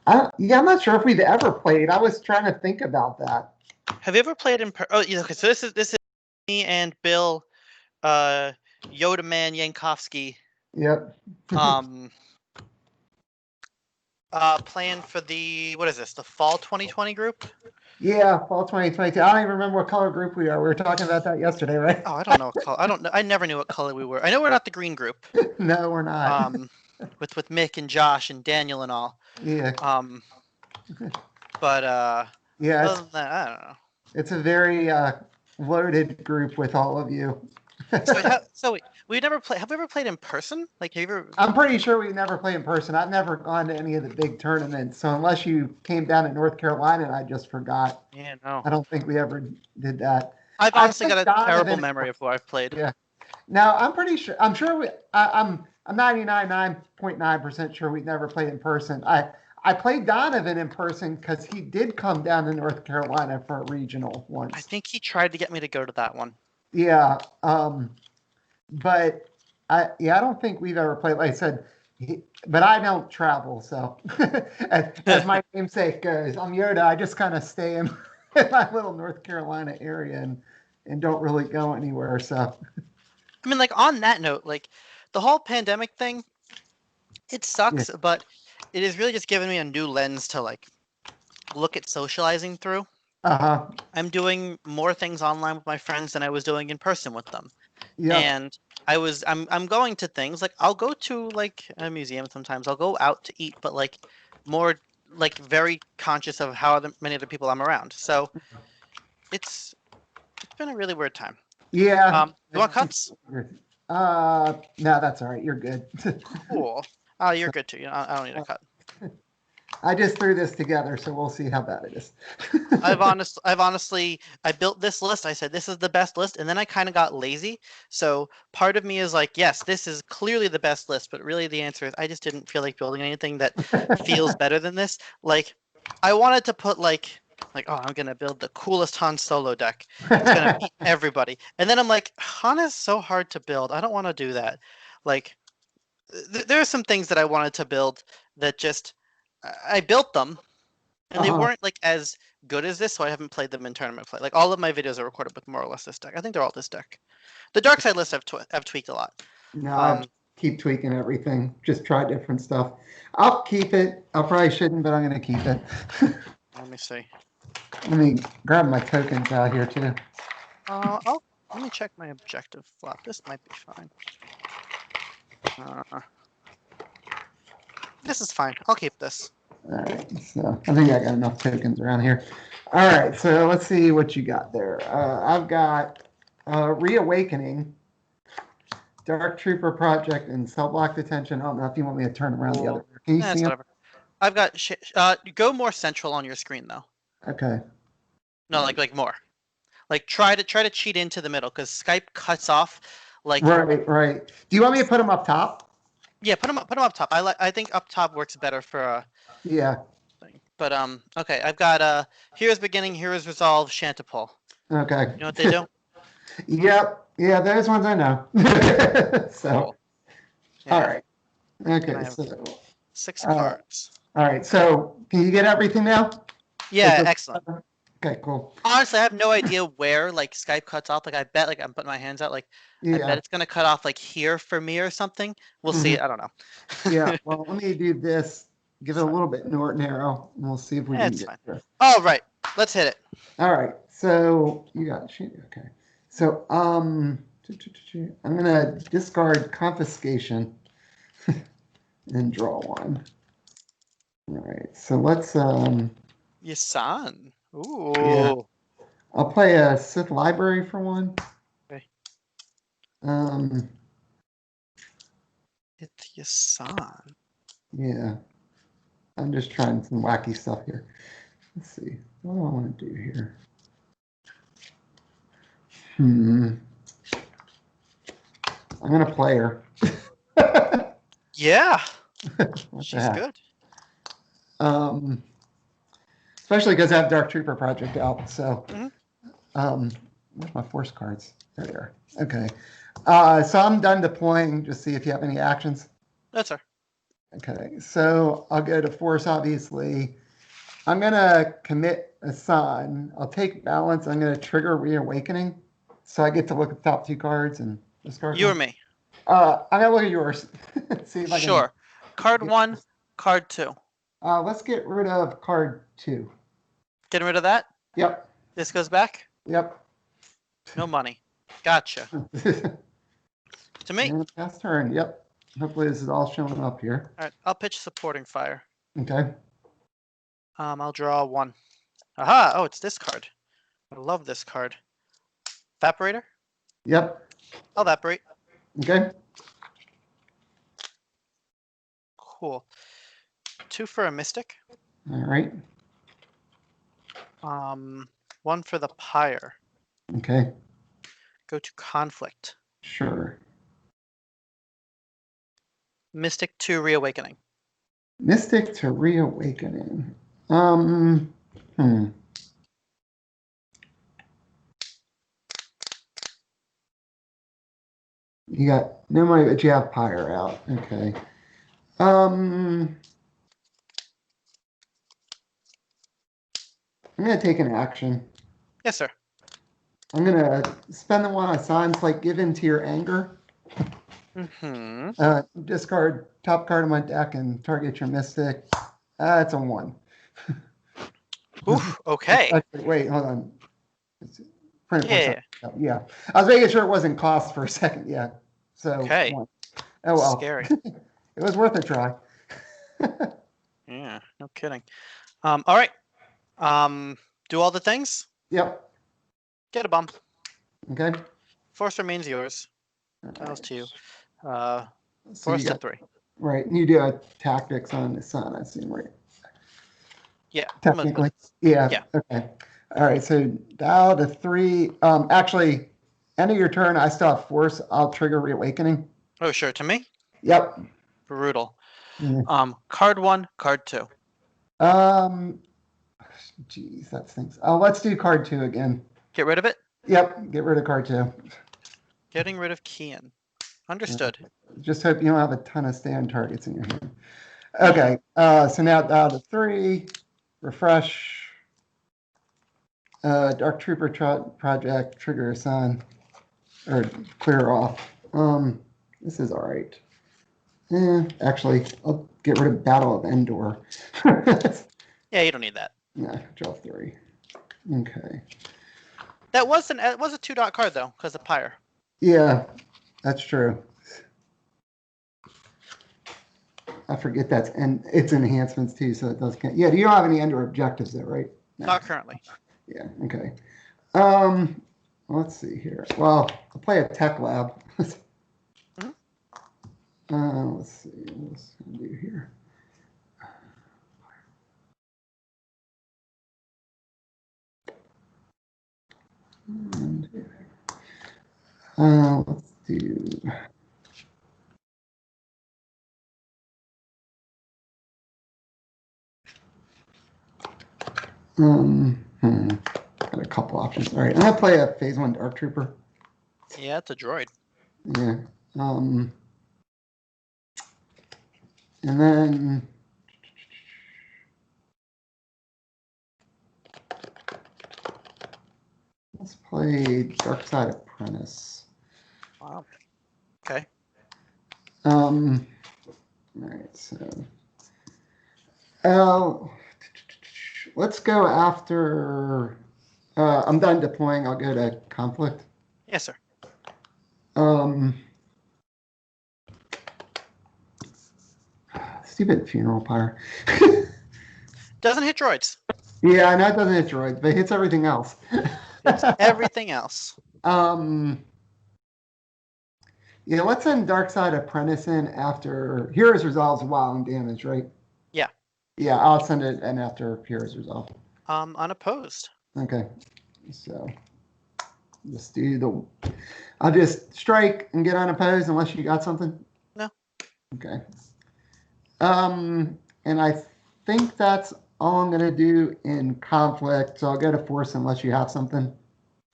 Yeah, I'm not sure if we've ever played. I was trying to think about that. Have you ever played in? Oh, yeah. Okay, so this is me and Bill, Yodaman Yankovsky, Yep. um, playing for what is this? The fall 2020 group? Yeah, fall 2022. I don't even remember what color group we are. We were talking about that yesterday, right? Oh, I don't know what color. I don't know. I never knew what color we were. I know we're not the green group. No, we're not. Um, with Mick and Josh and Daniel and all. Yeah. Um, but Yeah, other than that, I don't know. it's a very loaded group with all of you. So wait, we never play. Have we ever played in person? Like, have you ever? I'm pretty sure we never play in person. I've never gone to any of the big tournaments. So unless you came down to North Carolina and I just forgot, Yeah, no. I don't think we ever did that. I've I honestly played got a terrible Donovan. memory of who I've played. Yeah. Now I'm pretty sure. I'm sure I'm 99.9% sure we've never played in person. I played Donovan in person because he did come down to North Carolina for a regional I once. think he tried to get me to go to that one. Yeah. But I don't think we've ever played. Like I said, but I don't travel, so as my namesake goes, I'm Yoda. I just kind of stay in my little North Carolina area and don't really go anywhere. So I mean, like, on that note, like, the whole pandemic thing, it sucks, but it has really just given me a new lens to, like, look at socializing through. uh-huh. I'm doing more things online with my friends than I was doing in person with them. Yep. And I'm going to things, like, I'll go to, like, a museum sometimes. I'll go out to eat, but, like, more, like, very conscious of how many other people I'm around. So it's been a really weird time. Yeah. You want cuts? No, that's all right. You're good. Cool. Oh, you're So, good too. I don't need a cut. I just threw this together, so we'll see how bad it is. I've honestly, I built this list. I said this is the best list, and then I kind of got lazy. So part of me is like, yes, this is clearly the best list, but really the answer is I just didn't feel like building anything that feels better than this. Like, I wanted to put oh, I'm gonna build the coolest Han Solo deck. It's gonna beat everybody, and then I'm like, Han is so hard to build. I don't want to do that. Like, there are some things that I wanted to build that just I built them and they Uh-huh. weren't like as good as this, so I haven't played them in tournament play. Like, all of my videos are recorded with more or less this deck. I think they're all this deck. The dark side list I've tweaked a lot. No, I Um, keep tweaking everything. Just try different stuff. I'll keep it. I probably shouldn't, but I'm gonna keep it. Let me see. Let me grab my tokens out here too. Let me check my objective flop. This might be fine. This is fine. I'll keep this. All right, so I think I got enough tokens around here. All right, so let's see what you got there. I've got Reawakening, Dark Trooper Project, and Cell Block Detention. I don't know if you want me to turn around the other way. Can you see That's them? whatever. I've got go more central on your screen though. Okay. No, like more. Like, try to cheat into the middle because Skype cuts off. Like, Right. Do you want me to put them up top? yeah, put them up top. I think up top works better for Yeah. thing. But okay, I've got Heroes Beginning, Heroes Resolve, Shantipole. Okay. You know what they do? Yep. Yeah, those ones I know. So, Cool. all Yeah. right. And I Okay. have So, 6 all cards. right. So, can you get everything now? Yeah, excellent. Okay, cool. Honestly, I have no idea where like Skype cuts off. Like, I bet, like, I'm putting my hands out. Like, I bet Yeah. it's gonna cut off like here for me or something. We'll see. Mhm. I don't know. Yeah. Well, let me do this. Give it It's a fine. little bit narrow, and we'll see if we Yeah, can it's get fine. there. All right, let's hit it. All right. So you got okay. So I'm gonna discard confiscation and draw one. All right. So let's Yasan. yeah. Ooh. I'll play a Sith Library for one. Okay. Um It's Yasan. yeah. I'm just trying some wacky stuff here. Let's see. What do I want to do here? I'm gonna play her. Yeah, What the she's heck? good. Especially because I have Dark Trooper Project out. So, Mhm. where's my force cards? There they are. Okay. So I'm done deploying. Just see if you have any actions. That's her. Okay, so I'll go to force, obviously. I'm gonna commit a sun. I'll take balance. I'm gonna trigger reawakening. So I get to look at the top two cards and discard You or one. me? I'm gonna look at yours. See if I can. Sure. Card 1, card 2. Let's get rid of card 2. Getting rid of that? Yep. This goes back? Yep. No money. Gotcha. To me. And pass turn. Yep. Hopefully this is all showing up here. All right, I'll pitch supporting fire. Okay. I'll draw 1. Aha! Oh, it's this card. I love this card. Evaporator? Yep. I'll evaporate. Okay. Cool. 2 for a mystic. All right. 1 for the pyre. Okay. Go to conflict. Sure. Mystic to reawakening. Mystic to reawakening. You got no money, but you have pyre out. Okay. I'm gonna take an action. Yes, sir. I'm gonna spend the one assigns like give in to your anger. Discard top card of my deck and target your mystic. It's a 1. Oof, okay. Actually, wait, hold on. Yeah. Yeah. I was making sure it wasn't cost for a second. Yeah. So Okay. 1. Oh well. Scary. It was worth a try. Yeah, no kidding. All right. Do all the things. Yep. Get a bump. Okay. Force remains yours. Tiles to you. So Force you to got, 3. right. You do a tactics on the sun, I assume, right? Yeah. Technically. Yeah. Yeah. Okay. All right. So dial to 3. Actually, end of your turn, I still have force. I'll trigger reawakening. Oh, sure. To me. Yep. Brutal. Mhm. Card 1, card 2. Geez, that stinks. Let's do card 2 again. Get rid of it. Yep. Get rid of card 2. Getting rid of Kian. Understood. Just hope you don't have a ton of stand targets in your hand. Okay. So now dial to 3. Refresh. Dark Trooper project, trigger a sun, or clear off. This is all right. Actually, I'll get rid of Battle of Endor. Yeah, you don't need that. Yeah, draw 3. Okay. That was a 2-dot card though, because of pyre. Yeah, that's true. I forget that's and it's enhancements too, so it does count. Yeah, you don't have any Endor objectives though, right? No. Not currently. Yeah. Okay. Let's see here. Well, I'll play a tech lab. Let's see what's gonna do here. And, let's do. Got a couple options. All right, I'm gonna play a phase 1 Dark Trooper. Yeah, it's a droid. Yeah. And then let's play Dark Side Apprentice. Wow. Okay. All right, so let's go after. I'm done deploying. I'll go to conflict. Yes, sir. Stupid funeral pyre. Doesn't hit droids. Yeah, I know it doesn't hit droids, but it hits everything else. It's everything else. Yeah, let's send Dark Side Apprentice in after Heroes Resolves while in damage, right? Yeah. Yeah, I'll send it in after Heroes Resolve. Unopposed. Okay, so just do the. I'll just strike and get unopposed unless you got something. No. Okay. And I think that's all I'm gonna do in conflict. So I'll go to force unless you have something.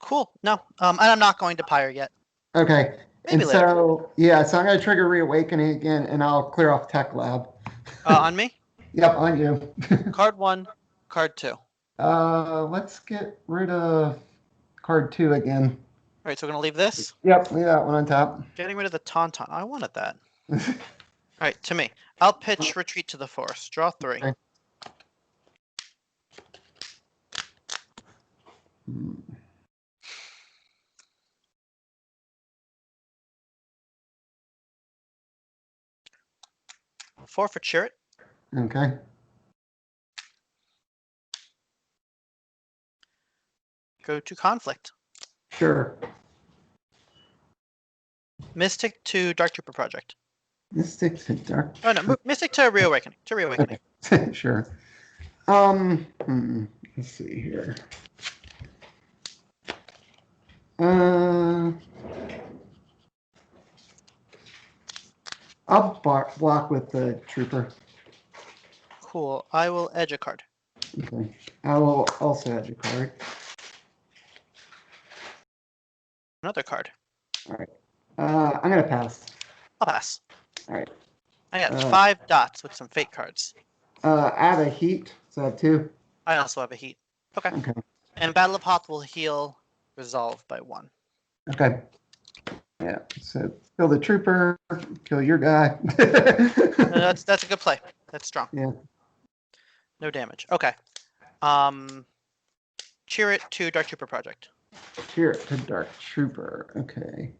Cool. No. And I'm not going to pyre yet. Okay. Maybe And later. so, yeah, so I'm going to trigger Reawakening again, and I'll clear off Tech Lab. On me. Yep, on you. Card 1, card 2. Let's get rid of card 2 again. All right, so we're gonna leave this. Yep, leave that one on top. Getting rid of the Tauntaun. I wanted that. All right, to me. I'll pitch Retreat to the Forest. Draw 3. Okay. 4 for Chirrut. Okay. Go to Conflict. Sure. Mystic to Dark Trooper Project. Mystic to Dark. Oh no, Mystic to Reawakening. To Reawakening. Okay. Sure. Let's see here. I'll block with the Trooper. Cool. I will edge a card. Okay. I will also edge a card. Another card. All right. I'm gonna pass. I'll pass. All right. I got 5 dots with some fake cards. Add a heat. So I have 2. I also have a heat. Okay. Okay. And Battle of Hoth will heal Resolve by 1. Okay. Yeah. So kill the Trooper. Kill your guy. That's a good play. That's strong. Yeah. No damage. Okay. Cheer it to Dark Trooper Project. Cheer it to Dark Trooper. Okay.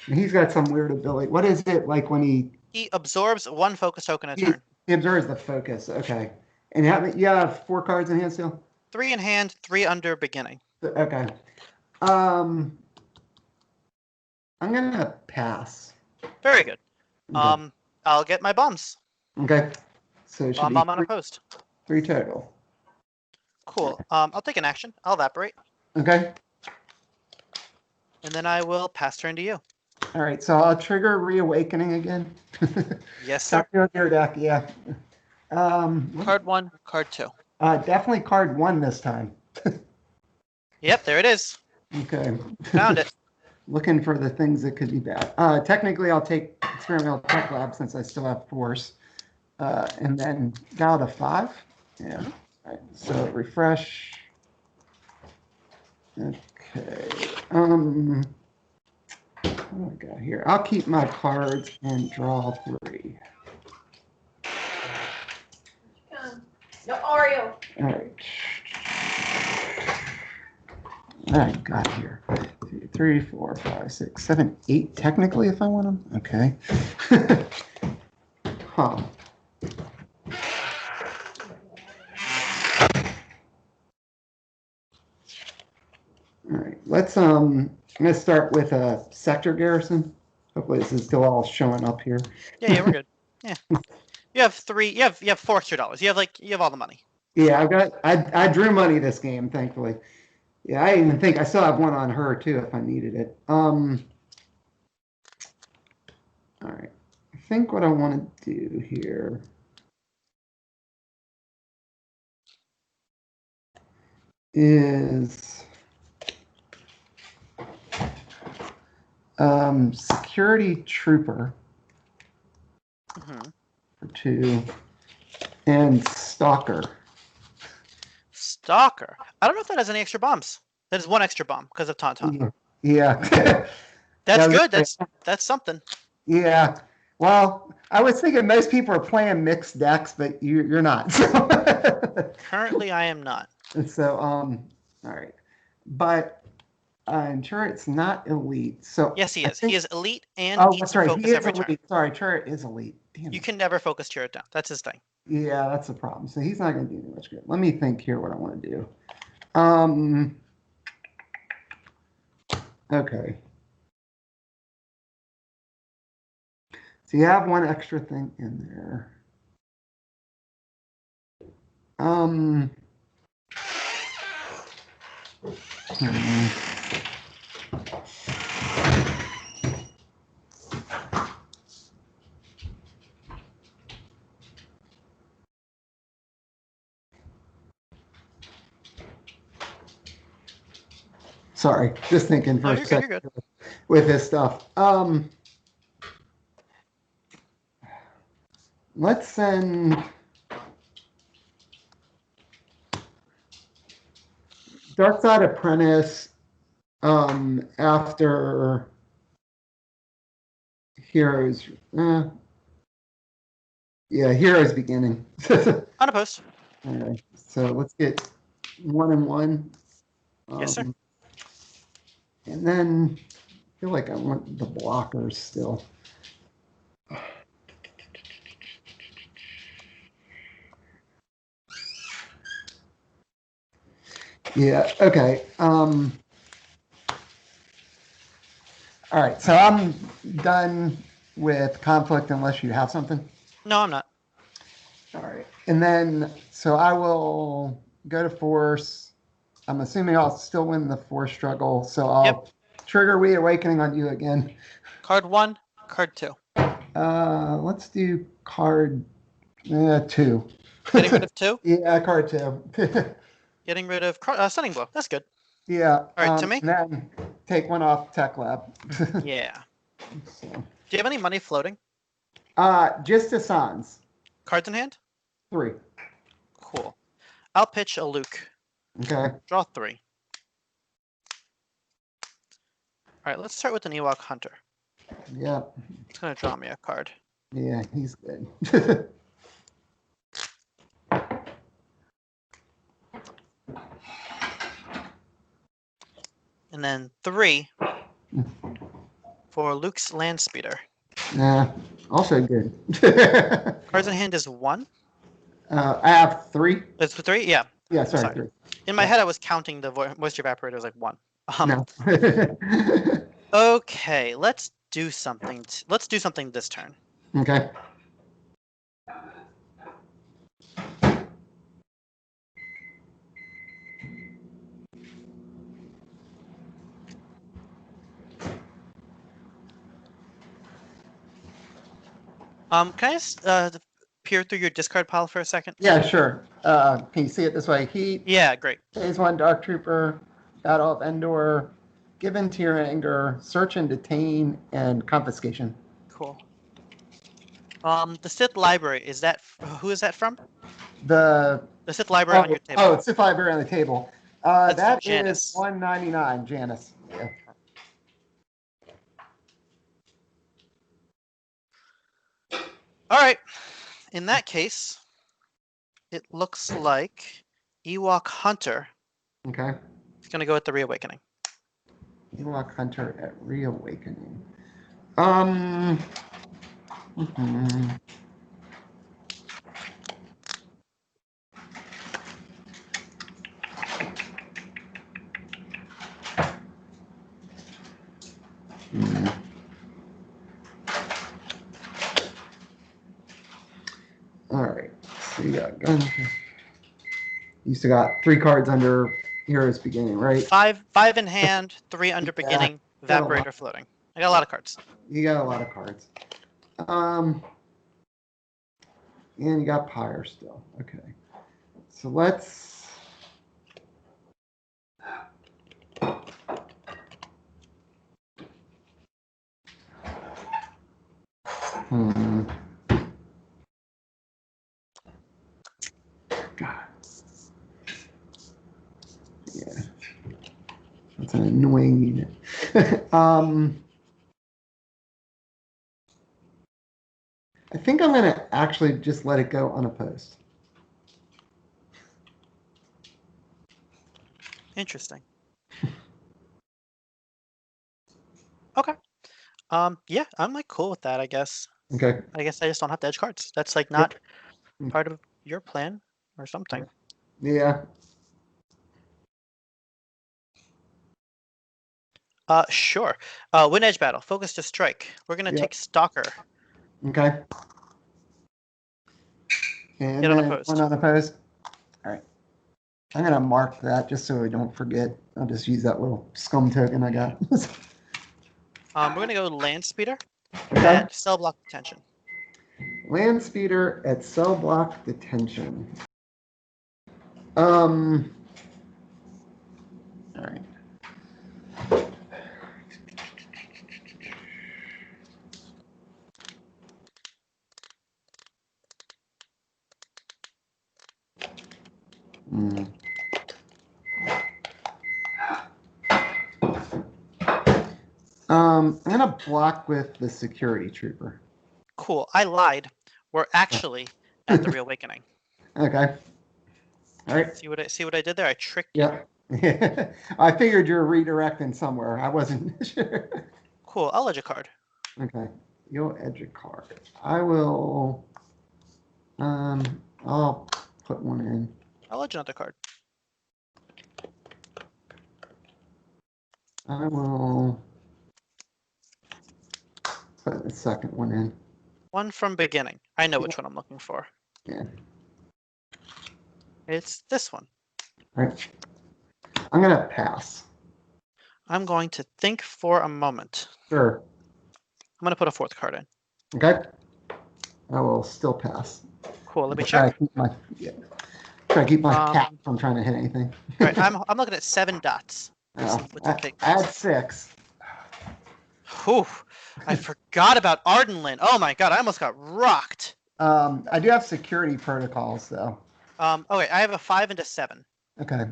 He's got some weird ability. What is it like when he absorbs 1 focus token a turn? He absorbs the focus. Okay. And you have 4 cards in hand still? 3 in hand, 3 under beginning. Okay. I'm gonna pass. Very good. Okay. I'll get my bombs. Okay. So it should be Bomb unopposed. 3 total. Cool. I'll take an action. I'll evaporate. Okay. And then I will pass turn to you. All right. So I'll trigger Reawakening again. Yes, sir. Your deck, yeah. Card 1, card 2. Definitely card 1 this time. Yep, there it is. Okay. Found it. Looking for the things that could be bad. Technically, I'll take Experimental Tech Lab since I still have Force. And then down to 5. Yeah. All right. So refresh. Okay. What do I got here? I'll keep my cards and draw 3. No Oreo. All right. What I got here? 2, 3, 4, 5, 6, 7, 8. Technically, if I want them. Okay. Huh. All right. Let's I'm gonna start with a sector garrison. Hopefully, this is still all showing up here. Yeah, we're good. Yeah. You have 3. You have $400. You have all the money. Yeah, I drew money this game, thankfully. Yeah, I even think I still have 1 on her too if I needed it. All right. I think what I want to do here is security trooper for 2 and stalker. Stalker. I don't know if that has any extra bombs. That is 1 extra bomb because of Tauntaun. Yeah. That's good. That's something. Yeah. Well, I was thinking most people are playing mixed decks, but you're not. Currently, I am not. So, all right. But I'm sure it's not elite. So yes, he is. He is elite and eats to focus every turn. Sorry, Chirrut is elite. Damn you can never focus Chirrut down. That's his thing. Yeah, that's the problem. So he's not going to do much good. Let me think here what I want to do. Okay. So you have 1 extra thing in there. Sorry, just thinking for No, a you're good. second You're good. with this stuff. Let's send Dark Side Apprentice after Heroes. Yeah, Heroes Beginning. Unopposed. All right, so let's get 1 and 1. Yes, sir. And then I feel like I want the blockers still. Yeah, okay. All right, so I'm done with conflict unless you have something. No, I'm not. All right, and then, so I will go to force. I'm assuming I'll still win the force struggle, so I'll trigger Reawakening on you again. Card 1, card 2. Let's do card 2. Getting rid of 2. Yeah, card 2. Getting rid of Stunning Blow. That's good. Yeah. All right, to me? And then take one off Tech Lab. Yeah. So, Do you have any money floating? just a Sans. Cards in hand? 3. Cool. I'll pitch a Luke. Okay. Draw 3. All right, let's start with an Ewok Hunter. Yeah. It's going to draw me a card. Yeah, he's good. And then 3 for Luke's Land Speeder. Yeah, also good. Cards in hand is 1. I have 3. It's 3? Yeah. Yeah, sorry, Sorry. 3. In my Yeah. head, I was counting the moisture evaporator as like 1. No. Okay, let's do something. Let's do something this turn. Okay. Can I just peer through your discard pile for a second? Yeah, sure. Can you see it this way? Heat, Yeah, great. phase 1 Dark Trooper, Battle of Endor, Give in to Your Anger, Search and Detain, and Confiscation. Cool. The Sith Library, is that who is that from? The Sith Library on your table. Oh, it's Sith Library on the table. That's That Janice. is $199, Janice. Yeah. All right. In that case, it looks like Ewok Hunter Okay. is going to go with the Reawakening. Ewok Hunter at Reawakening. mhm. Hmm. All right. So you got guns. You still got 3 cards under Heroes Beginning, right? 5 in hand, 3 under beginning, got a lot. Evaporator floating. I got a lot of cards. You got a lot of cards. And you got Pyre still. Okay. So let's. God. Yeah. That's an annoying unit. I think I'm going to actually just let it go unopposed. Interesting. Okay. Yeah, I'm like cool with that, I guess. Okay. I guess I just don't have to edge cards. That's like not part of your plan or something. Yeah. Sure. Win edge battle. Focus to strike. We're gonna take Stalker. Okay. And Get then unopposed. one unopposed. All right. I'm going to mark that just so I don't forget. I'll just use that little scum token I got. We're gonna go Land Speeder Okay. at Cell Block Detention. Land Speeder at Cell Block Detention. All right. Hmm. I'm gonna block with the security trooper. Cool. I lied. We're actually at the Reawakening. Okay. All right. See what I did there? I tricked you. Yeah. I figured you're redirecting somewhere. I wasn't sure. Cool. I'll edge a card. Okay. You'll edge a card. I will. I'll put one in. I'll edge another card. I will put the second one in. One from beginning. I know which one I'm looking for. Yeah. It's this one. All right. I'm gonna pass. I'm going to think for a moment. Sure. I'm going to put a fourth card in. Okay. I will still pass. Cool. Let me Try to check. keep my try to keep my cat from trying to hit anything. All right. I'm looking at 7 dots. With the pig. Add 6. Whew. I forgot about Ardenlin. Oh my god, I almost got rocked. I do have security protocols though. Okay, I have a 5 and a 7. Okay.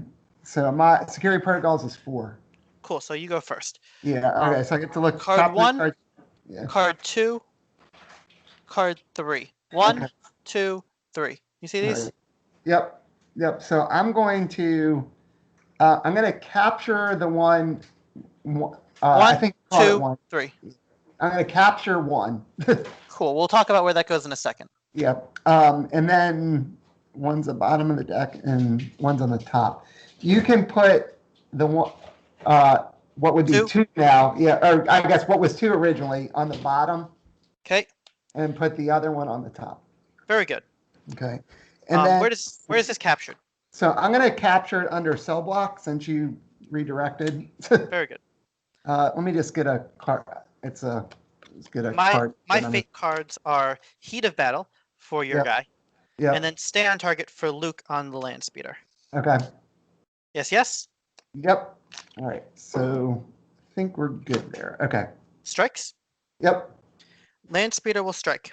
So my security protocols is 4. Cool, so you go first. Yeah, okay, so I get to look Card top 1, card. Yeah. card 2, card 3. 1, Okay. 2, 3. You see these? Right. Yep. So I'm going to capture the one. I think 2, 3. I'm going to capture 1. Cool. We'll talk about where that goes in a second. Yep. And then one's the bottom of the deck and one's on the top. You can put the one, what would be 2 now? Yeah, or I guess what was 2 originally on the bottom. Okay. And put the other one on the top. Very good. Okay. And then where is this captured? So I'm going to capture it under cell block since you redirected. Very good. Let me just get a card. Card. My fate cards are Heat of Battle for your guy. Yeah. And then Stay on Target for Luke on the Land Speeder. Okay. Yes? Yep. All right. So I think we're good there. Okay. Strikes? Yep. Land Speeder will strike.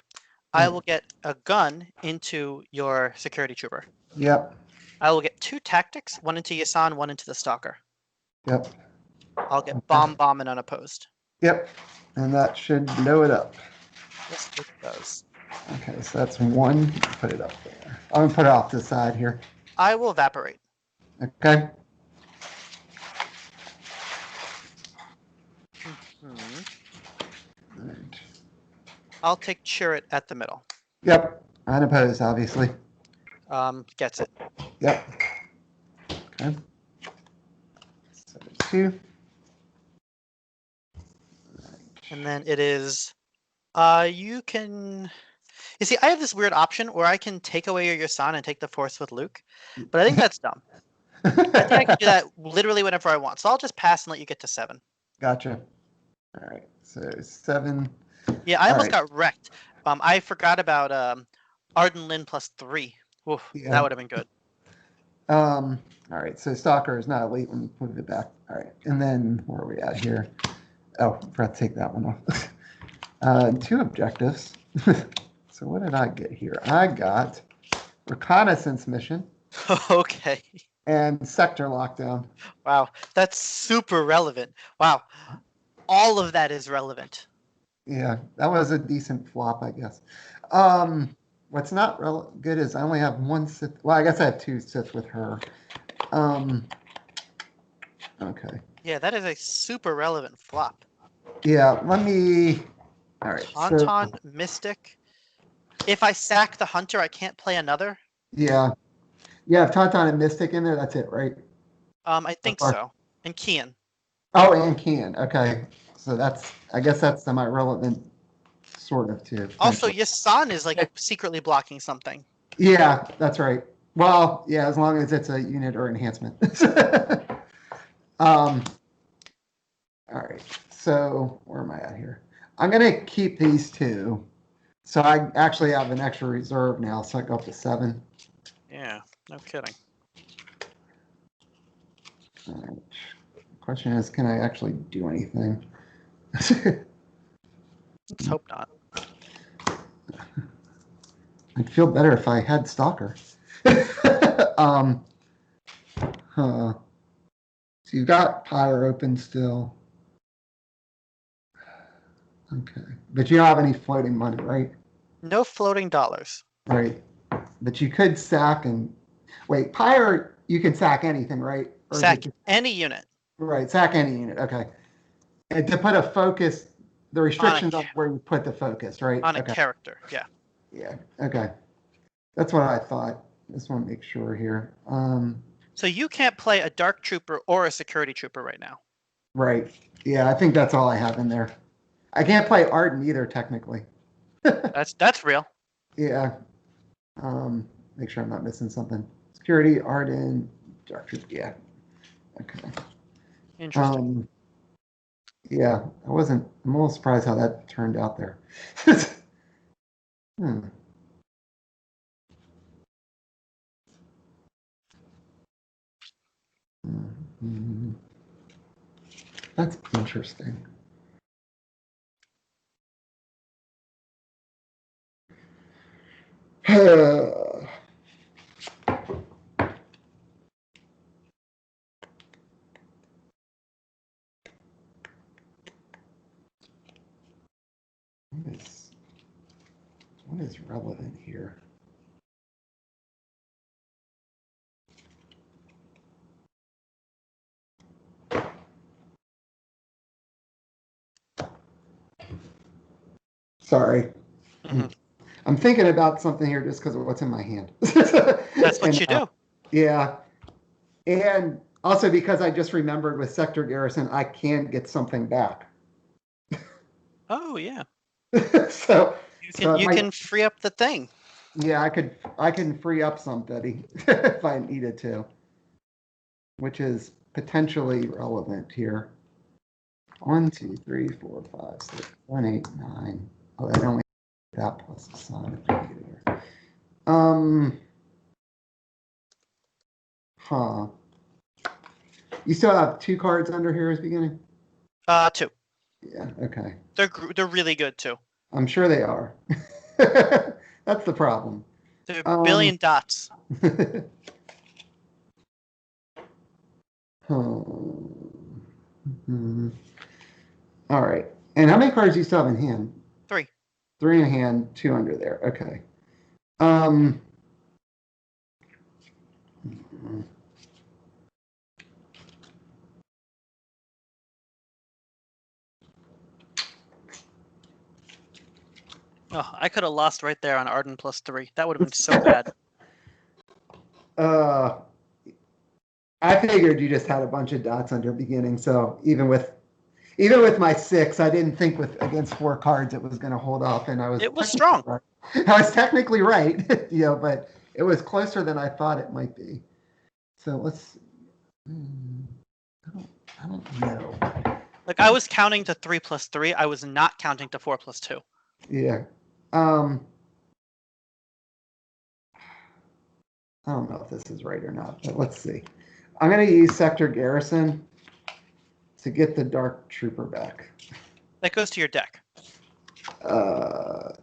I will get a gun into your security trooper. Yep. I will get 2 tactics, 1 into Yasan, 1 into the Stalker. Yep. I'll get bomb and unopposed. Yep. And that should blow it up. Yes, it does. Okay, so that's 1. Put it up there. I'm gonna put it off to the side here. I will evaporate. Okay. Right. I'll take Chirrut at the middle. Yep. Unopposed, obviously. Gets it. Yep. Okay. So 2. And then it is, you see, I have this weird option where I can take away your Yasan and take the Force with Luke, but I think that's dumb. I think I can do that literally whenever I want. So I'll just pass and let you get to 7. Gotcha. All right. So 7. Yeah, I almost got wrecked. I forgot about Arden Lin plus 3. Oof, Yeah. That would have been good. All right. So Stalker is not elite. Let me move it back. All right. And then where are we at here? Oh, I forgot to take that one off. 2 objectives. So what did I get here? I got reconnaissance mission Okay. and sector lockdown. Wow, that's super relevant. Wow, all of that is relevant. Yeah, that was a decent flop, I guess. What's not good is I only have 1 Sith. Well, I guess I have 2 Sith with her. Okay. Yeah, that is a super relevant flop. Yeah, let me. All right. Tauntaun, Mystic. If I sack the Hunter, I can't play another. Yeah. Yeah, if Tauntaun and Mystic in there, that's it, right? I think so. And Kian. Oh, and Kian. Okay. So I guess that's semi-relevant, sort of, too. Also, Yasan is like secretly blocking something. Yeah, that's right. Well, yeah, as long as it's a unit or enhancement. All right. So where am I at here? I'm going to keep these 2. So I actually have an extra reserve now, so I go up to 7. Yeah, no kidding. All right. The question is, can I actually do anything? Let's hope not. I'd feel better if I had Stalker. Huh. So you've got Pyre open still. Okay. But you don't have any floating money, right? No floating dollars. Right. But you could sack and wait, Pyre, you can sack anything, right? Or is Sack it just, any unit. right, sack any unit. Okay. And to put a focus, the restrictions on where you put the focus, right? On a Okay. character, yeah. Yeah. Okay. That's what I thought. Just want to make sure here. So you can't play a Dark Trooper or a Security Trooper right now. Right. Yeah, I think that's all I have in there. I can't play Arden either, technically. That's real. Yeah. Make sure I'm not missing something. Security, Arden, Dark Troop. Yeah. Okay. Interesting. Yeah, I'm a little surprised how that turned out there. Hmm. Mhm. That's interesting. What is relevant here? Sorry. Mhm. I'm thinking about something here just because of what's in my hand. That's what And, you do. yeah. And also because I just remembered with Sector Garrison, I can get something back. Oh yeah. So You can free up the thing. yeah, I can free up somebody if I needed to, which is potentially relevant here. 1, 2, 3, 4, 5, 6, 7, 8, 9. Oh, I only have that plus a sign. Huh. You still have 2 cards under here as beginning? 2. Yeah, okay. They're really good too. I'm sure they are. That's the problem. They're a billion dots. All right. And how many cards do you still have in hand? 3. 3 in hand, 2 under there. Okay. Oh, I could have lost right there on Arden +3. That would have been so bad. I figured you just had a bunch of dots under beginning, so even with my 6, I didn't think with against 4 cards it was going to hold up, and It was strong. Right. I was technically right, but it was closer than I thought it might be. So let's. I don't know. Like I was counting to 3 + 3. I was not counting to 4 + 2. Yeah. I don't know if this is right or not, but let's see. I'm going to use Sector Garrison to get the Dark Trooper back. That goes to your deck. Oh,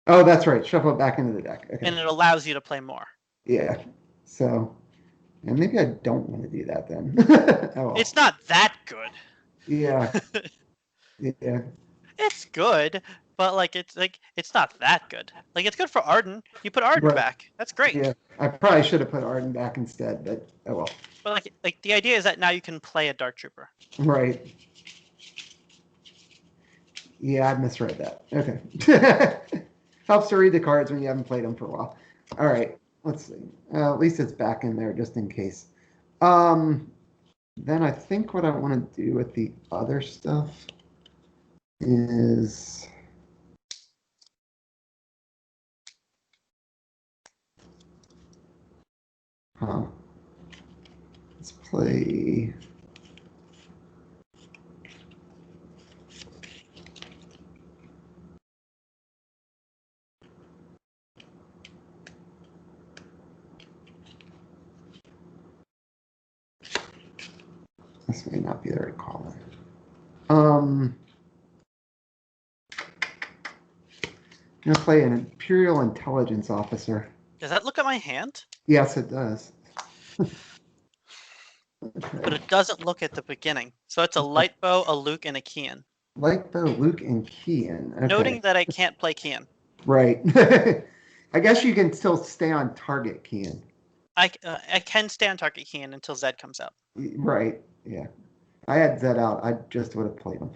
that's right. Shuffle it back into the deck. Okay. And it allows you to play more. Yeah. So, and maybe I don't want to do that then. Oh, well. It's not that good. Yeah. Yeah. It's good, but it's not that good. Like it's good for Arden. You put Arden Right. back. That's great. Yeah. I probably should have put Arden back instead, but oh well. But like the idea is that now you can play a Dark Trooper. Right. Yeah, I misread that. Okay. Helps to read the cards when you haven't played them for a while. All right. Let's see. At least it's back in there just in case. Then I think what I want to do with the other stuff is let's play this may not be the right call. I'm gonna play an Imperial Intelligence Officer. Does that look at my hand? Yes, it does. Okay. but it doesn't look at the beginning. So it's a light bow, a Luke, and a Kian. Light bow, Luke, and Kian. Okay. Noting that I can't play Kian. Right. I guess you can still stay on target, Kian. I can stay on target Kian until Zed comes out. Right. Yeah. I had Zed out. I just would have played him.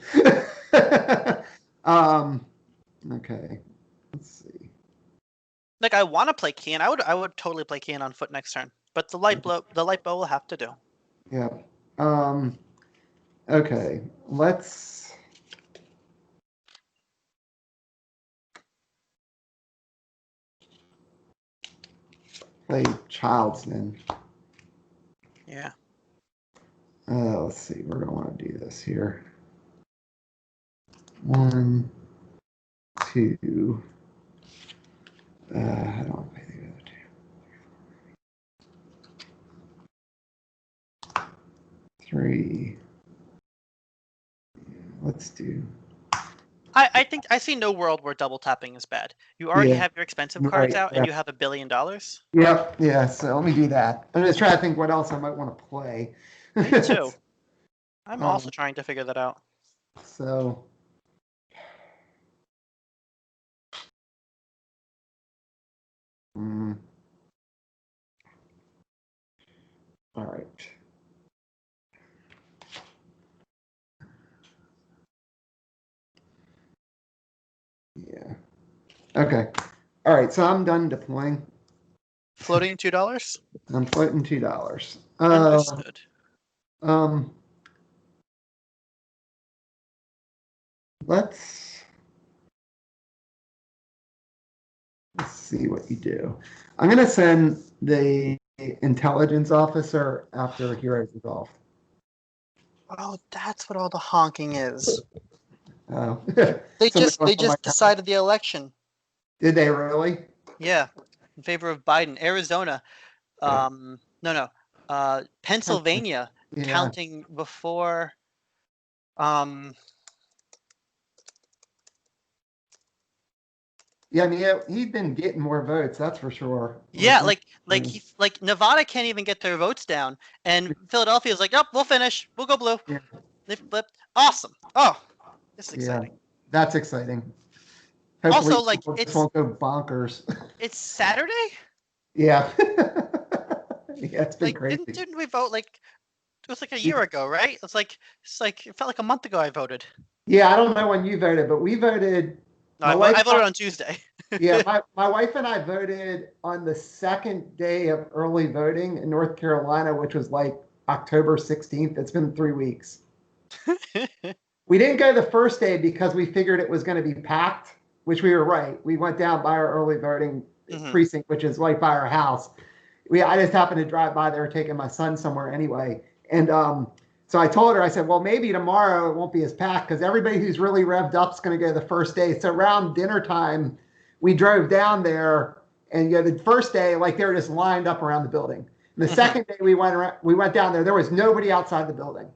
Okay. Let's see. Like I want to play Kian. I would totally play Kian on foot next turn. But the light bow will have to do. Yeah. Okay. Let's. Play Childsman. Yeah. Let's see. We're gonna want to do this here. 1, 2. I don't want to play the other 2. 3. Let's do. I think I see no world where double tapping is bad. You already Yeah. have your expensive cards Right, out, and you have $1 billion. Yep. Yeah. So let me do that. I'm just trying to think what else I might want to play. Me too. I'm also trying to figure that out. So. All right. Yeah. Okay. All right. So I'm done deploying. Floating $2. I'm floating $2. Understood. Um. Let's see what you do. I'm gonna send the intelligence officer after Heroes Resolved. Oh, that's what all the honking is. Oh. They Somebody just wants on my comment? decided the election. Did they really? Yeah, in favor of Biden. Arizona. No. Pennsylvania Yeah. counting before. Yeah, I mean, he'd been getting more votes, that's for sure. Yeah, like Nevada can't even get their votes down, and Philadelphia's like, "Yep, we'll finish. We'll go blue." Yeah. They flipped. Awesome. Oh, this is Yeah, exciting. that's exciting. Hopefully, Also, like people just won't go bonkers. it's Saturday. Yeah. Yeah, it's been Like, crazy. didn't we vote like it was like a year ago, right? It's like it felt like a month ago I voted. Yeah, I don't know when you voted, but we voted. No, My wife, I voted on Tuesday. yeah, my wife and I voted on the second day of early voting in North Carolina, which was like October 16th. It's been 3 weeks. We didn't go the first day because we figured it was going to be packed, which we were right. We went down by our early voting precinct, which is right by our house. I just happened to drive by there taking my son somewhere anyway. And so I told her, I said, well, maybe tomorrow it won't be as packed because everybody who's really revved up is going to go the first day. So around dinner time, we drove down there, and the first day, like they were just lined up around the building. And the second day we went down there was nobody outside the building.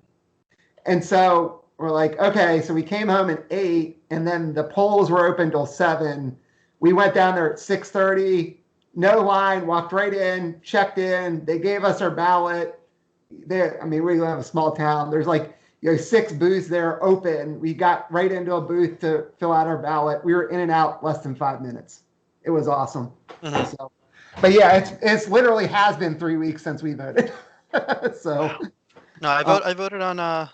And so we're like, okay, so we came home at 8, and then the polls were open till 7. We went down there at 6:30, no line, walked right in, checked in. They gave us our ballot. We live in a small town. There's 6 booths there open. We got right into a booth to fill out our ballot. We were in and out less than 5 minutes. It was awesome. So, but yeah, it's literally has been 3 weeks since we voted. So wow. No, I voted on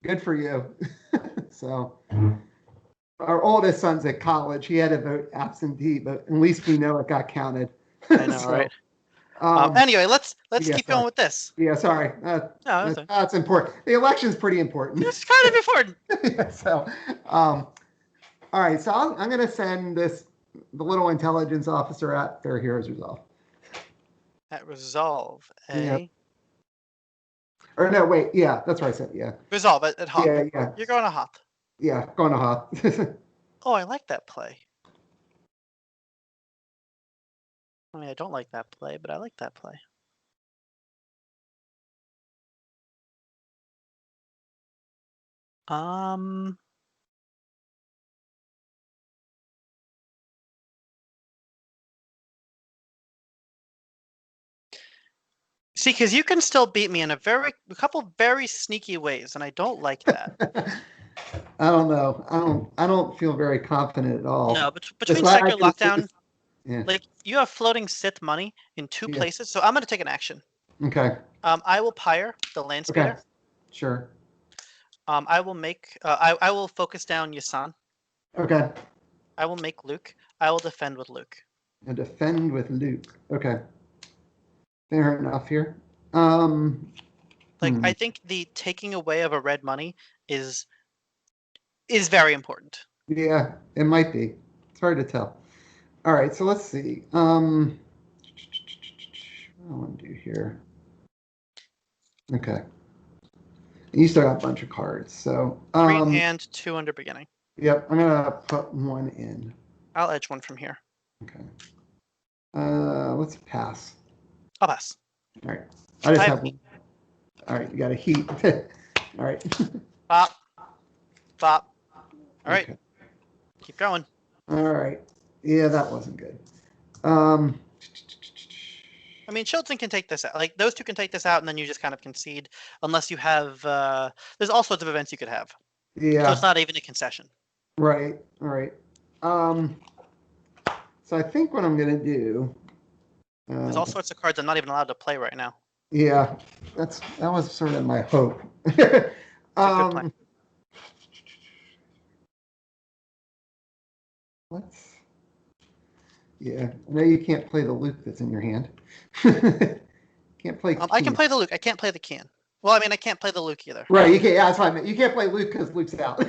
good for you. So our oldest son's at college. He had to vote absentee, but at least we know it got counted. I know, So, right? Anyway, let's keep going with this. Yeah, sorry. That's important. The election's pretty important. It's kind of important. Yeah, so, all right. So I'm going to send the little intelligence officer at their Heroes Resolve. At Resolve, Yeah. Or no, wait. Yeah, that's what I said. Yeah. Resolve at Hoth. Yeah. You're going to Hoth. Yeah, going to Hoth. Oh, I like that play. I mean, I don't like that play, but I like that play. See, because you can still beat me in a couple very sneaky ways, and I don't like that. I don't know. I don't feel very confident at all. No, That's between why I Sector can say Lockdown, this- Yeah. like you have floating Sith money in 2 Yeah. places, so I'm gonna take an action. Okay. I will Pyre the Land Okay. Speeder. Sure. I will make. I will focus down Yasan. Okay. I will make Luke. I will defend with Luke. And defend with Luke. Okay. Fair enough here. Hmm. I think the taking away of a red money is very important. Yeah, it might be. It's hard to tell. All right, so let's see. What do I want to do here? Okay. You still got a bunch of cards, so 3 and 2 under beginning. Yep, I'm gonna put one in. I'll edge one from here. Okay. Let's pass. I'll pass. All right. I just I have have one. All right, you got a heat. All right. Bop. Bop. All right. Okay. Keep going. All right. Yeah, that wasn't good. I mean, Chilton can take this out. Like, those two can take this out, and then you just kind of concede, unless you have. There's all sorts of events you could have. So Yeah. it's not even a concession. Right. All right. So I think what I'm gonna do. There's all sorts of cards I'm not even allowed to play right now. Yeah, that was sort of my hope. plan. Let's. Yeah, I know you can't play the Luke that's in your hand. Can't play. I can play the Luke. I can't play the can. Well, I mean, I can't play the Luke either. Right, you can't. Yeah, that's what I meant. You can't play Luke because Luke's out.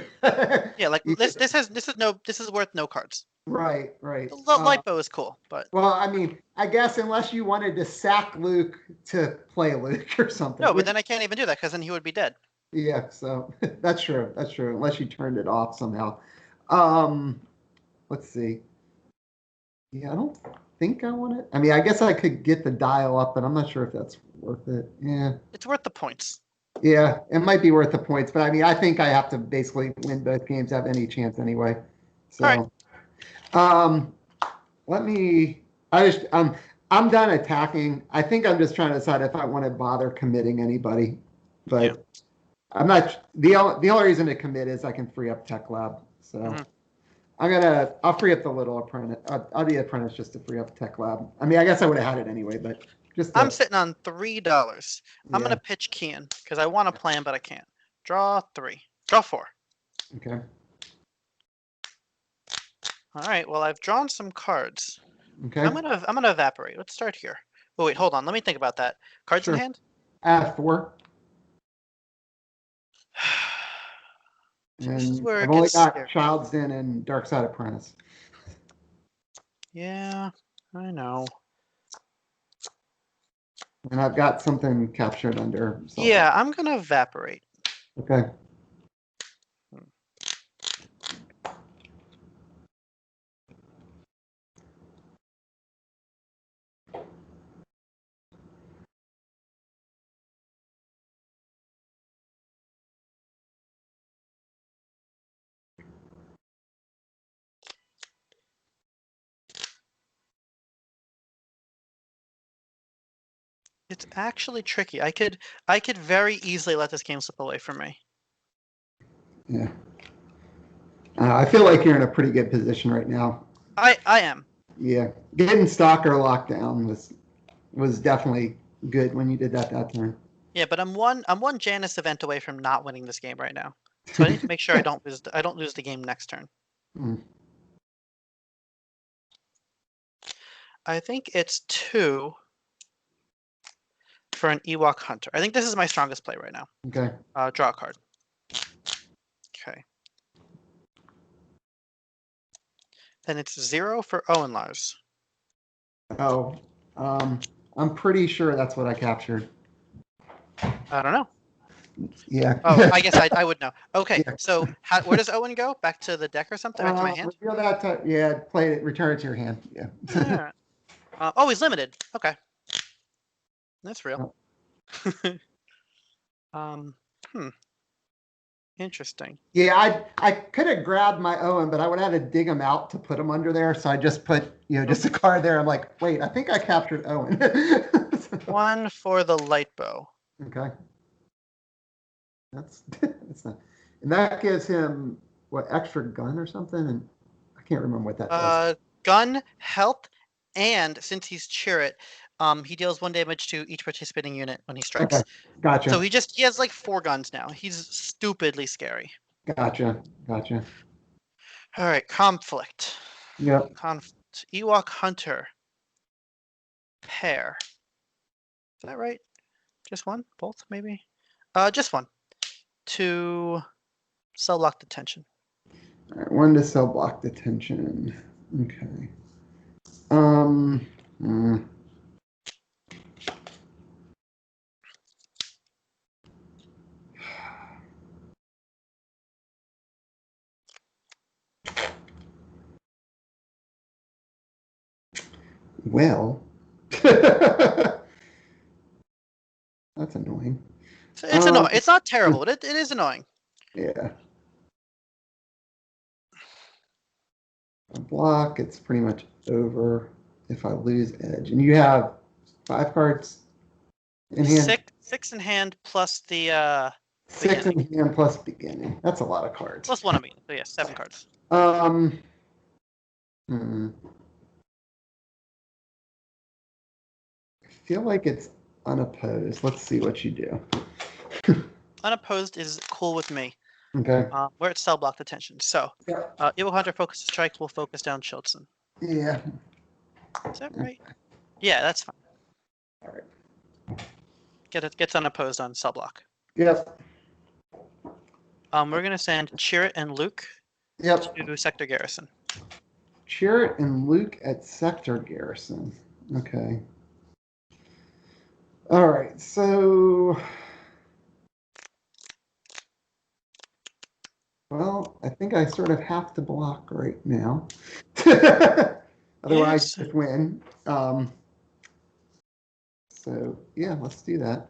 Yeah, like this is worth no cards. Right, right. The Lipo is cool, but Well, I mean, I guess unless you wanted to sack Luke to play Luke or something. no, but then I can't even do that because then he would be dead. Yeah, so that's true. That's true. Unless you turned it off somehow. Let's see. Yeah, I don't think I want it. I mean, I guess I could get the dial up, but I'm not sure if that's worth it. Yeah. It's worth the points. Yeah, it might be worth the points, but I mean, I think I have to basically win both games, have any chance anyway. So, let me. I'm done attacking. I think I'm just trying to decide if I want to bother committing anybody, but Yeah. I'm not. The only reason to commit is I can free up Tech Lab. So. I'll free up the little apprentice. I'll be apprentice just to free up Tech Lab. I mean, I guess I would have had it anyway, but just. I'm sitting on $3. I'm Yeah. gonna pitch Kian because I want to plan, but I can't. Draw 3. Draw 4. Okay. All right. Well, I've drawn some cards. Okay. I'm gonna evaporate. Let's start here. Oh wait, hold on. Let me think about that. Cards in Sure. hand. Add 4. This is And where it I've only gets got scary. Child's Den and Dark Side Apprentice. Yeah, I know. And I've got something captured under. So. Yeah, I'm gonna evaporate. Okay. It's actually tricky. I could very easily let this game slip away from me. Yeah. I feel like you're in a pretty good position right now. I am. Yeah. Getting Stalker locked down was definitely good when you did that turn. Yeah, but I'm one Janus event away from not winning this game right now. So I need to make sure I don't lose the game next turn. Mm. I think it's 2 for an Ewok Hunter. I think this is my strongest play right now. Okay. Draw a card. Okay. Then it's 0 for Owen Lars. Oh, I'm pretty sure that's what I captured. I don't know. Yeah. Oh, I guess I would know. Okay, Yeah. so where does Owen go? Back to the deck or something? Back to my hand? Reveal that. Yeah, play it. Return it to your hand. Yeah. Alright. Oh, he's limited. Okay. That's real. Interesting. Yeah, I could have grabbed my Owen, but I would have had to dig him out to put him under there. So I just put, just a card there. I'm like, wait, I think I captured Owen. 1 for the light bow. Okay. That's not, and that gives him what, extra gun or something, and I can't remember what that does. Gun, health, and since he's Chirrut, he deals 1 damage to each participating unit when he strikes. Okay, gotcha. So he has like 4 guns now. He's stupidly scary. Gotcha. All right, conflict. Yep. Conflict. Ewok Hunter. Pair. Is that right? Just one? Both, maybe? Just one. To cell block detention. All right, 1 to cell block detention. Okay. Well, that's annoying. It's annoying. It's not terrible, but it is annoying. Yeah. A block, it's pretty much over if I lose edge. And you have 5 cards in hand? Six in hand plus the 6 in hand plus beginning. That's a lot of cards. plus 1 of me. So yeah, 7 cards. I feel like it's unopposed. Let's see what you do. Unopposed is cool with me. Okay. We're at cell block detention. So, Yeah. Ewok Hunter focuses strike will focus down Chilton. Yeah. Is that right? Yeah, that's fine. All right. Gets unopposed on cell block. Yep. We're gonna send Chirrut and Luke Yep. to sector garrison. Chirrut and Luke at sector garrison. Okay. All right. So, well, I think I sort of have to block right now. Otherwise, I just win. So, yeah, let's do that.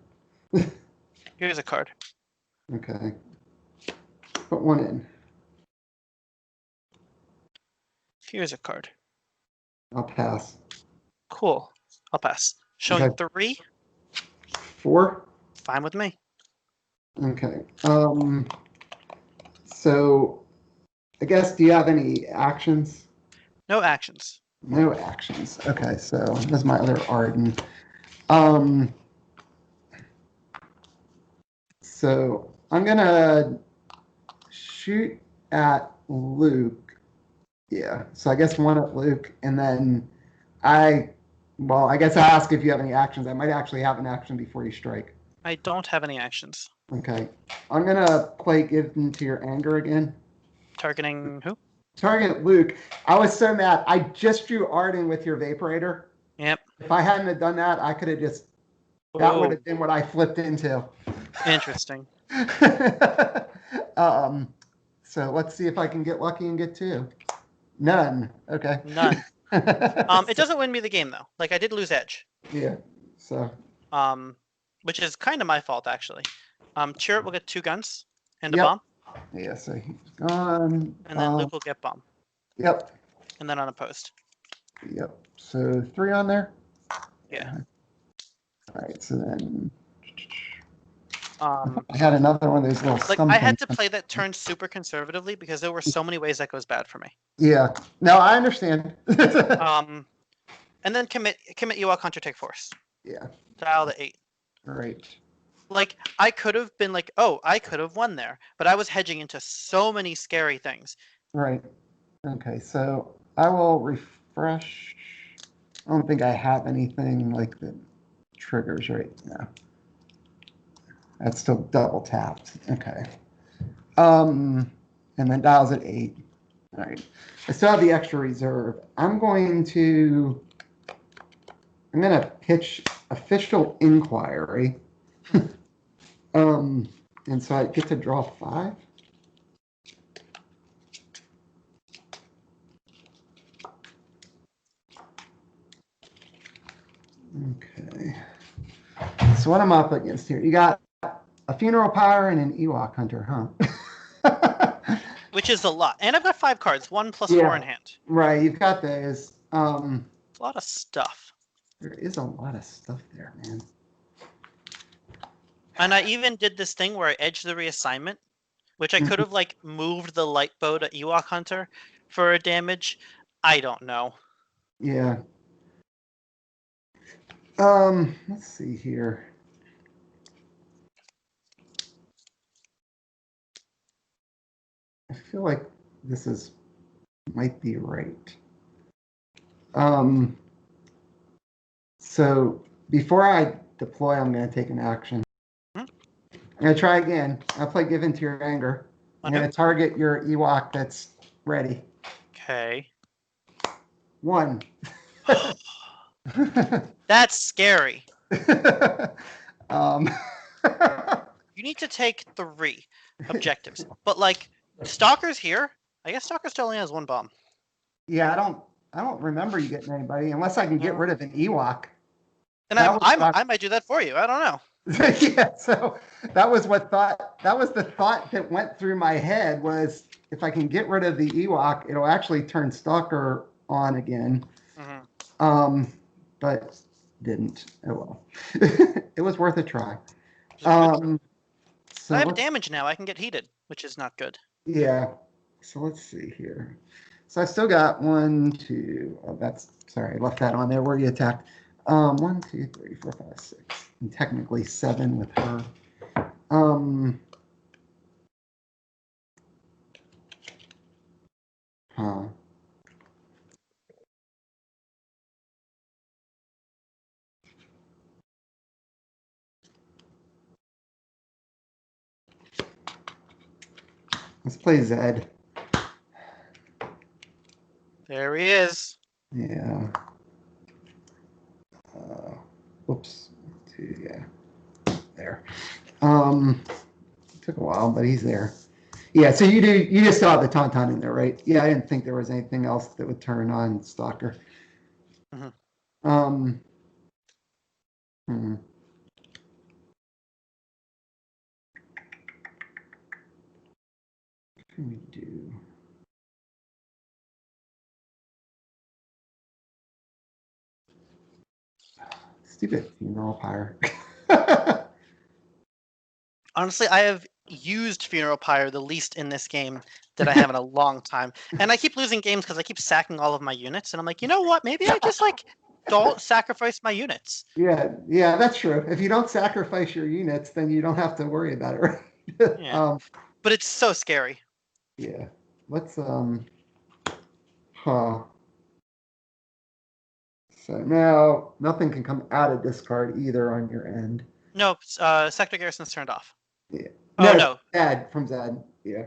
Here's a card. Okay. Put 1 in. Here's a card. I'll pass. Cool. I'll pass. Showing Okay. 3. 4. Fine with me. Okay. So, I guess, do you have any actions? No actions. No actions. Okay, so that's my other Arden. So I'm gonna shoot at Luke. Yeah. So I guess 1 at Luke, and then I guess I ask if you have any actions. I might actually have an action before you strike. I don't have any actions. Okay. I'm gonna play Give Into Your Anger again. Targeting who? Target Luke. I was so mad. I just drew Arden with your Vaporator. Yep. If I hadn't have done that, I could have just. That would have been what I flipped into. Interesting. So let's see if I can get lucky and get 2. None. Okay. None. It doesn't win me the game though. Like I did lose edge. Yeah. So. Which is kind of my fault actually. Chirrut will get 2 guns and a Yep. bomb. Yeah. So he's gone. And then Luke will get bomb. Yep. And then unopposed. Yep. So 3 on there. Yeah. All right. So then. I had another one of those little. Like I had to play that turn super conservatively because there were so many ways that goes bad for me. Yeah. No, I understand. And then commit Ewok Hunter take force. Yeah. Dial to 8. Right. Like I could have been like, oh, I could have won there, but I was hedging into so many scary things. Right. Okay. So I will refresh. I don't think I have anything like the triggers right now. That's still double tapped. Okay. And then dials at 8. All right. I still have the extra reserve. I'm gonna pitch official inquiry. And so I get to draw 5. Okay. So what am I up against here? You got a funeral pyre and an Ewok hunter, huh? Which is a lot. And I've got 5 cards, 1 plus Yeah. 4 in hand. Right, you've got those. It's a lot of stuff. There is a lot of stuff there, man. And I even did this thing where I edged the reassignment, which I could have like moved the light bow to Ewok Hunter for a damage. I don't know. Yeah. Let's see here. I feel like this might be right. So before I deploy, I'm going to take an action. Hmm? I'm going to try again. I'll play Give Into Your Anger. I'm going to target your Ewok that's ready. Okay. 1. That's scary. um, You need to take 3 objectives. But like Stalker's here. I guess Stalker still only has 1 bomb. yeah, I don't remember you getting anybody unless I can get rid of an Ewok. And I might do that for you. I don't know. Yeah, so that was the thought that went through my head was if I can get rid of the Ewok, it'll actually turn Stalker on again. Mm-hmm. But didn't. Oh well. It was worth a try. So So I have damage now. I can get heated, which is not good. yeah. So let's see here. So I still got 1, 2. Oh, sorry, I left that on there where you attacked. 1, 2, 3, 4, 5, 6. And technically 7 with her. Huh. Let's play Zed. There he is. Yeah. Whoops. 2, yeah. There. Took a while, but he's there. Yeah, so you just still have the Tauntaun in there, right? Yeah, I didn't think there was anything else that would turn on Stalker. Mm-hmm. What can we do? Stupid funeral pyre. Honestly, I have used Funeral Pyre the least in this game that I have in a long time. And I keep losing games because I keep sacking all of my units. And I'm like, you know what? Maybe I just like don't sacrifice my units. Yeah, that's true. If you don't sacrifice your units, then you don't have to worry about it, right? Yeah. But it's so scary. Yeah. Let's So now nothing can come out of discard either on your end. No, Sector Garrison's turned off. Yeah. Oh no. From Zad. Yeah.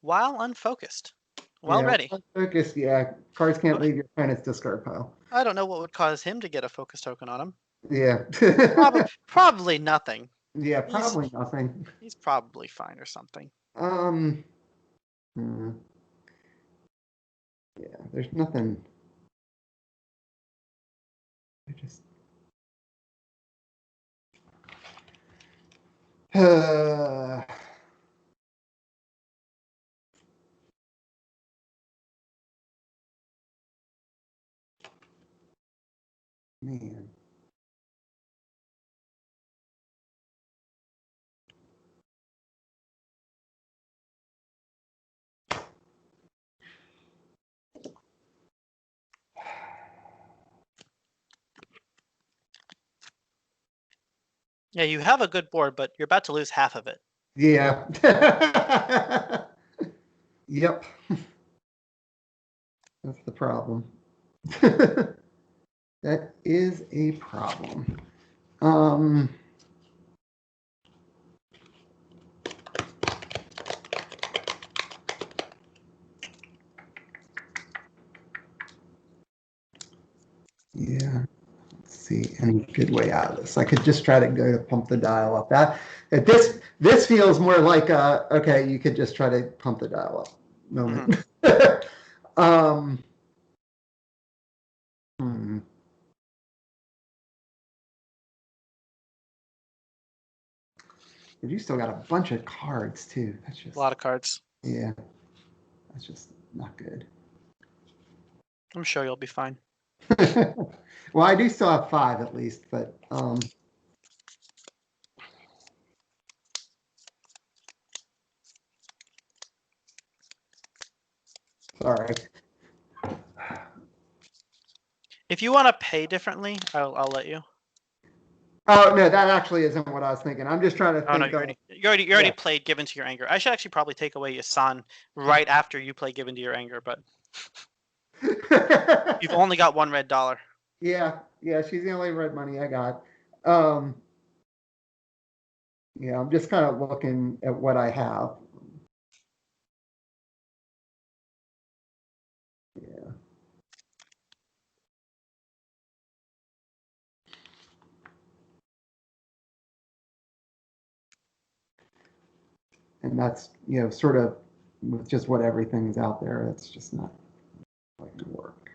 While unfocused. While ready. Focus, yeah. Cards can't leave your opponent's discard pile. I don't know what would cause him to get a focus token on him. Yeah. Probably nothing. Yeah, probably nothing. He's probably fine or something. Yeah, there's nothing. I just. Man. Yeah, you have a good board, but you're about to lose half of it. Yeah. Yep. That's the problem. That is a problem. Yeah. Let's see any good way out of this. I could just try to go to pump the dial up. This feels more like okay, you could just try to pump the dial up moment. But you still got a bunch of cards too. That's just a lot of cards. Yeah, that's just not good. I'm sure you'll be fine. Well, I do still have 5 at least, but sorry. If you want to pay differently, I'll let you. Oh no, that actually isn't what I was thinking. I'm just trying to Oh no, think. you already Yeah. played Given to Your Anger. I should actually probably take away Yasan right after you play Given to Your Anger, but you've only got one red dollar. Yeah, she's the only red money I got. Yeah, I'm just kind of looking at what I have. Yeah. And that's, sort of with just what everything's out there, it's just not going to work.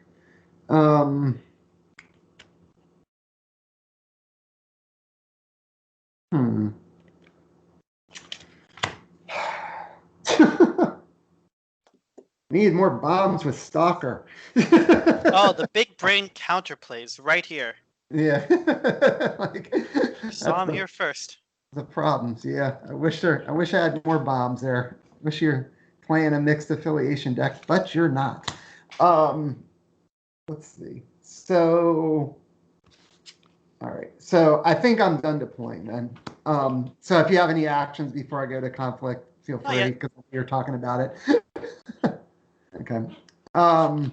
Need more bombs with Stalker. Oh, the big brain counterplays right here. Yeah. Saw him here first. The problems, yeah. I wish I had more bombs there. Wish you're playing a mixed affiliation deck, but you're not. Let's see. So, all right. So I think I'm done deploying then. So if you have any actions before I go to conflict, feel free because you're talking about it. Okay. All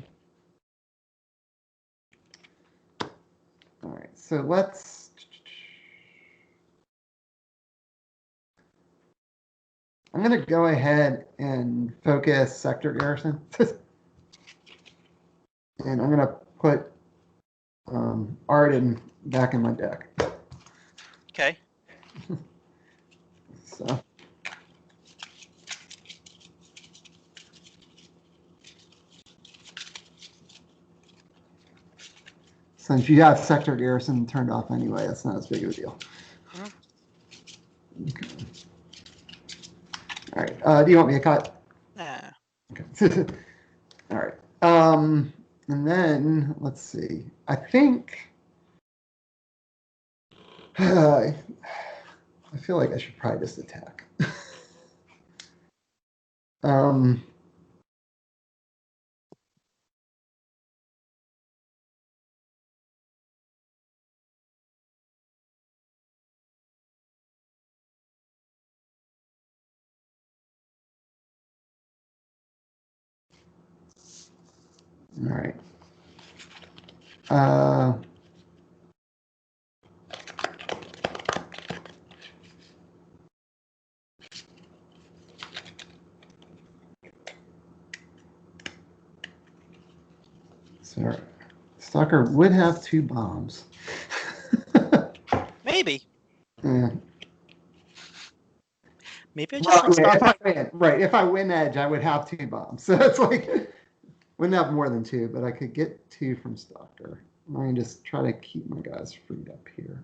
right. So let's. I'm going to go ahead and focus Sector Garrison. And I'm going to put Arden back in my deck. Okay. So. Since you have Sector Garrison turned off anyway, it's not as big of a deal. Okay. All right. Do you want me to cut? Nah. Okay. All right. And then let's see. I think I feel like I should probably just attack. All right. So Stalker would have 2 bombs. Maybe. Yeah. Maybe I just let Stalker. If I win Edge, I would have 2 bombs. So it's like, wouldn't have more than 2, but I could get 2 from Stalker. I can just try to keep my guys freed up here.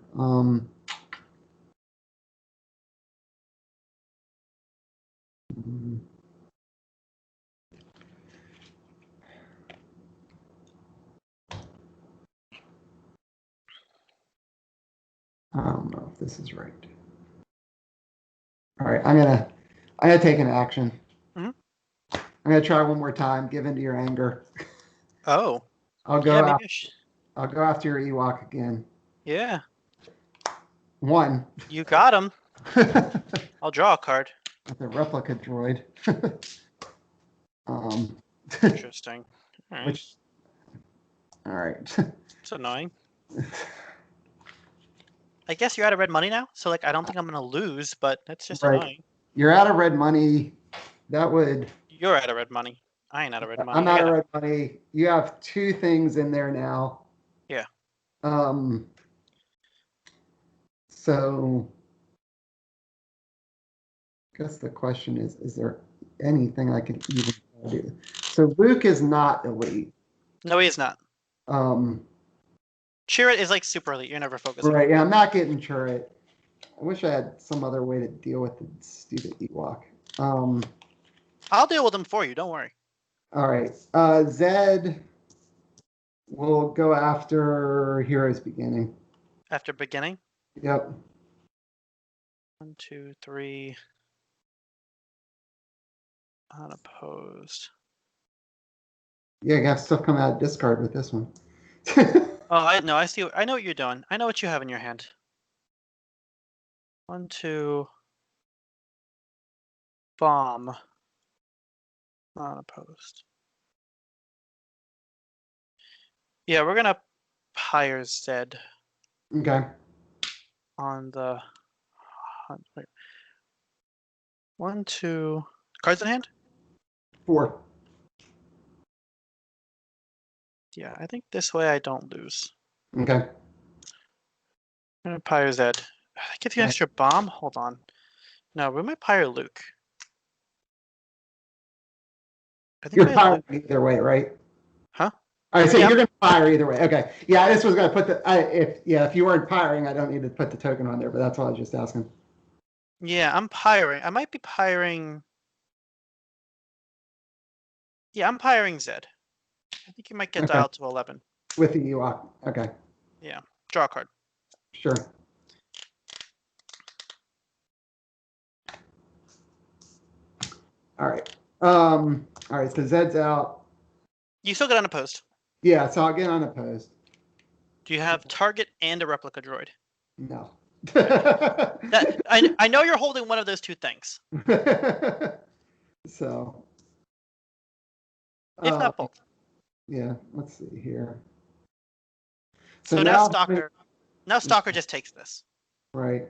I don't know if this is right. All right, I'm gonna take an action. Mm-hmm. I'm gonna try one more time. Give into your anger. Oh. I'll go after your Ewok again. Yeah. 1. You got him. I'll draw a card. With a replica droid. Interesting. All right. All right. It's annoying. I guess you're out of red money now, so like I don't think I'm gonna lose, but that's just annoying. You're out of red money. That would. You're out of red money. I ain't out of red money. I'm out of red money. You have 2 things in there now. Yeah. So I guess the question is there anything I can even do? So Luke is not elite. No, he is not. Chirrut is like super elite. You're never focusing. Right. Yeah, I'm not getting Chirrut. I wish I had some other way to deal with the stupid Ewok. I'll deal with them for you. Don't worry. All right. Zed We'll go after Hero's Beginning. After beginning. Yep. 1, 2, 3. Unopposed. Yeah, you have stuff coming out of discard with this one. Oh, I know. I know what you're doing. I know what you have in your hand. 1, 2. Bomb. Unopposed. Yeah, we're gonna Pyre Zed Okay. on the. Wait. 1, 2. Cards in hand? 4. Yeah, I think this way I don't lose. Okay. I'm gonna Pyre Zed. That gives you an Right. extra bomb? Hold on. No, we might Pyre Luke. I think You're my firing Luke. either way, right? Huh? I say Yeah. you're going to fire either way. Okay. Yeah, I just was going to put if you weren't firing, I don't need to put the token on there, but that's all I was just asking. Yeah, I'm Pyring. I might be Pyring. Yeah, I'm Pyring Zed. I think you might get Okay. dialed to 11. With the Ewok. Okay. Yeah. Draw a card. Sure. All right. All right. So Zed's out. You still get unopposed. Yeah. So I'll get unopposed. Do you have target and a replica droid? No. That I know you're holding one of those two things. So. If not both. Yeah. Let's see here. So now Stalker. Now Stalker just takes this. Right.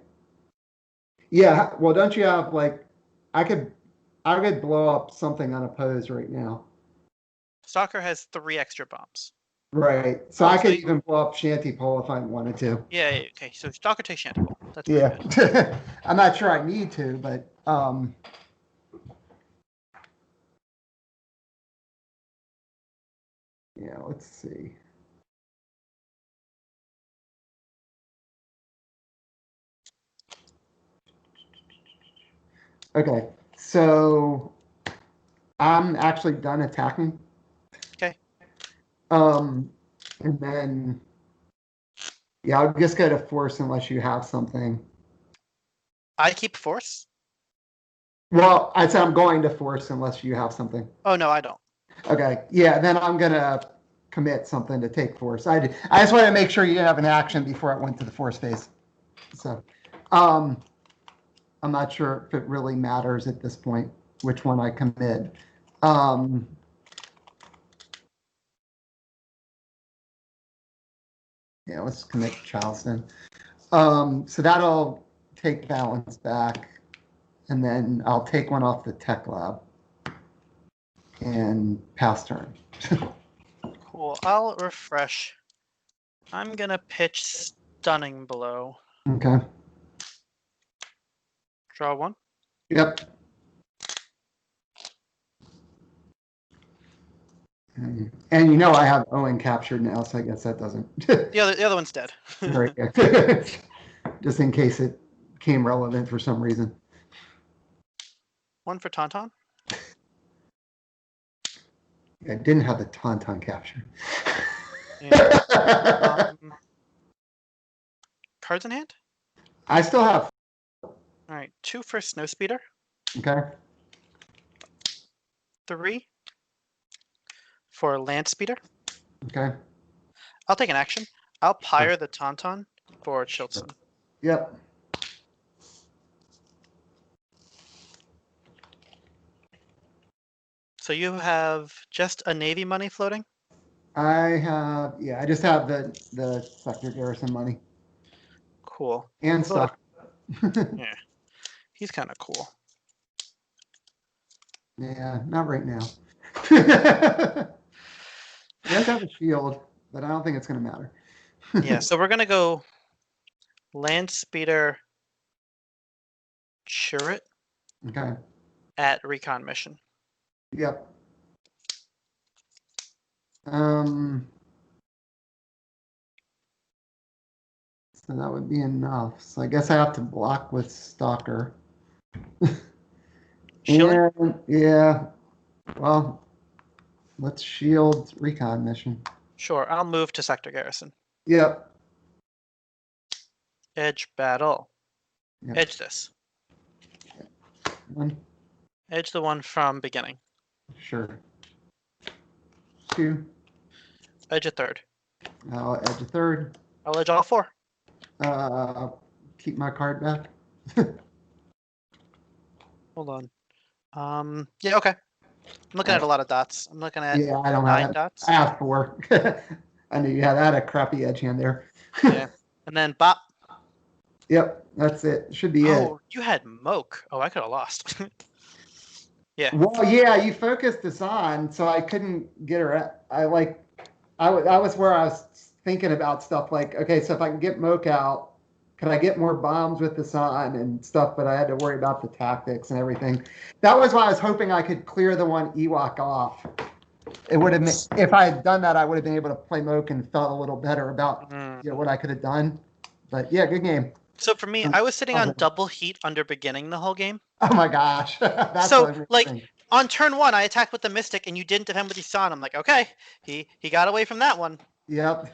Yeah. Well, don't you have like I could blow up something unopposed right now. Stalker has 3 extra bombs. Right. So Oh, I so could you- even blow up Shanty Pole if I wanted to. Yeah, okay. So Stalker takes Shanty Bolt. That's pretty good. Yeah. I'm not sure I need to, but yeah, let's see. Okay. So I'm actually done attacking. Okay. And then yeah, I'll just go to force unless you have something. I keep force? Well, I said I'm going to force unless you have something. Oh no, I don't. Okay. Yeah, then I'm gonna commit something to take force. I just wanted to make sure you have an action before I went to the force phase. So I'm not sure if it really matters at this point which one I commit. Yeah, let's commit Charleston. So that'll take balance back, and then I'll take one off the tech lab and pass turn. Cool. I'll refresh. I'm gonna pitch Stunning Blow. Okay. Draw 1. Yep. And you know I have Owen captured now, so I guess that doesn't. The other one's dead. Very good. Just in case it became relevant for some reason. 1 for Tauntaun. I didn't have the Tauntaun captured. Yeah. Cards in hand? I still have. Alright, 2 for Snowspeeder. Okay. 3 for Land Speeder. Okay. I'll take an action. I'll Pyre the Tauntaun for Chilton. Yep. So you have just a Navy money floating? I have. Yeah, I just have the sector garrison money Cool. and Float stuff. Yeah. He's kind of cool. Yeah, not right now. He does have a shield, but I don't think it's going to matter. Yeah, so we're going to go Land Speeder Chirrut Okay. at Recon Mission. Yep. So that would be enough. So I guess I have to block with Stalker. Shielding? And, yeah. Well, let's shield Recon Mission. Sure, I'll move to sector garrison. Yep. Edge battle. Yep. Edge this. One. Edge the one from beginning. Sure. 2. Edge a third. I'll edge a third. I'll edge all 4. Keep my card back. Hold on. Yeah, okay. I'm looking at a lot of dots. I'm looking at Yeah, I don't 9 have that. dots. I have 4. I knew you had that a crappy edge hand there. Yeah. And then bop. Yep, that's it. Should be it. Oh, you had Moke. Oh, I could have lost. Yeah. Well, yeah, you focused this on, so I couldn't get her. I was where I was thinking about stuff like, okay, so if I can get Moke out, could I get more bombs with this on and stuff? But I had to worry about the tactics and everything. That was why I was hoping I could clear the one Ewok off. It would have, if I had done that, I would have been able to play Moke and felt a little better about what I could have done. But yeah, good game. So for me, I was sitting on double heat under beginning the whole game. Oh my gosh. That's so like on turn 1, I attacked with the Mystic and you didn't defend with the Sun. I'm like, okay, he got away from that one. Yep.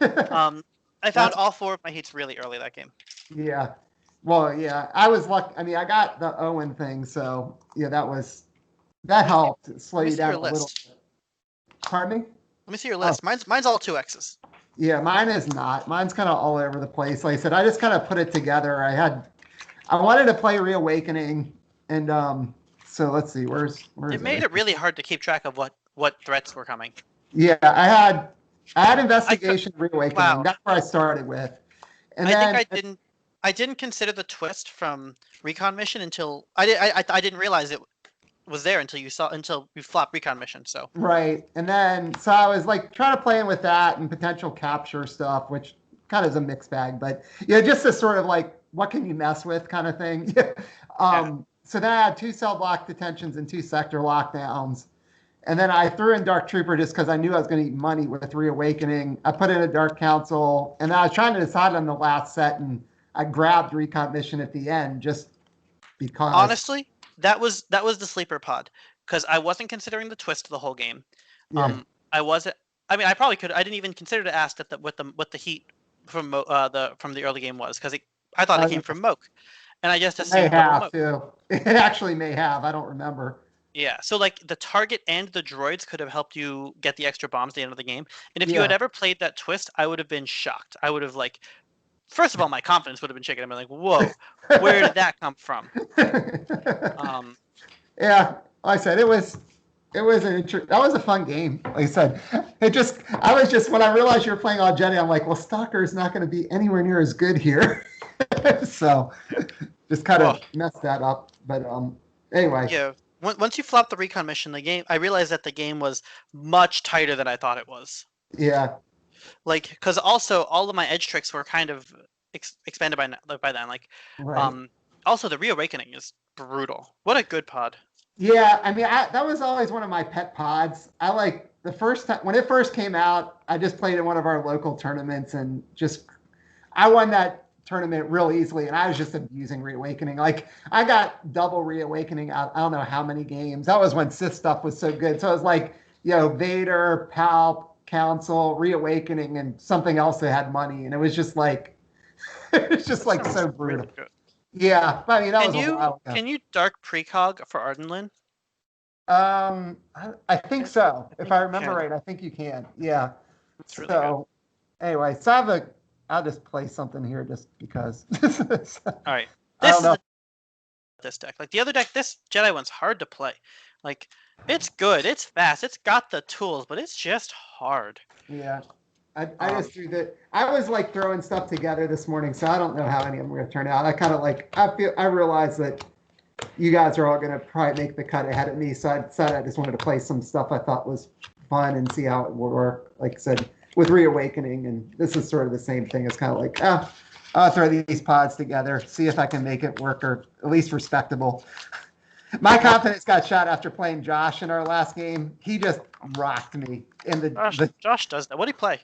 I found all 4 of my heats really early that game. Yeah. Well, yeah, I was lucky. I mean, I got the Owen thing, so yeah, that helped slow you down a little bit. Pardon me? Let me see your list. Mine's all 2X's. Yeah, mine is not. Mine's kind of all over the place. Like I said, I just kind of put it together. I wanted to play Reawakening, and so let's see, where's it made it really hard to keep track of what threats were coming. Yeah, I had Investigation, Reawakening. Wow. That's where I started with. And I didn't consider the twist from Recon Mission until I didn't realize it was there until you flopped Recon Mission. So right, and then so I was like trying to play in with that and potential capture stuff, which kind of is a mixed bag, but yeah, just a sort of like what can you mess with kind of thing. So then I had 2 cell block detentions and 2 sector lockdowns, and then I threw in Dark Trooper just because I knew I was going to eat money with Reawakening. I put in a Dark Council, and I was trying to decide on the last set, and I grabbed Recon Mission at the end just because. Honestly, that was the sleeper pod because I wasn't considering the twist the whole game. Yeah. I wasn't. I mean, I probably could. I didn't even consider to ask that what the heat from the early game was because I thought it came from Moke, and I just assumed it may have too. It actually may have. I don't remember. Yeah, so like the target and the droids could have helped you get the extra bombs at the end of the game. And if you had ever played that twist, I would have been shocked. I would have first of all, my confidence would have been shaken. I'd be like, whoa, where did that come from? Yeah, like I said, that was a fun game. Like I said, I was just when I realized you were playing all Jedi, I'm like, well, Stalker is not going to be anywhere near as good here. So just kind of messed that up. But anyway. Yeah. Once you flopped the Recon Mission, I realized that the game was much tighter than I thought it was. Yeah. Because also all of my edge tricks were kind of expanded by then. Right. Also the Reawakening is brutal. What a good pod. Yeah, I mean, that was always one of my pet pods. I the first time when it first came out, I just played in one of our local tournaments and I won that tournament real easily, and I was just abusing Reawakening. I got double Reawakening out. I don't know how many games. That was when Sith stuff was so good. So it was Vader, Palp, Council, Reawakening, and something else that had money, and it was just so brutal. Really good. Yeah, I mean that was a while ago. Can you dark precog for Ardenlin? I think so. If I remember right, I think you can. Yeah. That's really good. Anyway, so I'll just play something here just because. All right. This deck. The other deck, this Jedi one's hard to play. It's good. It's fast. It's got the tools, but it's just hard. Yeah. I just threw I was throwing stuff together this morning, so I don't know how any of them are going to turn out. I kind of I realized that you guys are all going to probably make the cut ahead of me, so I decided I just wanted to play some stuff I thought was fun and see how it would work. Like I said, with Reawakening, and this is sort of the same thing. It's kind of I'll throw these pods together, see if I can make it work or at least respectable. My confidence got shot after playing Josh in our last game. He just rocked me in Josh does that. What did he play?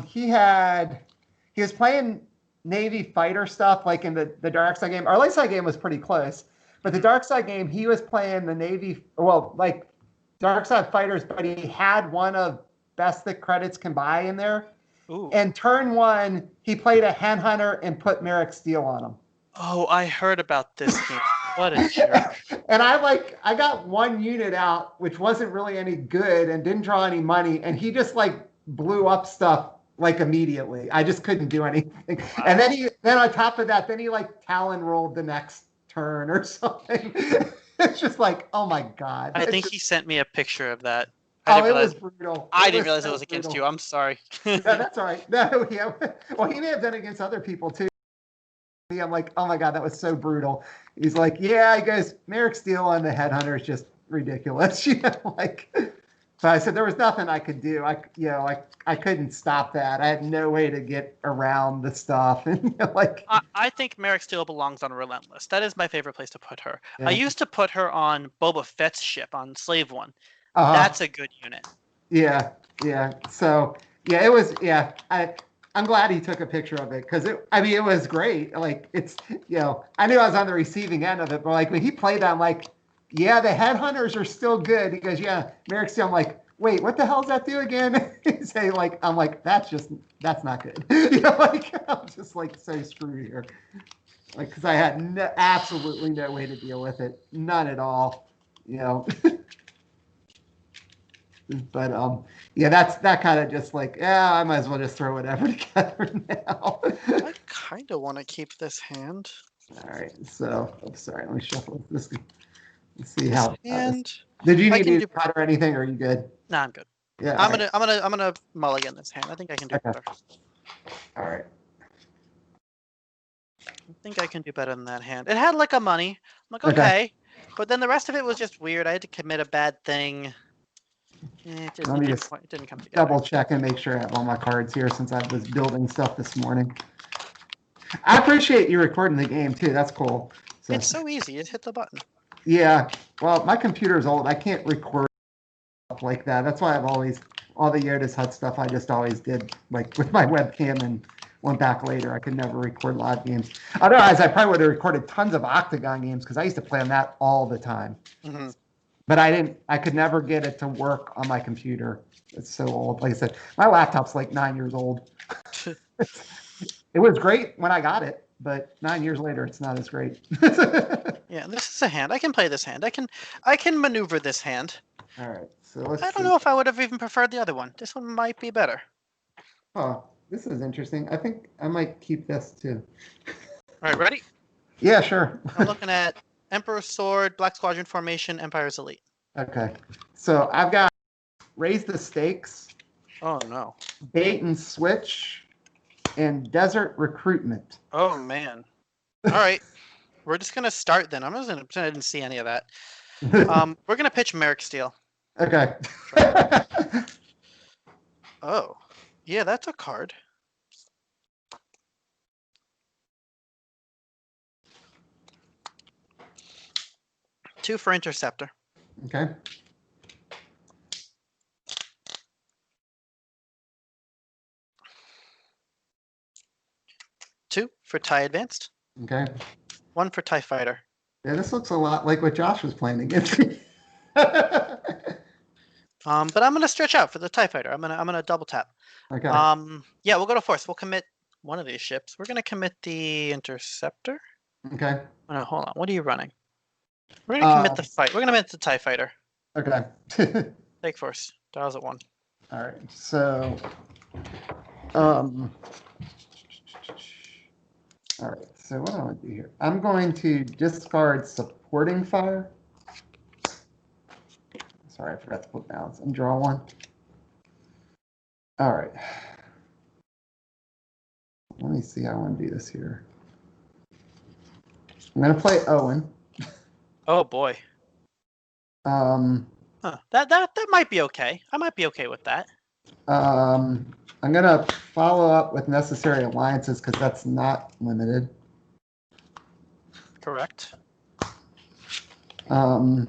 He was playing Navy fighter stuff in the dark side game. Our light side game was pretty close, but the dark side game he was playing the Navy dark side fighters, but he had one of best that credits can buy in there. Ooh. And turn 1, he played a hen hunter and put Merrick Steel on him. Oh, I heard about this game. What a jerk. And I got 1 unit out, which wasn't really any good and didn't draw any money. And he just like blew up stuff like immediately. I just couldn't do anything. Wow. And then on top of that, then he like Talon rolled the next turn or something. It's just like, oh my God. I think he sent me a picture of that. It was brutal. I didn't realize so it was against brutal. you. I'm sorry. Yeah, that's all right. No, yeah. Well, he may have done it against other people too. I'm like, oh my God, that was so brutal. He's like, yeah, he goes, Merrick Steel on the headhunter is just ridiculous. Like, so I said there was nothing I could do. I couldn't stop that. I had no way to get around the stuff. And I think Merrick Steel belongs on Relentless. That is my favorite place to put her. Yeah. I used to put her on Boba Fett's ship on Slave One. That's a good unit. Yeah. So yeah, it was. Yeah, I'm glad he took a picture of it because it was great. Like it's I knew I was on the receiving end of it, but like when he played that, I'm like, yeah, the headhunters are still good. He goes, yeah, Merrick Steel. I'm like, wait, what the hell does that do again? Say like, I'm like, that's not good. I'm just like so screwed here. Like, because I had absolutely no way to deal with it, none at all. But yeah, that kind of just like, yeah, I might as well just throw whatever together now. I kind of want to keep this hand. All right, so sorry, let me shuffle this. Let's see how. And Did you need to cut or anything, or are you good? Nah, I'm good. Yeah, I'm gonna mulligan this hand. I think I can do better. All right. I think I can do better than that hand. It had like a money. I'm like, okay. But then the rest of it was just weird. I had to commit a bad thing. It didn't come together. Double check and make sure I have all my cards here since I was building stuff this morning. I appreciate you recording the game too. That's cool. So, it's so easy. You just hit the button. Yeah. Well, my computer's old. I can't record stuff like that. That's why I've always, all the Yoda's Hut stuff I just always did like with my webcam and went back later. I could never record live games. Otherwise, I probably would have recorded tons of Octagon games because I used to play on that all the time. Mm-hmm. But I could never get it to work on my computer. It's so old. Like I said, my laptop's like 9 years old. It was great when I got it, but 9 years later, it's not as great. Yeah, this is a hand. I can play this hand. I can maneuver this hand. All right, so let's I don't know if I would have even preferred the other one. This one might be better. Oh, this is interesting. I think I might keep this too. All right, ready? Yeah, sure. I'm looking at Emperor's Sword, Black Squadron Formation, Empire's Elite. Okay, so I've got Raise the Stakes, Oh, no. Bait and Switch, and Desert Recruitment. Oh, man. All right. We're just going to start then. I'm just going to pretend I didn't see any of that. We're going to pitch Merrick Steel. Okay. Oh. Yeah, that's a card. Two for Interceptor. Okay. Two for TIE Advanced. Okay. One for TIE Fighter. Yeah, this looks a lot like what Josh was playing against me. But I'm gonna stretch out for the TIE Fighter. I'm gonna double tap. Okay. Yeah, we'll go to force. We'll commit one of these ships. We're gonna commit the Interceptor. Okay. Oh, no, hold on. What are you running? We're gonna commit the fight. We're gonna commit the TIE Fighter. Okay. Take force. Dials at 1. All right. So, all right. So what do I want to do here? I'm going to discard supporting fire. Sorry, I forgot to put balance and draw one. All right. Let me see how I want to do this here. I'm going to play Owen. Oh boy. Huh. That might be okay. I might be okay with that. I'm going to follow up with necessary alliances because that's not limited. Correct. I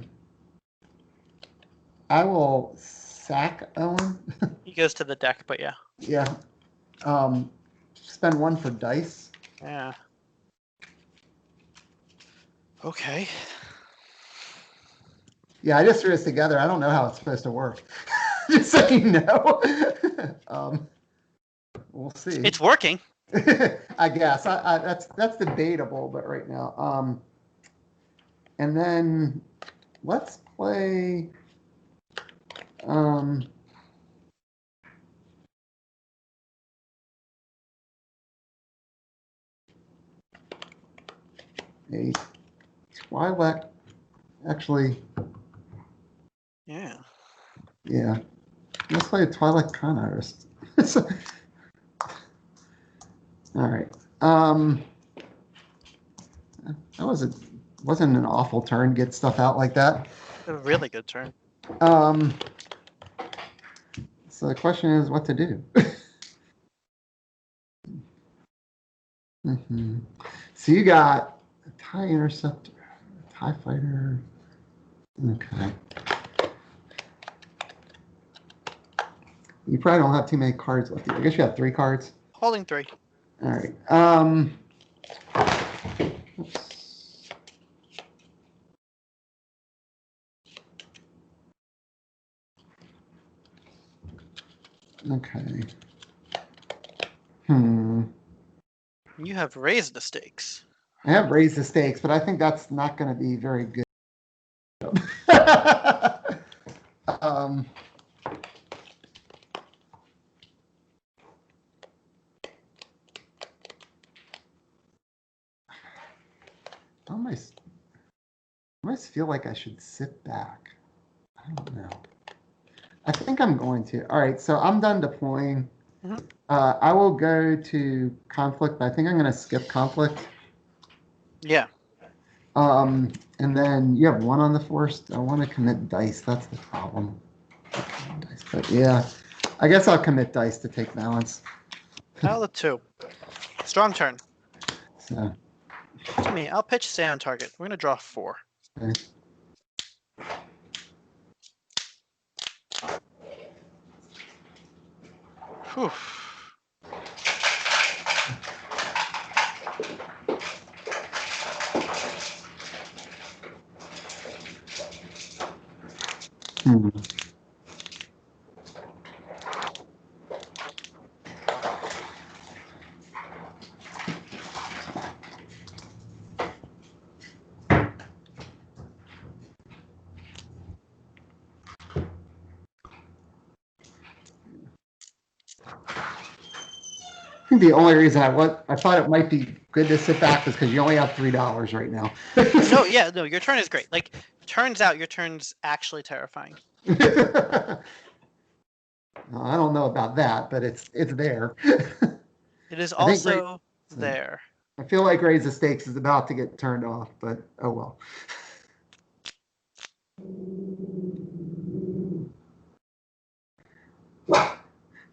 will sack Owen. He goes to the deck, but yeah. Yeah. Spend one for dice. Yeah. Okay. Yeah, I just threw this together. I don't know how it's supposed to work. Just so you know. We'll see. It's working. I guess that's debatable, but right now. And then let's play. A Twilight. Actually, Yeah. yeah. Let's play a Twilight Con Artist. All right. That wasn't an awful turn. Get stuff out like that. A really good turn. So the question is what to do. So you got a TIE Interceptor, a TIE Fighter. Okay. You probably don't have too many cards left. I guess you have 3 cards. Holding 3. All right. Oops. Okay. You have raised the stakes. I have raised the stakes, but I think that's not going to be very good. I almost feel like I should sit back. I don't know. I think I'm going to. All right, so I'm done deploying. Mhm. I will go to conflict, but I think I'm going to skip conflict. Yeah. And then you have 1 on the force. I want to commit dice. That's the problem. But yeah, I guess I'll commit dice to take balance. Pile of 2. Strong turn. So, To me, I'll pitch stay on target. We're going to draw 4. okay. Whew. I think the only reason I thought it might be good to sit back is because you only have $3 right now. No, yeah, no, your turn is great. Like, turns out your turn's actually terrifying. I don't know about that, but it's there. It is I think also there. I feel like Raise the Stakes is about to get turned off, but oh well.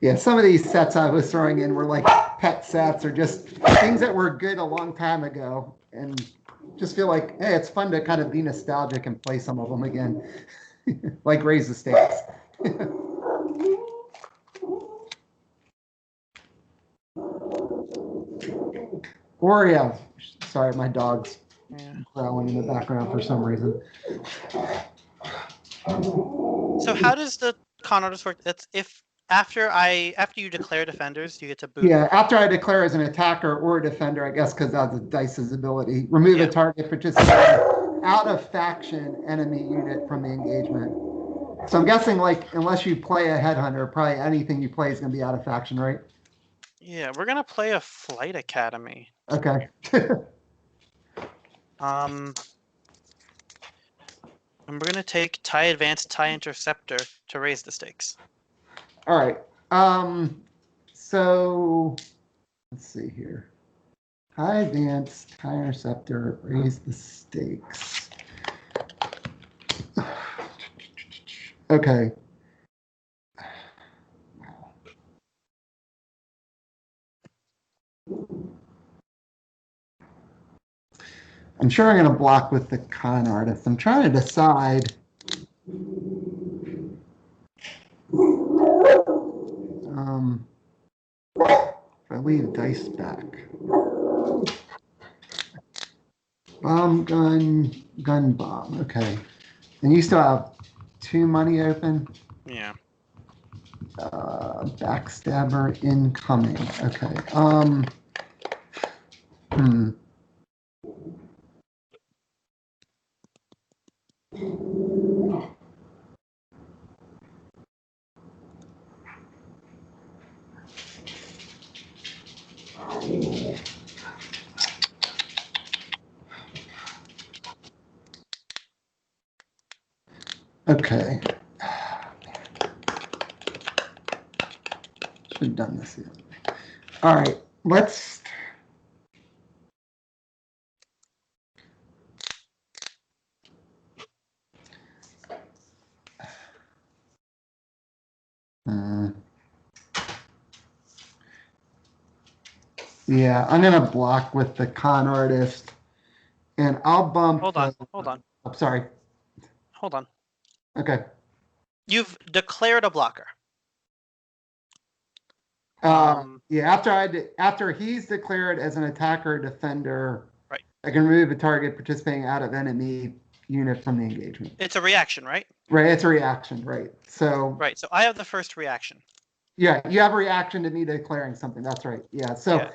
Yeah, some of these sets I was throwing in were like pet sets or just things that were good a long time ago, and just feel like, hey, it's fun to kind of be nostalgic and play some of them again, like Raise the Stakes. Or yeah, sorry, my dog's growling in the background for some reason. So how does the con artist work? That's if after you declare defenders, you get to boot. Yeah, after I declare as an attacker or a defender, I guess because that's the dice's ability, remove a target participating out of faction enemy unit from the engagement. So I'm guessing, like, unless you play a headhunter, probably anything you play is going to be out of faction, right? Yeah, we're gonna play a flight academy. Okay. And we're gonna take TIE Advanced, TIE Interceptor to raise the stakes. All right. So let's see here. TIE Advanced, TIE Interceptor, raise the stakes. Okay. I'm sure I'm going to block with the con artist. I'm trying to decide. If I leave dice back. Bomb, gun, bomb. Okay. And you still have 2 money open? Yeah. Backstabber incoming. Okay. Okay. Should have done this yet. All right. Let's. Yeah, I'm gonna block with the con artist, and I'll bump. Hold on, hold on, I'm sorry. hold on. Okay. You've declared a blocker. Yeah, after he's declared as an attacker or defender, Right. I can remove a target participating out of enemy unit from the engagement. It's a reaction, right? Right, it's a reaction, right? So Right. So I have the first reaction. yeah, you have a reaction to me declaring something. That's right. Yeah. So,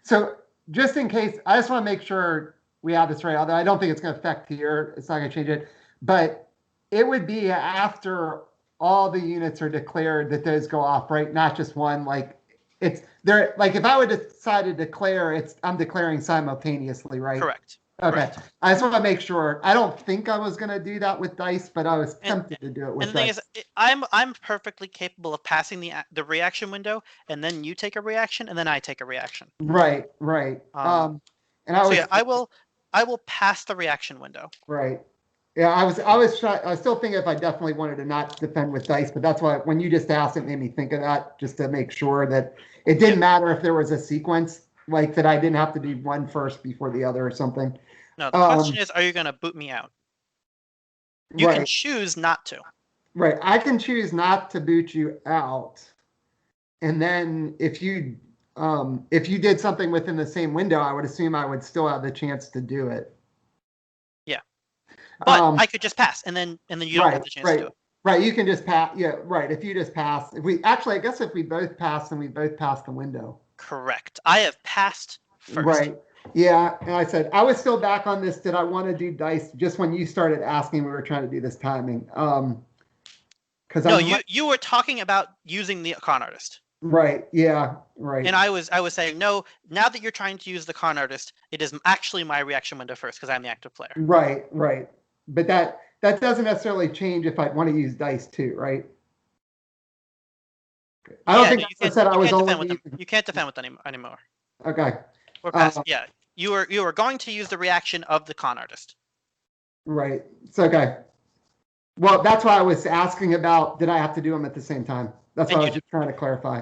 so just in case, I just want to make sure we have this right. Although I don't think it's going to affect here, it's not going to change it. But it would be after all the units are declared that those go off, right? Not just one. Like it's there. Like if I would decide to declare, I'm declaring simultaneously, right? Correct. Okay. Correct. I just want to make sure. I don't think I was going to do that with dice, but I was tempted to do it with And the thing dice. is, I'm perfectly capable of passing the reaction window, and then you take a reaction, and then I take a reaction. Right, right. And I So was, yeah, I will pass the reaction window. right. Yeah, I was still thinking if I definitely wanted to not defend with dice, but that's why when you just asked, it made me think of that, just to make sure that it didn't matter if there was a sequence, like that I didn't have to do one first before the other or something. No, the question is, are you going to boot me out? You can choose not to. Right. I can choose not to boot you out. And then if you did something within the same window, I would assume I would still have the chance to do it. Yeah. But I could just pass, and then you don't have the chance to do it. Right. You can just pass. Yeah. Right. If you just pass, I guess if we both pass, then we both pass the window. Correct. I have passed first. Right. Yeah. And I said, I was still back on this. Did I want to do dice? Just when you started asking, we were trying to do this timing. No, you were talking about using the con artist. Right. Yeah. Right. And I was saying, no, now that you're trying to use the con artist, it is actually my reaction window first because I'm the active player. Right. Right. But that doesn't necessarily change if I want to use dice too, right? I don't think I said I was only. You can't defend with them anymore. Okay. We're past. Yeah, you were going to use the reaction of the con artist. Right. It's okay. Well, that's why I was asking about, did I have to do them at the same time? That's what I was just trying to clarify.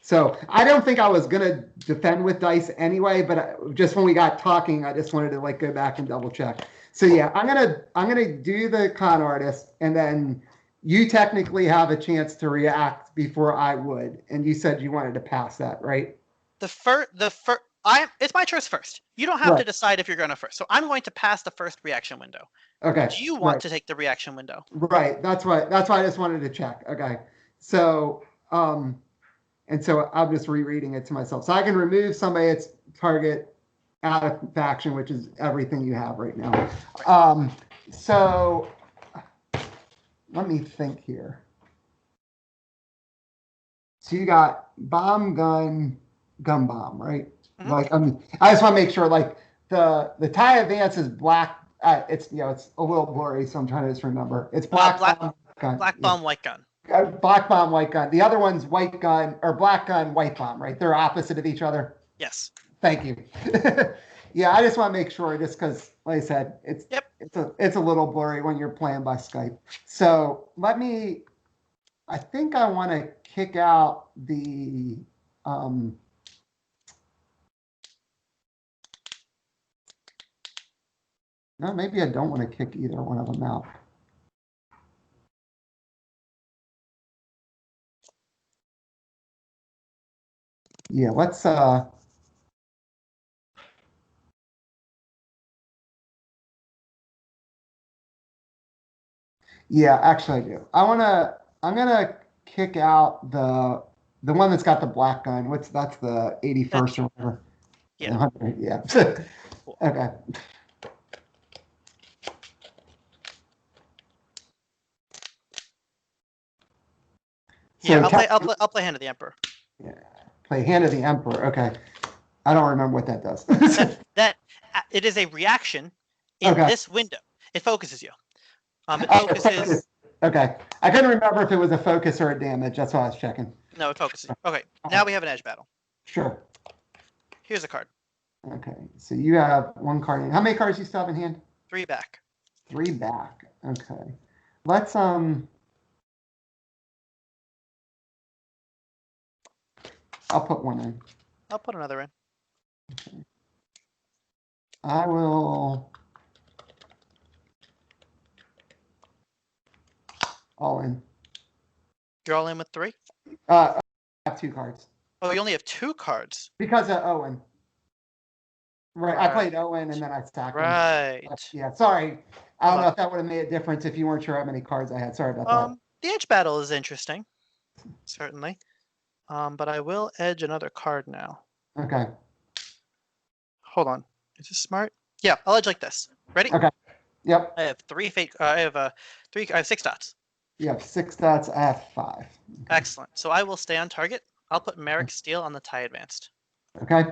So I don't think I was going to defend with dice anyway, but just when we got talking, I just wanted to go back and double check. So yeah, I'm going to do the con artist, and then you technically have a chance to react before I would. And you said you wanted to pass that, right? It's my choice first. You don't have to decide if you're going to first. So I'm going to pass the first reaction window. Okay. Do you want to take the reaction window? Right. That's why I just wanted to check. Okay. So, and so I'm just rereading it to myself. So I can remove somebody that's target out of faction, which is everything you have right now. So let me think here. So you got bomb, gun bomb, right? Mm-hmm. I just want to make sure, the tie advance is black. It's a little blurry, so I'm trying to just remember. It's black bomb, gun. Black bomb, white gun. Black bomb, white gun. The other one's white gun or black gun, white bomb, right? They're opposite of each other. Yes. Thank you. Yeah, I just want to make sure, just because, like I said, it's a little blurry when you're playing by Skype. So I think I want to kick out the. No, maybe I don't want to kick either one of them out. Yeah, let's yeah, actually I do. I'm gonna kick out the one that's got the black gun. That's the 81st or whatever. Yeah. 100, yeah. Okay. So Yeah, I'll play Hand of the Emperor. play Hand of the Emperor. Okay. I don't remember what that does. It is a reaction in Okay. this window. It focuses you. It Oh, focuses. Okay. I couldn't remember if it was a focus or a damage. That's why I was checking. No, it focuses you. Okay. Now we have an edge battle. Sure. Here's a card. Okay. So you have one card. How many cards do you still have in hand? 3 back. 3 back. Okay. Let's I'll put one in. I'll put another in. Okay. I will all in. You're all in with 3? I have 2 cards. Oh, you only have 2 cards. Because of Owen. Right. I played Owen and then I stacked him. Right. Yeah, sorry. I don't know if that would have made a difference if you weren't sure how many cards I had. Sorry about that. The edge battle is interesting. Certainly. But I will edge another card now. Okay. Hold on. Is this smart? Yeah, I'll edge like this. Ready? Okay. Yep. I have 3 fate. I have 6 dots. You have 6 dots. I have 5. Okay. Excellent. So I will stay on target. I'll put Merrick Steel on the tie advanced. Okay.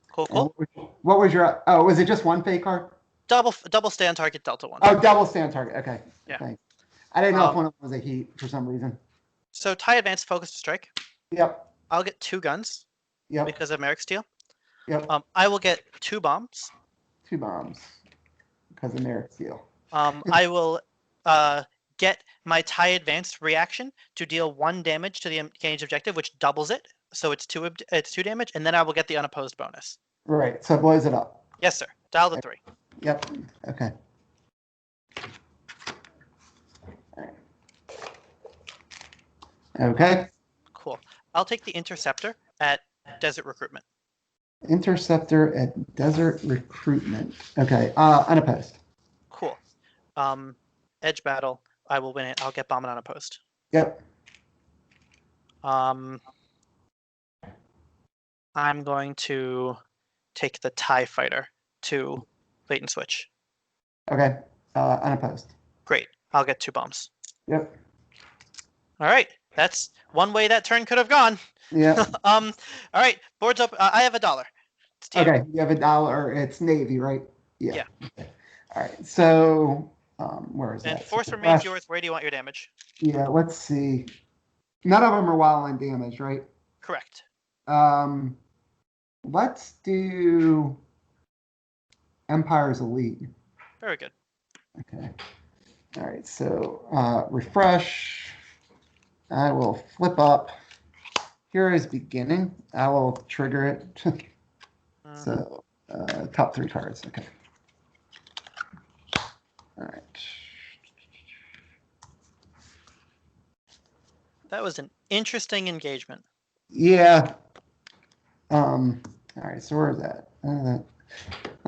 Cool, cool. What was your? Oh, was it just one fake card? Double stay on target, Delta 1. Oh, double stand target. Okay. Yeah. Thanks. I didn't know if one of them was a heat for some reason. So tie advanced, focus to strike. Yep. I'll get 2 guns. Yep. Because of Merrick Steel. Yep. I will get 2 bombs. 2 bombs because of Merrick Steel. I will get my tie advanced reaction to deal 1 damage to the engaged objective, which doubles it. So it's 2 damage, and then I will get the unopposed bonus. Right. So it blows it up. Yes, sir. Dial the 3. Yep. Okay. All right. Okay. Cool. I'll take the interceptor at Desert Recruitment. Interceptor at Desert Recruitment. Okay. Unopposed. Cool. Edge battle. I will win it. I'll get bomb and unopposed. Yep. I'm going to take the TIE fighter to bait and switch. Okay. Unopposed. Great. I'll get 2 bombs. Yep. All right. That's one way that turn could have gone. Yeah. All right. Board's up. I have $1. Okay. You have $1. It's Navy, right? Yeah. Okay. All right. So, where is that? And force remains yours. Where do you want your damage? Yeah. Let's see. None of them are wildland damage, right? Correct. Let's do Empire's Elite. Very good. Okay. All right. So, refresh. I will flip up. Hero's Beginning. I will trigger it. So, top 3 cards. Okay. All right. That was an interesting engagement. Yeah. All right. So where is that? And then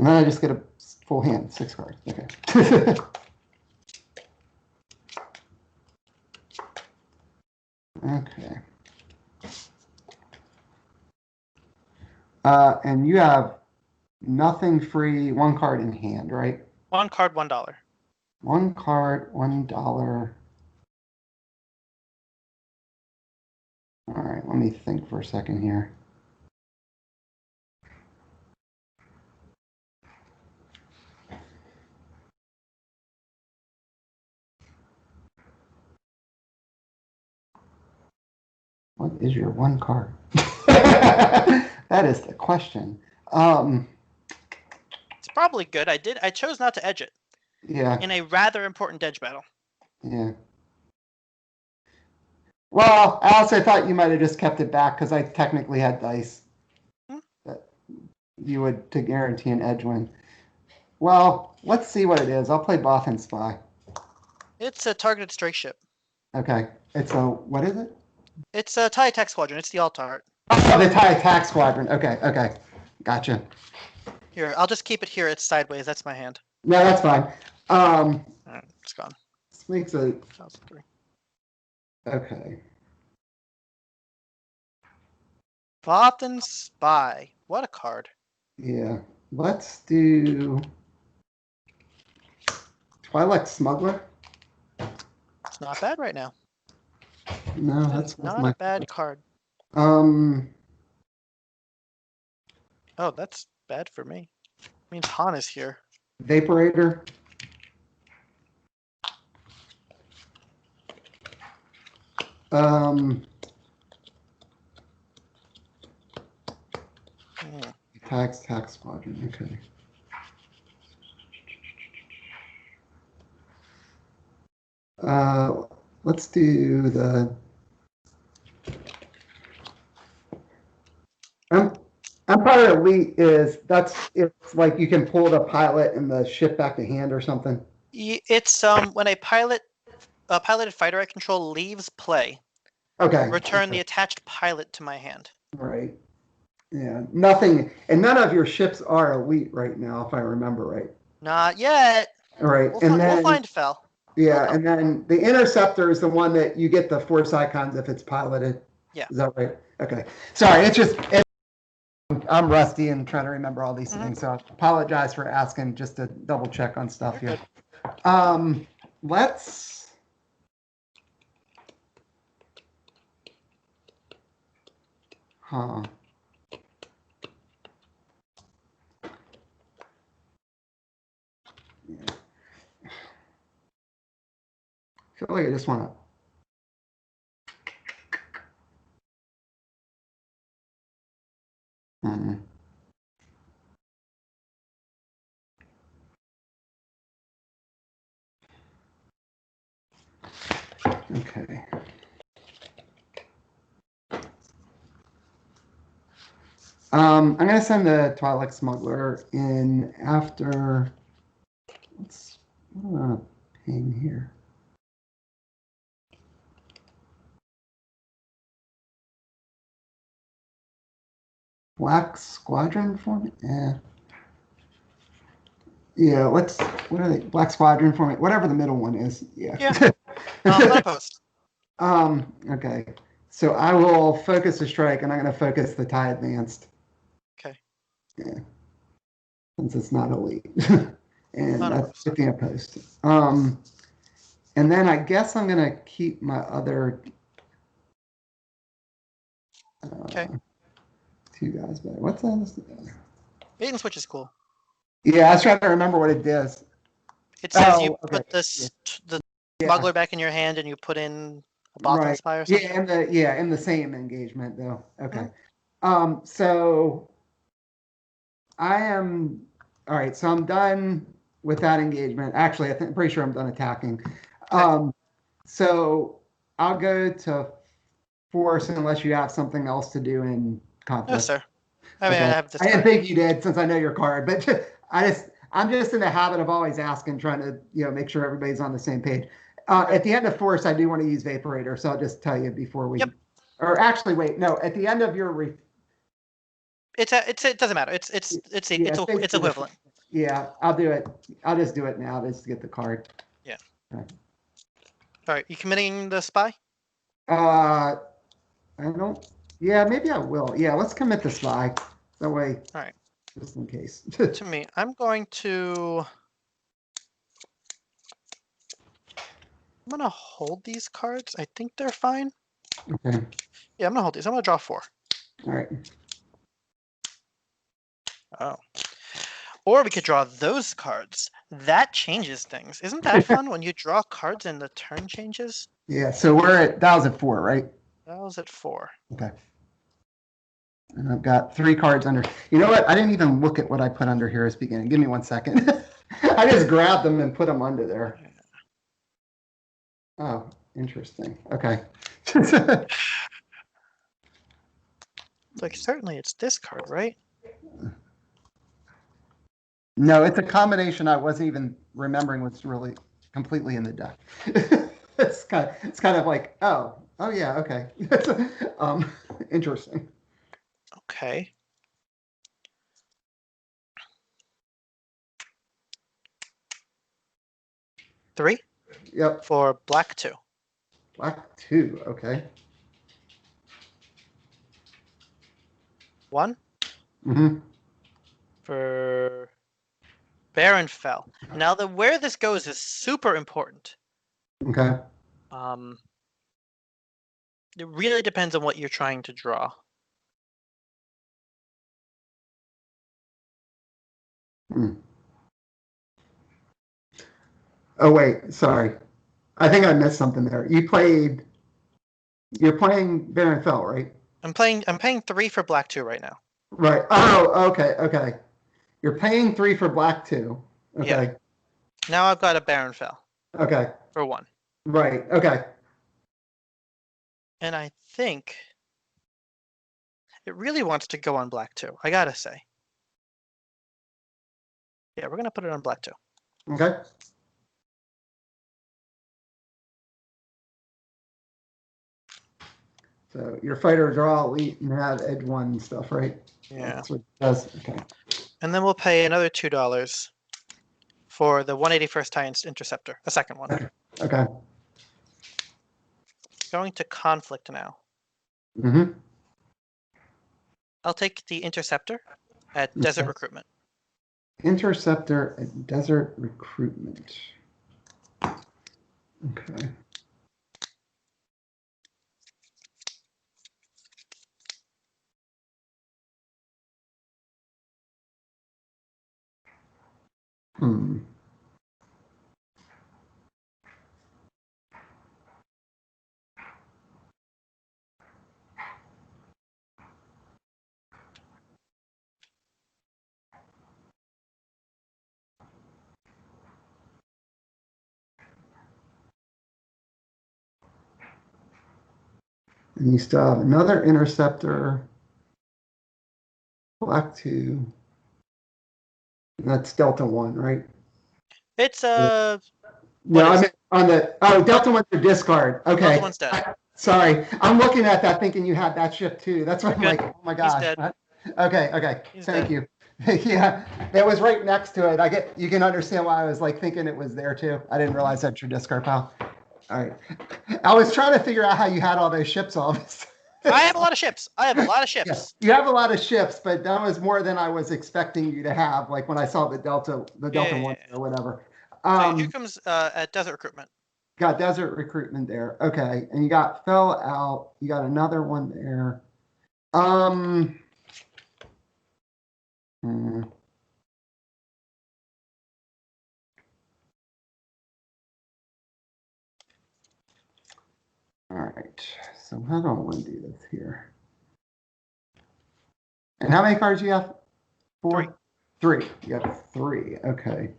I just get a full hand, 6 cards. Okay. Okay. And you have nothing free, 1 card in hand, right? 1 card, $1. 1 card, $1. All right, let me think for a second here. What is your 1 card? That is the question. It's probably good. I chose not to edge it. Yeah. In a rather important edge battle. Yeah. Well, I also thought you might have just kept it back because I technically had dice that you would to guarantee an edge win. Well, let's see what it is. I'll play Bothan Spy. It's a targeted strike ship. Okay. It's a, what is it? It's a TIE Attack Squadron. It's the alt-art. Oh, the TIE Attack Squadron. Okay, okay. Gotcha. Here, I'll just keep it here. It's sideways. That's my hand. No, that's fine. All right, it's gone. This makes a, 2003. okay. Bothan Spy. What a card. Yeah. Let's do Twilight Smuggler. It's not bad right now. No, That's not a bad card. Um, Oh, that's bad for me. I mean, Han is here. Vaporator. Um, Hmm. tax squadron. Okay. Let's do the. Empire Elite is it's like you can pull the pilot and the ship back to hand or something. It's when a piloted fighter I control leaves play, Okay. return the attached pilot to my hand. Right. Yeah. Nothing, and none of your ships are elite right now, if I remember right. Not yet. All right, We'll find Fel. Yeah, and then the interceptor is the one that you get the force icons if it's piloted. Yeah. Is that right? Okay. Sorry, I'm rusty and trying to remember all these things, so I apologize for asking just to double check on stuff You're here. Let's. Huh. Yeah. I feel like I just want to. Okay. I'm gonna send the Twilight Smuggler in after. What do I want to ping here? Black Squadron format? Yeah. Yeah, what are they? Black Squadron format, whatever the middle one is. Yeah. Yeah. Let it post. Okay. So I will focus the strike and I'm going to focus the TIE Advanced. Okay. Yeah. Since it's not elite. And Not a that's 50 post. And then I guess I'm going to keep my other. Okay. Two guys back. What's that? Bait and switch is cool. Yeah, I was trying to remember what it does. It says you okay. put the smuggler back in your hand and you put in a Bothan Spy or something. In the same engagement though. Okay. So I am all right. So I'm done with that engagement. Actually, I'm pretty sure I'm done attacking. So I'll go to force unless you have something else to do in conflict. No, sir. I mean, Okay. I have this. I didn't think you did since I know your card, but I'm just in the habit of always asking, trying to make sure everybody's on the same page. At the end of force, I do want to use Vaporator, so I'll just tell you before we. Yep. Or actually, wait, no. At the end of your. It doesn't matter. It's equivalent. Yeah, I'll do it. I'll just do it now just to get the card. Yeah. All right, you committing the spy? I don't. Yeah, maybe I will. Yeah, let's commit the spy. That way. All right. Just in case. To me, I'm going to hold these cards. I think they're fine. Okay. Yeah, I'm gonna hold these. I'm gonna draw 4. All right. Oh. Or we could draw those cards. That changes things. Isn't that fun when you draw cards and the turn changes? Yeah, so that was at 4, right? That was at 4. Okay. And I've got 3 cards under. You know what? I didn't even look at what I put under here as beginning. Give me 1 second. I just grabbed them and put them under there. Oh, interesting. Okay. Like, certainly it's this card, right? No, it's a combination I wasn't even remembering was really completely in the deck. It's kind of like, oh yeah, okay. Interesting. Okay. Three? Yep. For black 2. Black 2, okay. 1 Mm-hmm. for Baron fell. Now, where this goes is super important. Okay. It really depends on what you're trying to draw. Hmm. Oh wait, sorry. I think I missed something there. You're playing Baron Fell, right? I'm paying 3 for black 2 right now. Right. Oh, okay. You're paying 3 for black 2. Okay. Yeah. Now I've got a Baron fell Okay. for 1. Right. Okay. And I think it really wants to go on black 2, I gotta say. Yeah, we're gonna put it on black 2. Okay. So your fighter draw elite and have edge 1 stuff, right? Yeah. That's what it does. Okay. And then we'll pay another $2 for the 181st Titan's Interceptor, a second one. Okay. Going to conflict now. Mm-hmm. I'll take the Interceptor at Desert Recruitment. Interceptor at Desert Recruitment. Okay. Hmm. And you still have another interceptor, black 2. And that's Delta 1, right? It's No, What I is meant on the Delta 1's your discard. Okay. Delta 1's dead. Sorry, I'm looking at that thinking you had that ship too. That's why I'm Good. like, oh my He's gosh. dead. What? Okay. He's Thank dead. you. Yeah, that was right next to it. You can understand why I was like thinking it was there too. I didn't realize that's your discard pile. All right. I was trying to figure out how you had all those ships all of this. I have a lot of ships. Yeah, you have a lot of ships, but that was more than I was expecting you to have. Like when I saw the Delta Yeah. 1 or whatever. So here comes at Desert Recruitment. Got Desert Recruitment there. Okay, and you got Fell out. You got another one there. Hmm. All right. So how do I want to do this here? And how many cards do you have? 4? 3. You have 3. Okay.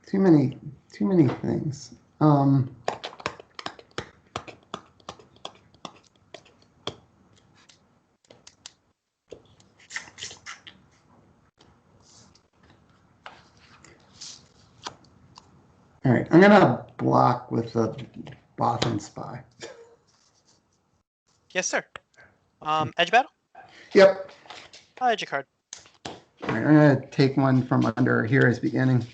Too many things. All right, I'm gonna block with the Bothan Spy. Yes, sir. Edge battle? Yep. I'll edge a card. All right, I'm gonna take one from under here as beginning.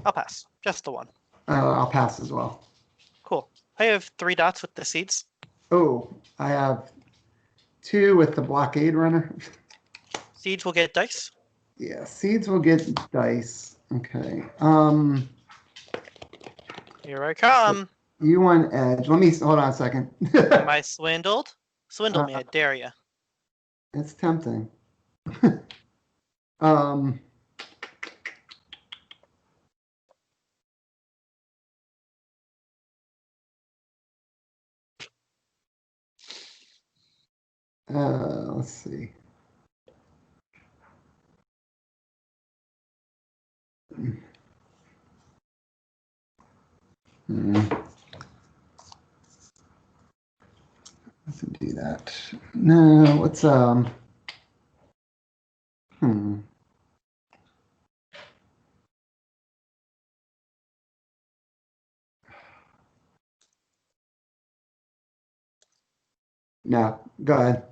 I'll pass. Just the one. I'll pass as well. Cool. I have 3 dots with the seeds. Oh, I have 2 with the blockade runner. Seeds will get dice. Yeah, seeds will get dice. Okay. Here I come. You want edge. Let me hold on a second. Am I swindled? Swindle me, I dare you. It's tempting. um let's see. Let's do that. No, let's No, go ahead.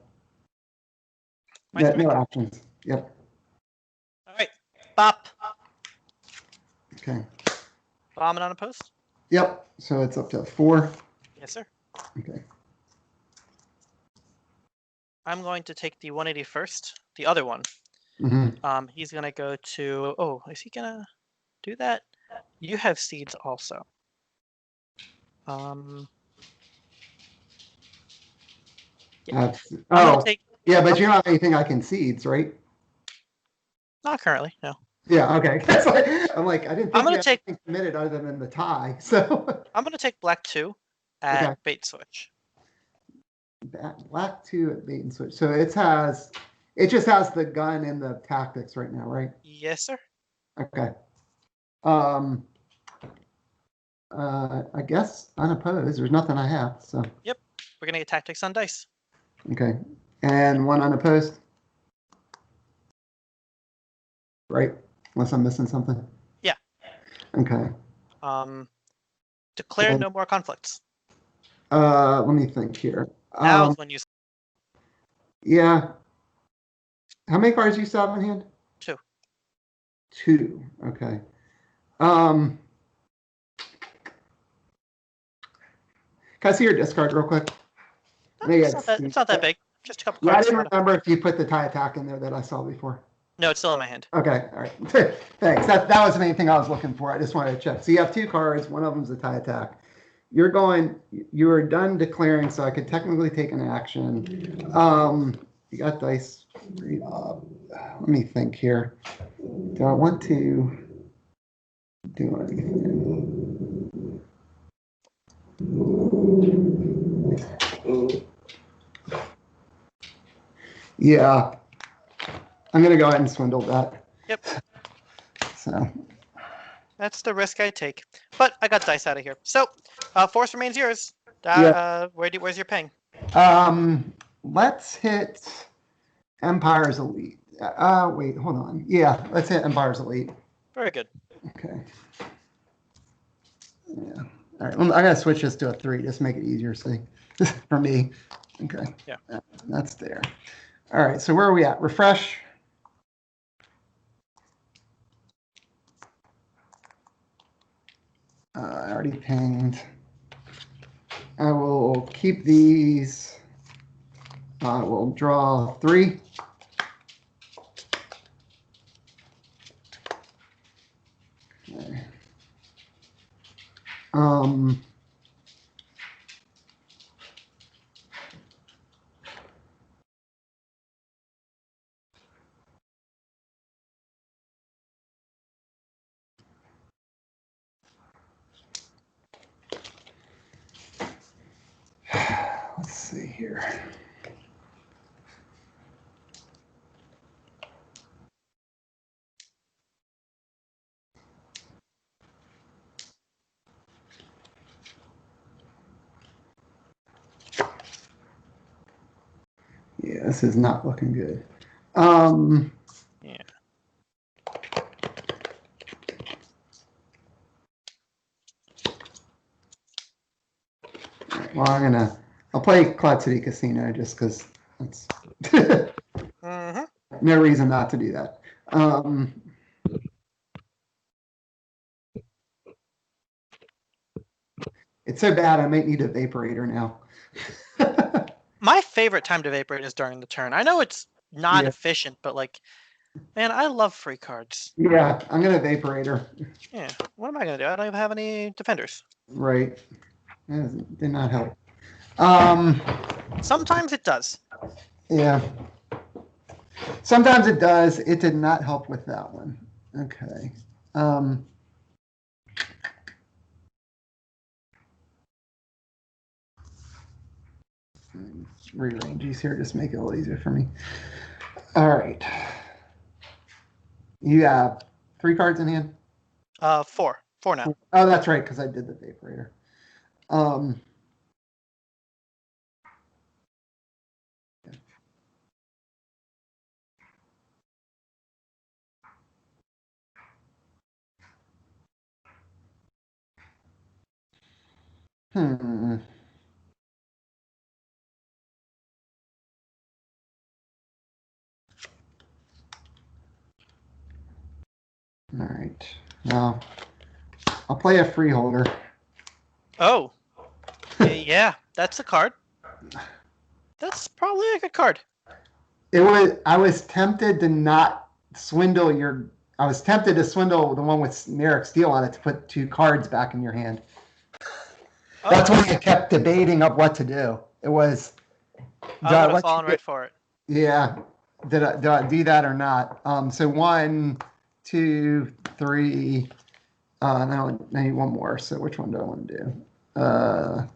My No, turn? no actions. Yep. All right. Bop. Okay. Bomb it on a post. Yep. So it's up to 4. Yes, sir. Okay. I'm going to take the 181st, the other one. Mm-hmm. He's gonna go to. Oh, is he gonna do that? You have seeds also. Yeah. I'm gonna Oh, take. yeah, but I'm- you don't have anything I can seeds, right? Not currently, no. Yeah. Okay. That's like, I'm like, I didn't I'm think gonna you had take. anything committed other than the tie. So I'm gonna take black 2 at Okay. bait switch. black 2 at bait and switch. So it just has the gun and the tactics right now, right? Yes, sir. Okay. I guess unopposed. There's nothing I have. So Yep. We're gonna get tactics on dice. okay, and 1 unopposed. Right? Unless I'm missing something. Yeah. Okay. Declare And- no more conflicts. Let me think here. Now's when you. Yeah. How many cards do you still have in hand? 2. 2. Okay. Can I see your discard real quick? It's not that big. Just a couple Yeah, I cards. didn't remember if you put the tie attack in there that I saw before. No, it's still in my hand. Okay, all right. Thanks. That was the main thing I was looking for. I just wanted to check. So you have 2 cards. One of them's a tie attack. You are done declaring, so I could technically take an action. You got dice. Let me think here. Do I want to do anything? Yeah. I'm going to go ahead and swindle that. Yep. So. That's the risk I take. But I got dice out of here. So, force remains yours. Yeah. Where's your ping? Let's hit Empire's Elite. Wait, hold on. Yeah, let's hit Empire's Elite. Very good. Okay. Yeah. All right. I gotta switch this to a 3 just to make it easier to see for me. Okay. Yeah. That's there. All right. So where are we at? Refresh. I already pinged. I will keep these. I will draw 3. Okay. Let's see here. Yeah, this is not looking good. Yeah. Well, I'll play Cloud City Casino just because that's no reason not to do that. It's so bad I might need a vaporator now. My favorite time to vaporate is during the turn. I know it's not Yeah. efficient, but like, man, I love free cards. Yeah, I'm gonna vaporator. Yeah. What am I gonna do? I don't even have any defenders. Right. Did not help. Sometimes it does. Yeah. Sometimes it does. It did not help with that one. Okay. Rearrange these here, just make it a little easier for me. All right. You have 3 cards in hand? 4. 4 now. Oh, that's right, because I did the vaporator. All right. Now, I'll play a freeholder. Oh. Yeah, that's a card. That's probably a good card. I was tempted to not swindle your. I was tempted to swindle the one with Merrick Steel on it to put 2 cards back in your hand. Oh, That's why I kept debating of what to do. It was. I would have fallen right for it. Yeah. Do I do that or not? So 1, 2, 3. Now I need one more. So which one do I want to do? I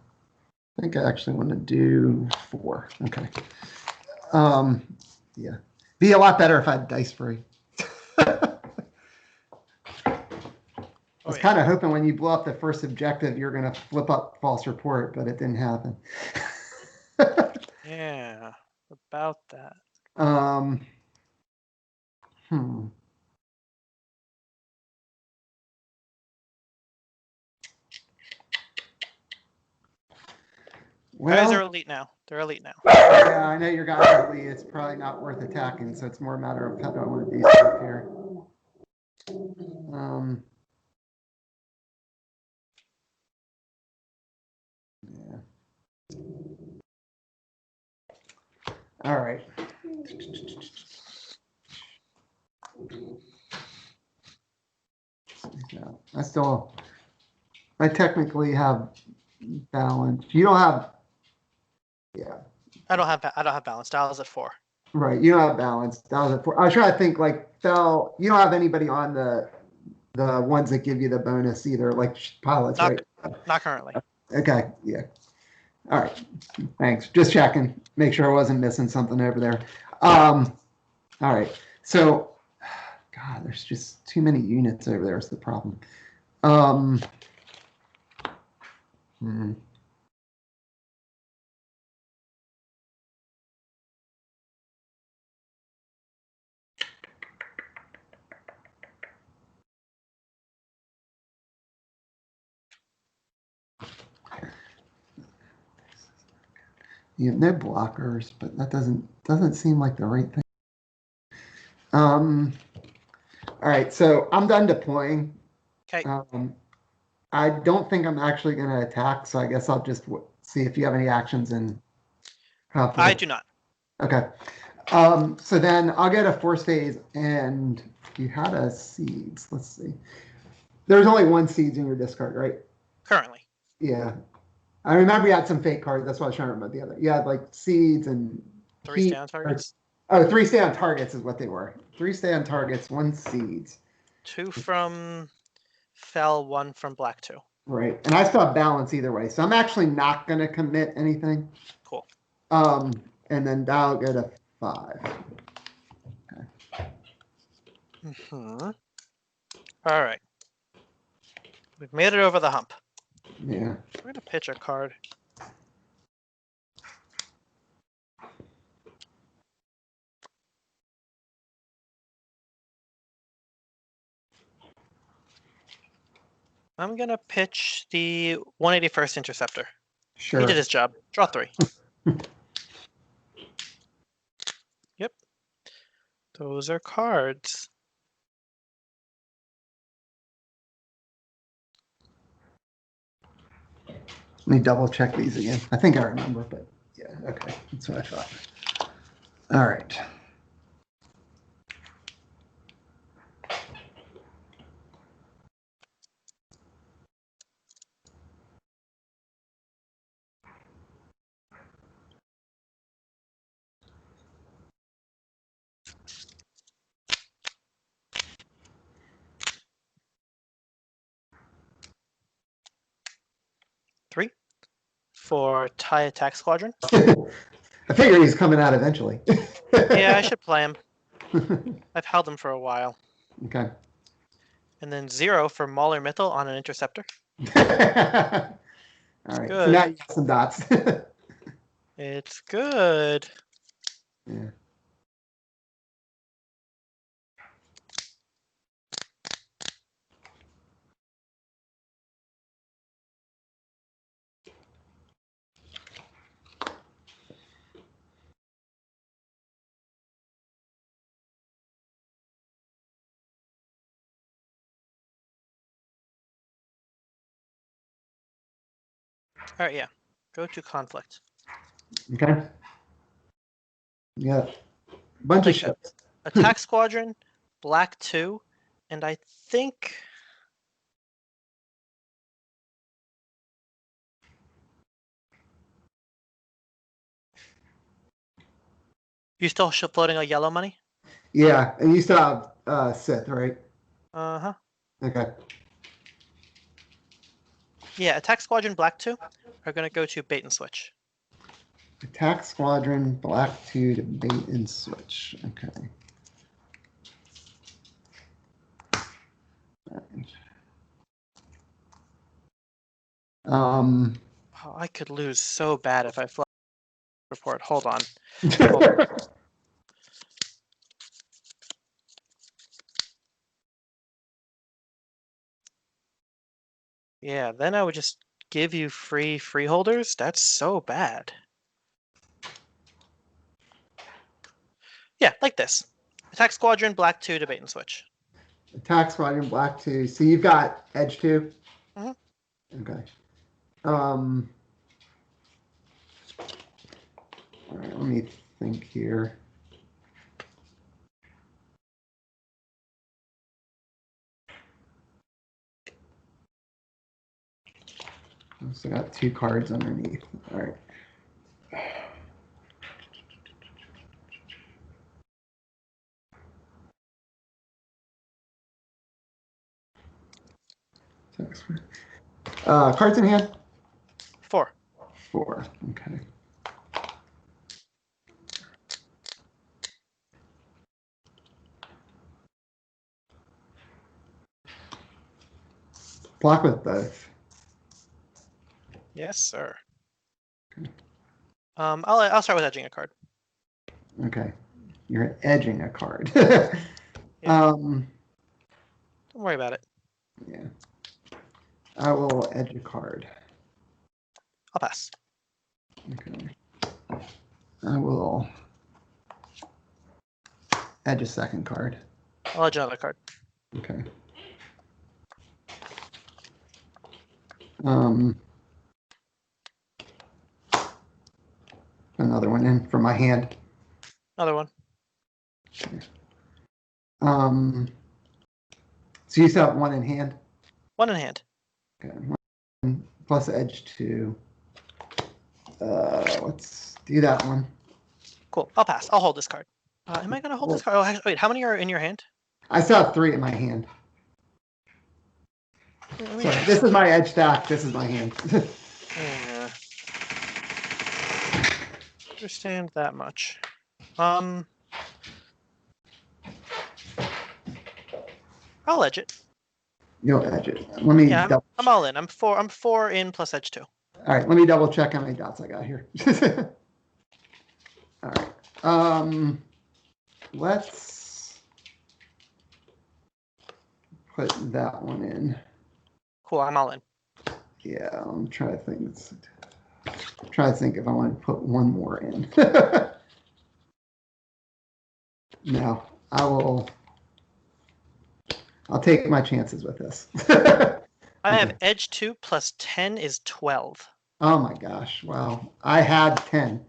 think I actually want to do 4. Okay. Yeah. Be a lot better if I had dice free. I was kind of hoping when you blow up the first objective, you're going to flip up false report, but it didn't happen. Yeah, about that. Hmm. Guys are Well, elite now. They're elite now. yeah, I know your guys are elite. It's probably not worth attacking, so it's more a matter of how do I want to do stuff here. Yeah. All right. I technically have balance. You don't have, yeah, I don't have balance. Dial's at 4. right. You don't have balance. That was at 4. I was trying to think like Fel. You don't have anybody on the ones that give you the bonus either, like pilots, right? Not currently. Okay. Yeah. All right. Thanks. Just checking. Make sure I wasn't missing something over there. All right. So, God, there's just too many units over there is the problem. Hmm. You have no blockers, but that doesn't seem like the right thing. All right, so I'm done deploying. Okay. I don't think I'm actually going to attack, so I guess I'll just see if you have any actions in. I do not. Okay. So then I'll get a force phase, and you had a seeds. Let's see. There's only 1 seeds in your discard, right? Currently. Yeah. I remember you had some fake cards. That's why I was trying to remember the other. You had like seeds and 3 stay on targets. Oh, 3 stay on targets is what they were. 3 stay on targets, 1 seeds. 2 from Fel, 1 from Black 2. Right. And I still have balance either way. So I'm actually not going to commit anything. Cool. And then that'll go to 5. Mm-hmm. All right. We've made it over the hump. Yeah. We're going to pitch a card. I'm going to pitch the 181st Interceptor. Sure. He did his job. Draw 3. Yep. Those are cards. Let me double check these again. I think I remember, but yeah, okay. That's what I thought. All right. Three for TIE Attack Squadron. I figure he's coming out eventually. Yeah, I should play him. I've held him for a while. Okay. And then 0 for Mauler Mittel on an Interceptor. All right. Good. So now you got some dots. It's good. Yeah. All right, yeah. Go to conflict. Okay. Yeah. Bunch Like of ships. Attack squadron, black 2, and I think you still floating a yellow money? Yeah, and you still have Sith, right? Uh-huh. Okay. Yeah, attack squadron, black 2 are going to go to bait and switch. Attack squadron, black 2 to bait and switch. Okay. Um. Oh, I could lose so bad if I fly report. Hold on. Yeah, then I would just give you free freeholders. That's so bad. Yeah, like this. Attack squadron, black 2 to bait and switch. Attack squadron, black 2. So you've got edge 2? Mhm. Okay. All right, let me think here. So I got 2 cards underneath. All right. Cards in hand? 4. 4. Okay. Block with both. Yes, sir. Okay. I'll start with edging a card. Okay. You're edging a card. Yeah. Don't Don't worry about it. Yeah. I will edge a card. I'll pass. Okay. I will edge a second card. I'll edge another card. Okay. Another one in from my hand. Another one. Okay. So you still have 1 in hand? 1 in hand. Okay. 1 plus edge 2. Let's do that one. Cool. I'll pass. I'll hold this card. Am I going to hold this card? Oh, actually, wait. How many are in your hand? I still have 3 in my hand. Let me Sorry, check this is something. my edge stack. This is my hand. Yeah. Understand that much. I'll edge it. You'll edge it. Let me. Yeah, Double I'm all in. I'm 4 in plus edge 2. All right, let me double check how many dots I got here. All right. Let's put that one in. Cool. I'm all in. Yeah, I'm trying to think. Try to think if I want to put one more in. No, I'll take my chances with this. I have Okay. edge 2 plus 10 is 12. Oh my gosh! Wow, I had 10.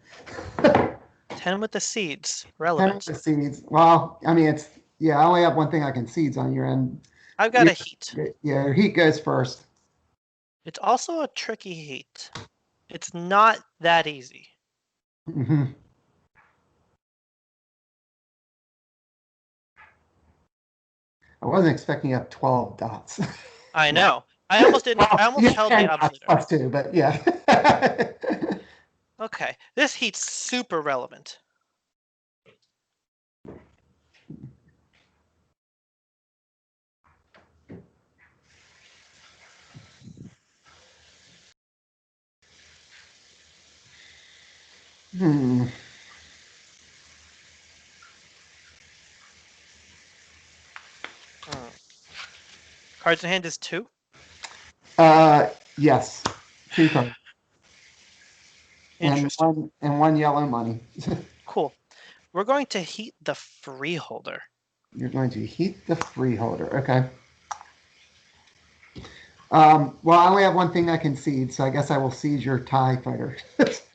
10 with the seeds. 10 Relevant. with the seeds. Well, I mean, I only have one thing I can seeds on your end. I've got a heat. Yeah, your heat goes first. It's also a tricky heat. It's not that easy. Mm-hmm. I wasn't expecting up 12 dots. I know. I almost didn't. I almost held the obsolete. Plus 2, but yeah. Okay, this heat's super relevant. Hmm. Cards in hand is 2. Yes. 2 cards. Interesting. And one yellow money. Cool. We're going to heat the freeholder. You're going to heat the freeholder. Okay. Well, I only have one thing I can seed, so I guess I will seed your TIE fighter.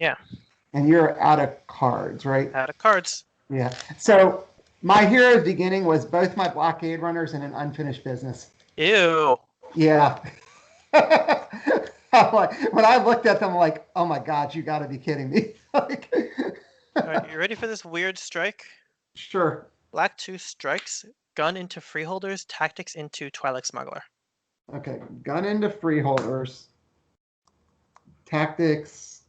Yeah. And you're out of cards, right? Out of cards. Yeah. So my hero's beginning was both my blockade runners and an unfinished business. Ew. Yeah. When I looked at them, I'm like, oh my God, you got to be kidding me. Like, All right, you ready for this weird strike? sure. Black 2 strikes, gun into freeholders, tactics into Twilight Smuggler. Okay. Gun into freeholders. Tactics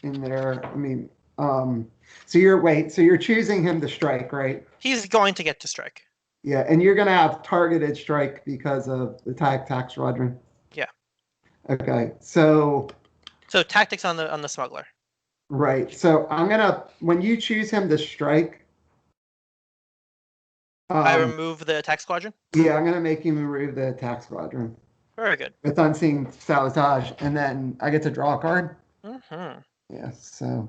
in there. I mean, so you're choosing him to strike, right? He's going to get to strike. Yeah, and you're gonna have targeted strike because of the tax squadron. Yeah. Okay, so tactics on the smuggler. right. So I'm gonna when you choose him to strike. I remove the attack squadron. Yeah, I'm gonna make you remove the attack squadron. Very good. With unseen sabotage, and then I get to draw a card. Mm-hmm. Yeah, so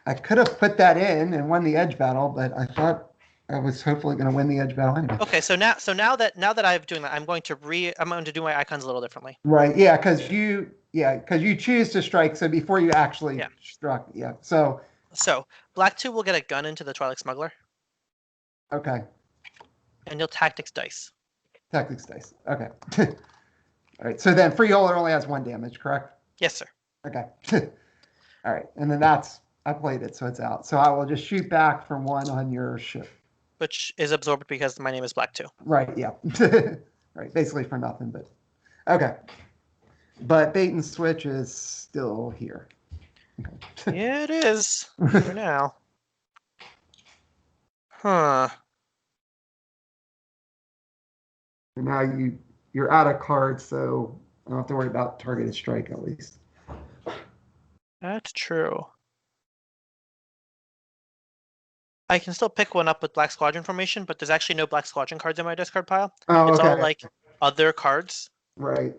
I could have put that in and won the edge battle, but I thought I was hopefully going to win the edge battle anyway. Okay, so now that I'm doing that, I'm going to do my icons a little differently. Right. Yeah, because you choose to strike. So before you actually struck, yeah. So Black 2 will get a gun into the Twilight Smuggler. Okay. And you'll tactics dice. Tactics dice. Okay. All right. So then freeholder only has 1 damage, correct? Yes, sir. Okay. All right. And then I played it, so it's out. So I will just shoot back from 1 on your ship. Which is absorbed because my name is Black 2. Right. Yeah. Right. Basically for nothing, but okay. But bait and switch is still here. Okay. Yeah, it is for now. Huh. And now you're out of cards, so I don't have to worry about targeted strike at least. That's true. I can still pick one up with Black Squadron formation, but there's actually no Black Squadron cards in my discard pile. Oh, it's okay. all like other cards. Right.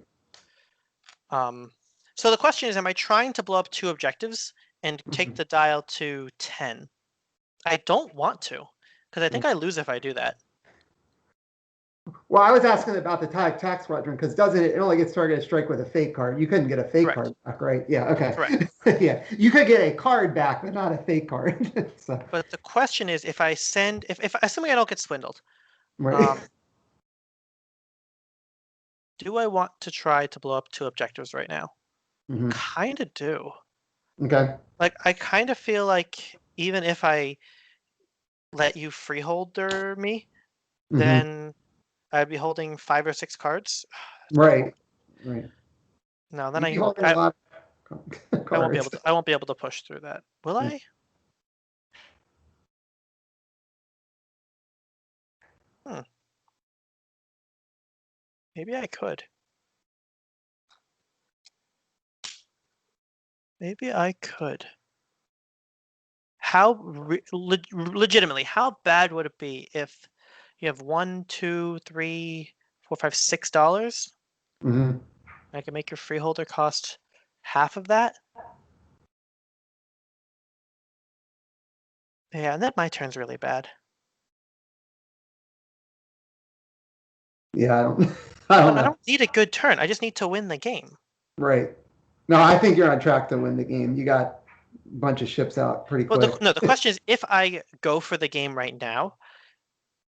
So the question is, am I trying to blow up 2 objectives and take the dial to 10? I don't want to, because I think I lose if I do that. Well, I was asking about the tax squadron because it only gets targeted strike with a fake card. You couldn't get a fake card back, right? Yeah. Okay. Correct. Yeah, you could get a card back, but not a fake card. So, But the question is, if I send, if assuming I don't get swindled, right. do I want to try to blow up 2 objectives right now? Mm-hmm. Kind of do. Okay. Like, I kind of feel like even if I let you freeholder me, then I'd be holding 5 or 6 cards. Right. Right. No, then I won't be able to push through that. Will I? Maybe I could. Maybe I could. How legitimately? How bad would it be if you have $1, 2, 3, 4, 5, $6? I can make your freeholder cost half of that. Yeah, and then my turn's really bad. Yeah, I don't know. I don't need a good turn. I just need to win the game. Right. No, I think you're on track to win the game. You got a bunch of ships out pretty quick. Well, the question is, if I go for the game right now,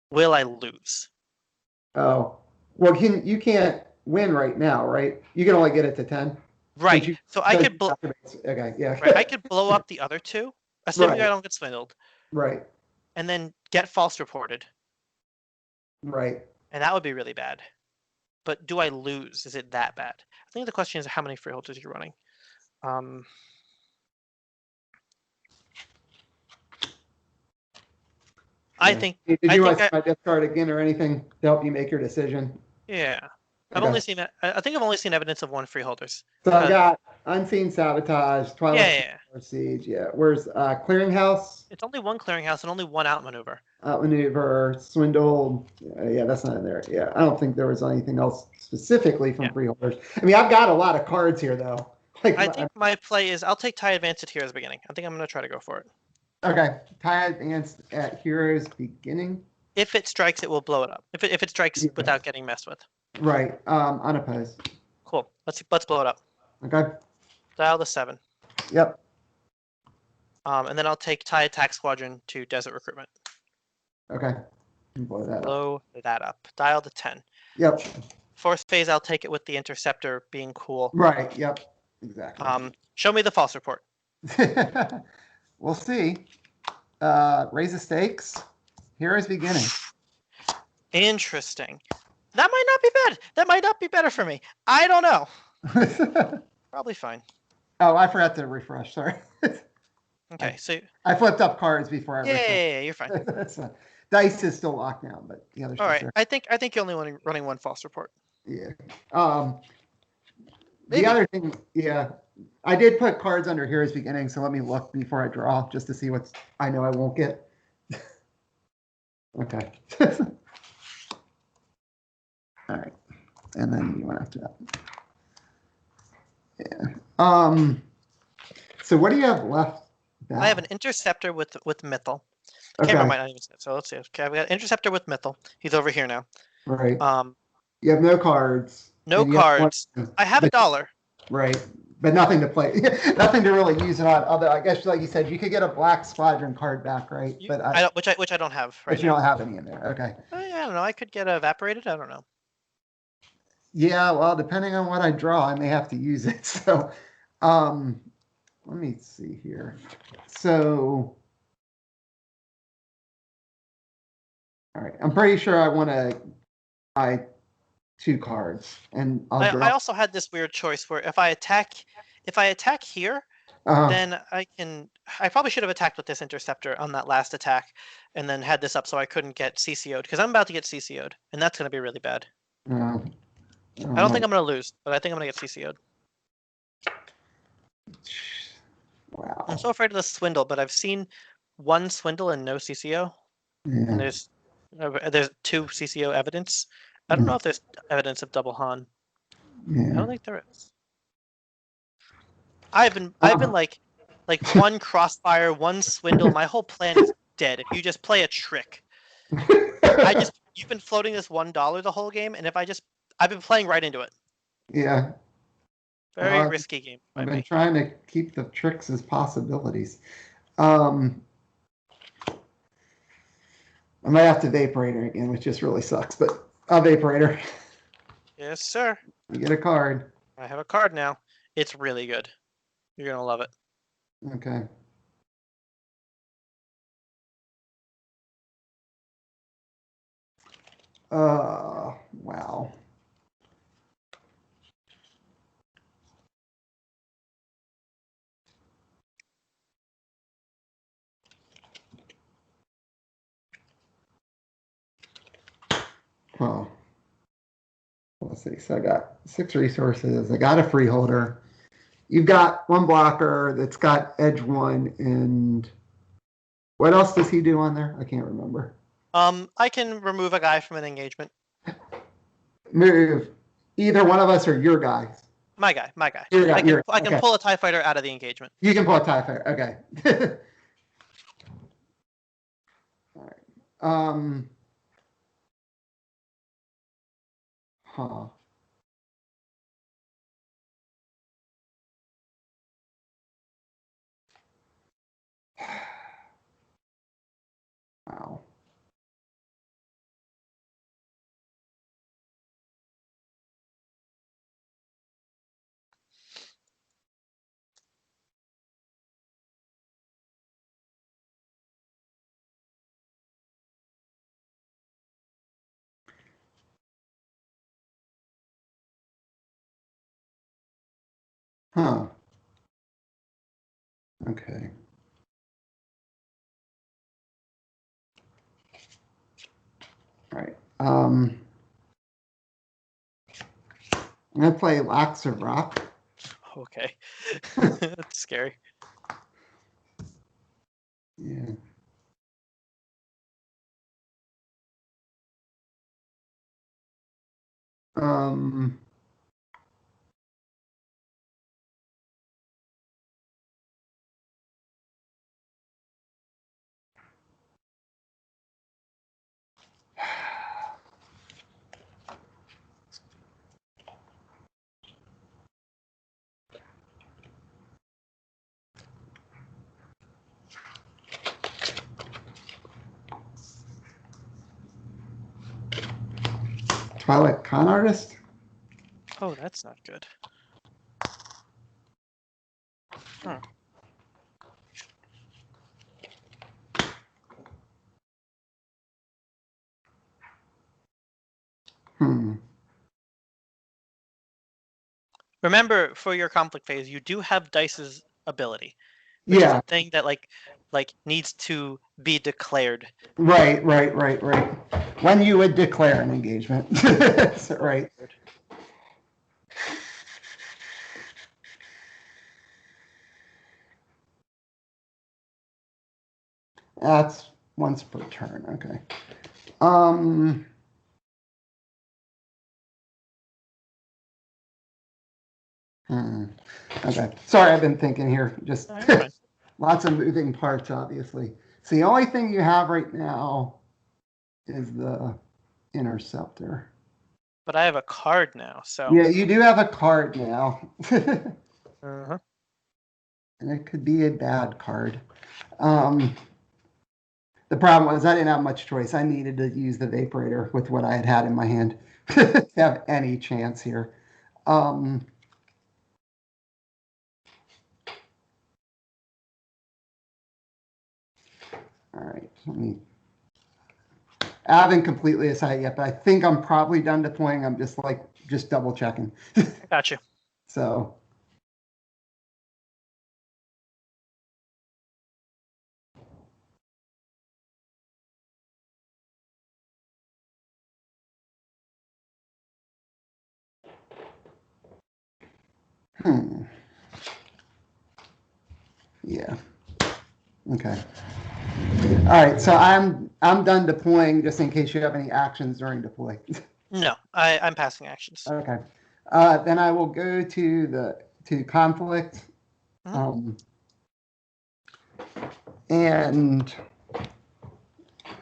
will I lose? Oh, well, you can't win right now, right? You can only get it to 10. Right. So I could okay, yeah. Right, I could blow up the other 2, assuming I don't get swindled. Right. And then get false reported. Right. And that would be really bad. But do I lose? Is it that bad? I think the question is how many freeholders you're running. I think. Did you want my death card again or anything to help you make your decision? Yeah. I've only seen that. I think I've only seen evidence of 1 freeholders. So I've got unseen sabotage, Twilight Siege. Yeah. Where's clearinghouse? It's only 1 clearinghouse and only 1 outmaneuver. Outmaneuver, swindle. Yeah, that's not in there. Yeah, I don't think there was anything else specifically from freeholders. I mean, I've got a lot of cards here though. Like, I think my play is I'll take TIE Advanced at Heroes Beginning. I think I'm going to try to go for it. Okay, TIE Advanced at Heroes Beginning. If it strikes, it will blow it up. If it strikes Yeah. without getting messed with. Right. Unopposed. Cool. Let's blow it up. Okay. Dial the 7. Yep. And then I'll take TIE Attack Squadron to Desert Recruitment. Okay. Blow that up. Blow that up. Dial the 10. Yep. Fourth phase, I'll take it with the Interceptor being cool. Right. Yep. Exactly. Show me the false report. We'll see. Raise the stakes. Hero's beginning. Interesting. That might not be bad. That might not be better for me. I don't know. Probably fine. Oh, I forgot to refresh. Sorry. Okay, so I flipped up cards before I refreshed. yeah, you're fine. Dice is still locked down, but the other All right. stuff's I think you're only running one false report. there. Yeah. The Maybe. other thing, yeah, I did put cards under Hero's Beginning, so let me look before I draw just to see what's I know I won't get. Okay. All right, and then you went after that. Yeah. So what do you have left? I have an Interceptor with Mythal. Okay. Camera might not even see it, so let's see. Okay, I've got Interceptor with Mythal. He's over here now. Right. Um, You have no cards. no and you have cards. I have but- $1. Right. But nothing to play, nothing to really use it on. Although I guess, like you said, you could get a Black Squadron card back, right? You- But I don't, which I don't have right but you now. don't have any in there. Okay. I don't know. I could get evaporated. I don't know. Yeah, well, depending on what I draw, I may have to use it. So, let me see here. So, all right, I'm pretty sure I want to buy 2 cards, and I'll draw. I also had this weird choice where if I attack here, then I probably should have attacked with this Interceptor on that last attack, and then had this up so I couldn't get CCO'd because I'm about to get CCO'd, and that's going to be really bad. I don't think I'm going to lose, but I think I'm going to get CCO'd. Wow. I'm so afraid of the swindle, but I've seen one swindle and no CCO, and Yeah. there's 2 CCO evidence. I don't know if there's evidence of double Han. I Yeah. don't think there is. I've been like one crossfire, one swindle. My whole plan is dead. If you just play a trick, you've been floating this $1 the whole game, and I've been playing right into it. Yeah. Very risky game by I've been me. trying to keep the tricks as possibilities. I might have to Vaporator again, which just really sucks, but I'll Vaporator. Yes, sir. You get a card. I have a card now. It's really good. You're gonna love it. Okay. Wow. Oh. Let's see. So I got 6 resources. I got a freeholder. You've got 1 blocker that's got edge 1, and what else does he do on there? I can't remember. I can remove a guy from an engagement. Move either one of us or your guys. My guy. Your guy, I can okay. pull a TIE fighter out of the engagement. You can pull a TIE Fighter. Okay. All right. Huh. Wow. Huh. Okay. All right. I'm gonna play Lax of Rock. Okay. That's scary. Yeah. Um. Twilight Con Artist. Oh, that's not good. Remember, for your conflict phase, you do have Dice's ability, which is Yeah. a thing that like needs to be declared. Right. When you would declare an engagement. Right. That's once per turn. Okay. Okay. Sorry, I've been thinking here. Just lots of moving parts, obviously. So the only thing you have right now is the Interceptor. But I have a card now, so. Yeah, you do have a card now. Uh-huh. And it could be a bad card. The problem was I didn't have much choice. I needed to use the Vaporator with what I had in my hand to have any chance here. All right, I haven't completely decided yet, but I think I'm probably done deploying. I'm just double checking. Gotcha. So. Yeah. Okay. All right. So I'm done deploying just in case you have any actions during deploy. No, I'm passing actions. Okay. Then I will go to conflict. And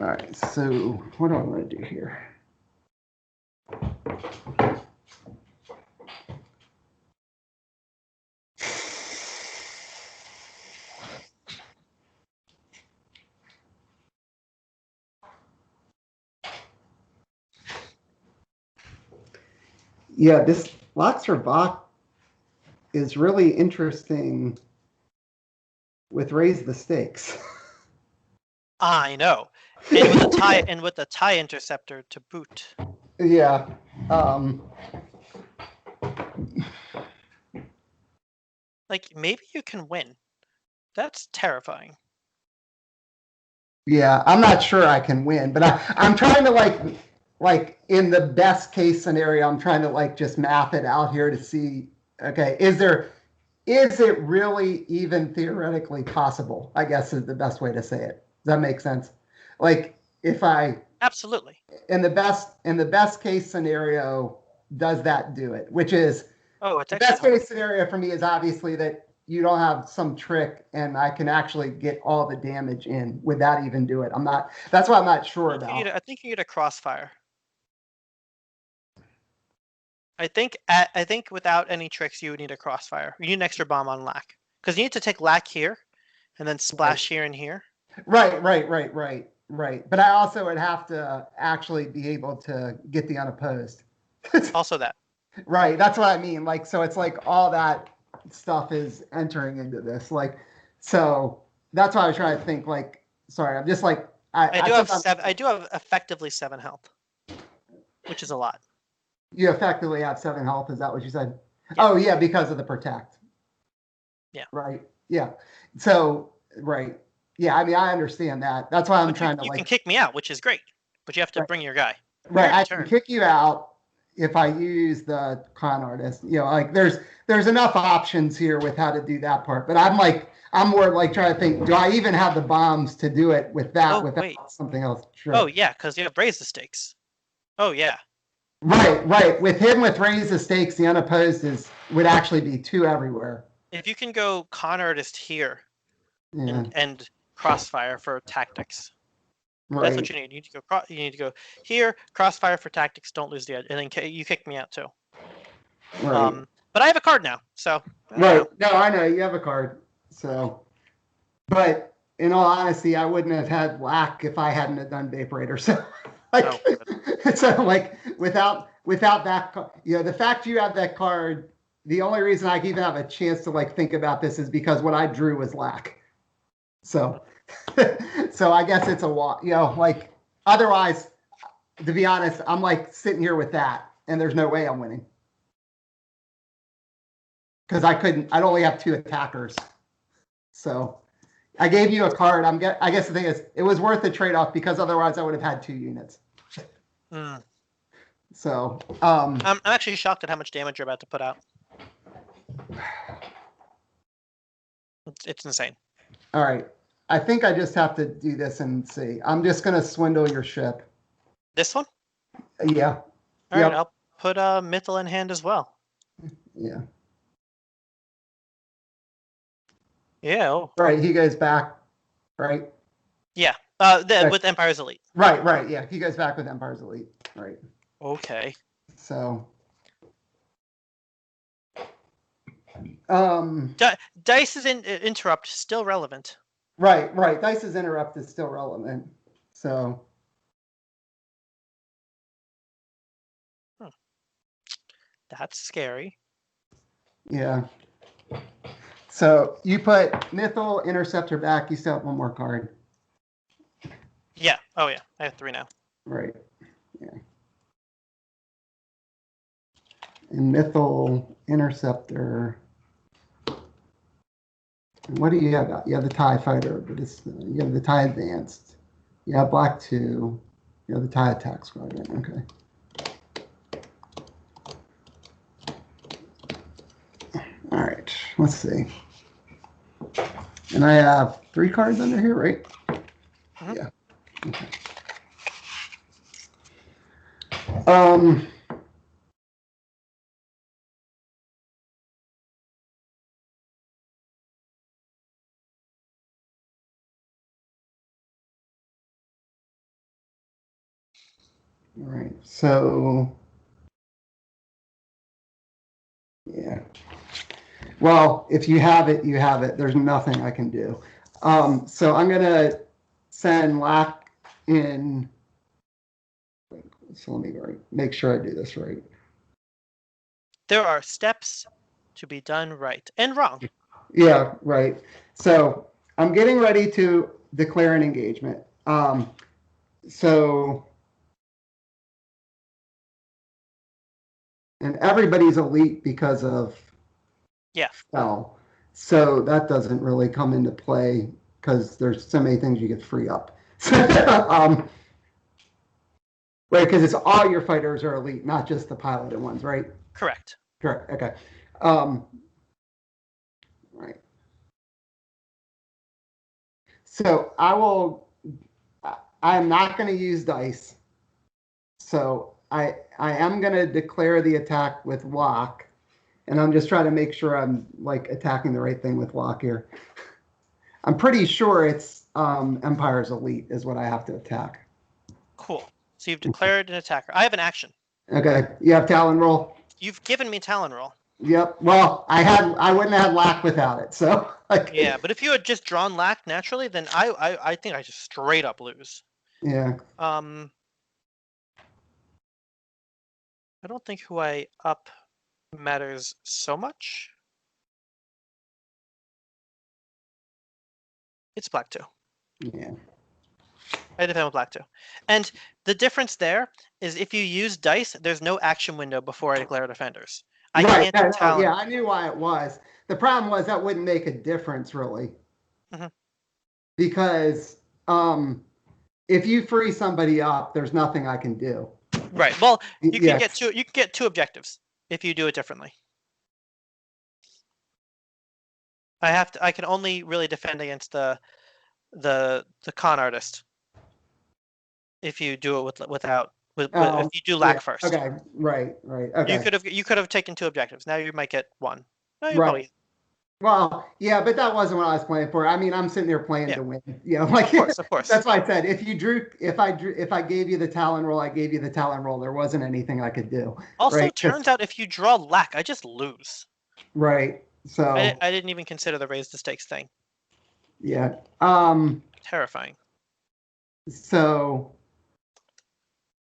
all right. So what do I want to do here? Yeah, this Loxer Bach is really interesting with Raise the Stakes. I know. And with the tie interceptor to boot. Yeah. Like, maybe you can win. That's terrifying. Yeah, I'm not sure I can win, but I'm trying to like in the best case scenario, I'm trying to just math it out here to see, okay, is it really even theoretically possible, I guess is the best way to say it. Does that make sense? Like if Absolutely. In the best case scenario, does that do it? Which is the best case scenario for me is obviously that you don't have some trick and I can actually get all the damage in. Would that even do it? That's what I'm not sure about. I think you need a crossfire. I think without any tricks, you would need a crossfire. You need an extra bomb on lack. Because you need to take lack here and then splash here and here. Right. But I also would have to actually be able to get the unopposed. Also that. Right. That's what I mean. So it's all that stuff is entering into this. So that's why I was trying to think sorry, I'm just I do have effectively 7 health, which is a lot. You effectively have 7 health. Is that what you said? Yeah. Oh yeah, because of the protect. Yeah. Right. Yeah. So right. Yeah. I mean, I understand that. That's why I'm trying to You can kick me out, which is great, but you have to bring your guy. Right. I can kick you out if I use the con artist. There's enough options here with how to do that part. But I'm more trying to think, do I even have the bombs to do it without something else? Sure. Oh yeah, because you have raised the stakes. Oh yeah. Right. With Raise the Stakes, the unopposed would actually be 2 everywhere. If you can go con artist here and crossfire for tactics. Right. That's what you need. You need to go here, crossfire for tactics, don't lose the edge, and then you kick me out too. Right. But I have a card now, so. Right. No, I know you have a card. So, but in all honesty, I wouldn't have had lack if I hadn't have done Vaporator. So, without without that, the fact you have that card, the only reason I even have a chance to like think about this is because what I drew was lack. So, so I guess it's a walk, like otherwise, to be honest, I'm like sitting here with that and there's no way I'm winning. Because I'd only have 2 attackers. So I gave you a card. I guess the thing is, it was worth the trade-off because otherwise I would have had 2 units. Mm. So, I'm actually shocked at how much damage you're about to put out. It's insane. All right. I think I just have to do this and see. I'm just going to swindle your ship. This one? Yeah. All right, I'll put Mythal in hand as well. Yeah. Yeah. Oh. Right. He goes back. Right. Yeah. With Empire's Elite. Right. Yeah. He goes back with Empire's Elite. Right. Okay. So. Dice's interrupt still relevant. Right. Dice's interrupt is still relevant. So. That's scary. Yeah. So you put Mythal Interceptor back. You still have 1 more card. Yeah. Oh yeah. I have 3 now. Right. Yeah. And Mythal Interceptor. What do you have? You have the TIE Fighter, but you have the TIE Advanced. You have Black 2. You have the TIE Attack Squadron. Okay. All right. Let's see. And I have 3 cards under here, right? Mm-hmm. Yeah. Okay. All right. So. Yeah. Well, if you have it, you have it. There's nothing I can do. So I'm going to send Lack in. So let me make sure I do this right. There are steps to be done right and wrong. Yeah, right. So I'm getting ready to declare an engagement. And everybody's elite because of spell. So that doesn't really come into play because there's so many things you get free up. Right, because it's all your fighters are elite, not just the piloted ones, right? Correct. Okay. Right. So I am not going to use dice. So I am going to declare the attack with lock. And I'm just trying to make sure I'm like attacking the right thing with lock here. I'm pretty sure it's Empire's Elite is what I have to attack. Cool. So you've declared an attacker. I have an action. Okay. You have Talon roll? You've given me Talon roll. Yep. Well, I wouldn't have lack without it. So yeah, but if you had just drawn lack naturally, then I think I just straight up lose. Yeah. I don't think who I up matters so much. It's Black 2. Yeah. I defend with Black 2. And the difference there is if you use dice, there's no action window before I declare defenders. I can't do Talon. Yeah, I knew why it was. The problem was that wouldn't make a difference really. Mm-hmm. Because if you free somebody up, there's nothing I can do. Right. Well, you can get two. You can get 2 objectives if you do it differently. I can only really defend against the con artist if you do it if you do lack first. Okay. Right. Okay. You could have taken 2 objectives. Now you might get 1. No, right. Probably... Well, yeah, but that wasn't what I was playing for. I mean, I'm sitting there playing to win. Like of course. That's why I said if I gave you the Talon roll, I gave you the Talon roll. There wasn't anything I could do. Also, right? Turns out if you draw lack, I just lose. Right. So I didn't even consider the raise the stakes thing. Yeah. Terrifying. So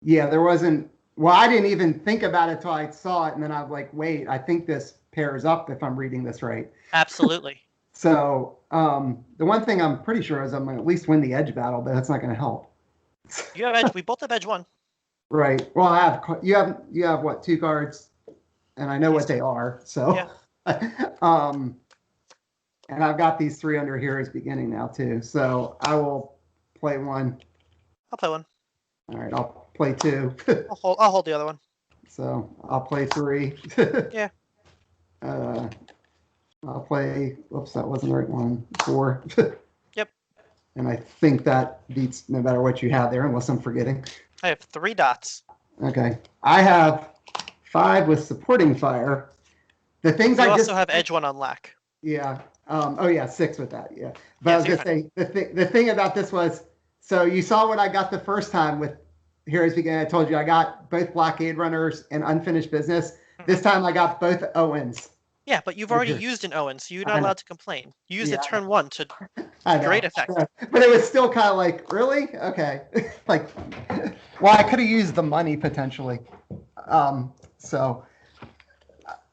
yeah, there wasn't Well, I didn't even think about it till I saw it, and then I was like, wait, I think this pairs up if I'm reading this right. Absolutely. So the one thing I'm pretty sure is I'm going to at least win the edge battle, but that's not going to help. You have edge. We both have edge 1. Right. Well, you have what, 2 cards, and I know what they are. So, and I've got these 3 under Heroes Beginning now too. So I will play 1. I'll play 1. All right, I'll play 2. I'll hold the other one. So I'll play 3. Yeah. I'll play. Oops, that wasn't the right one. 4. Yep. And I think that beats no matter what you have there, unless I'm forgetting. I have 3 dots. Okay. I have 5 with supporting fire. The things You I also just have edge 1 on lack. yeah. Oh yeah, 6 with that. Yeah. But Yeah, I was gonna say the thing about this was, so you saw what I got the first time with Heroes Begin. I told you I got both blockade runners and unfinished business. This time I got both Owens. Yeah, but you've already used an Owen, so you're not allowed to complain. You used it turn 1 to great effect. But it was still kind of like, really? Okay. Like, well, I could have used the money potentially. So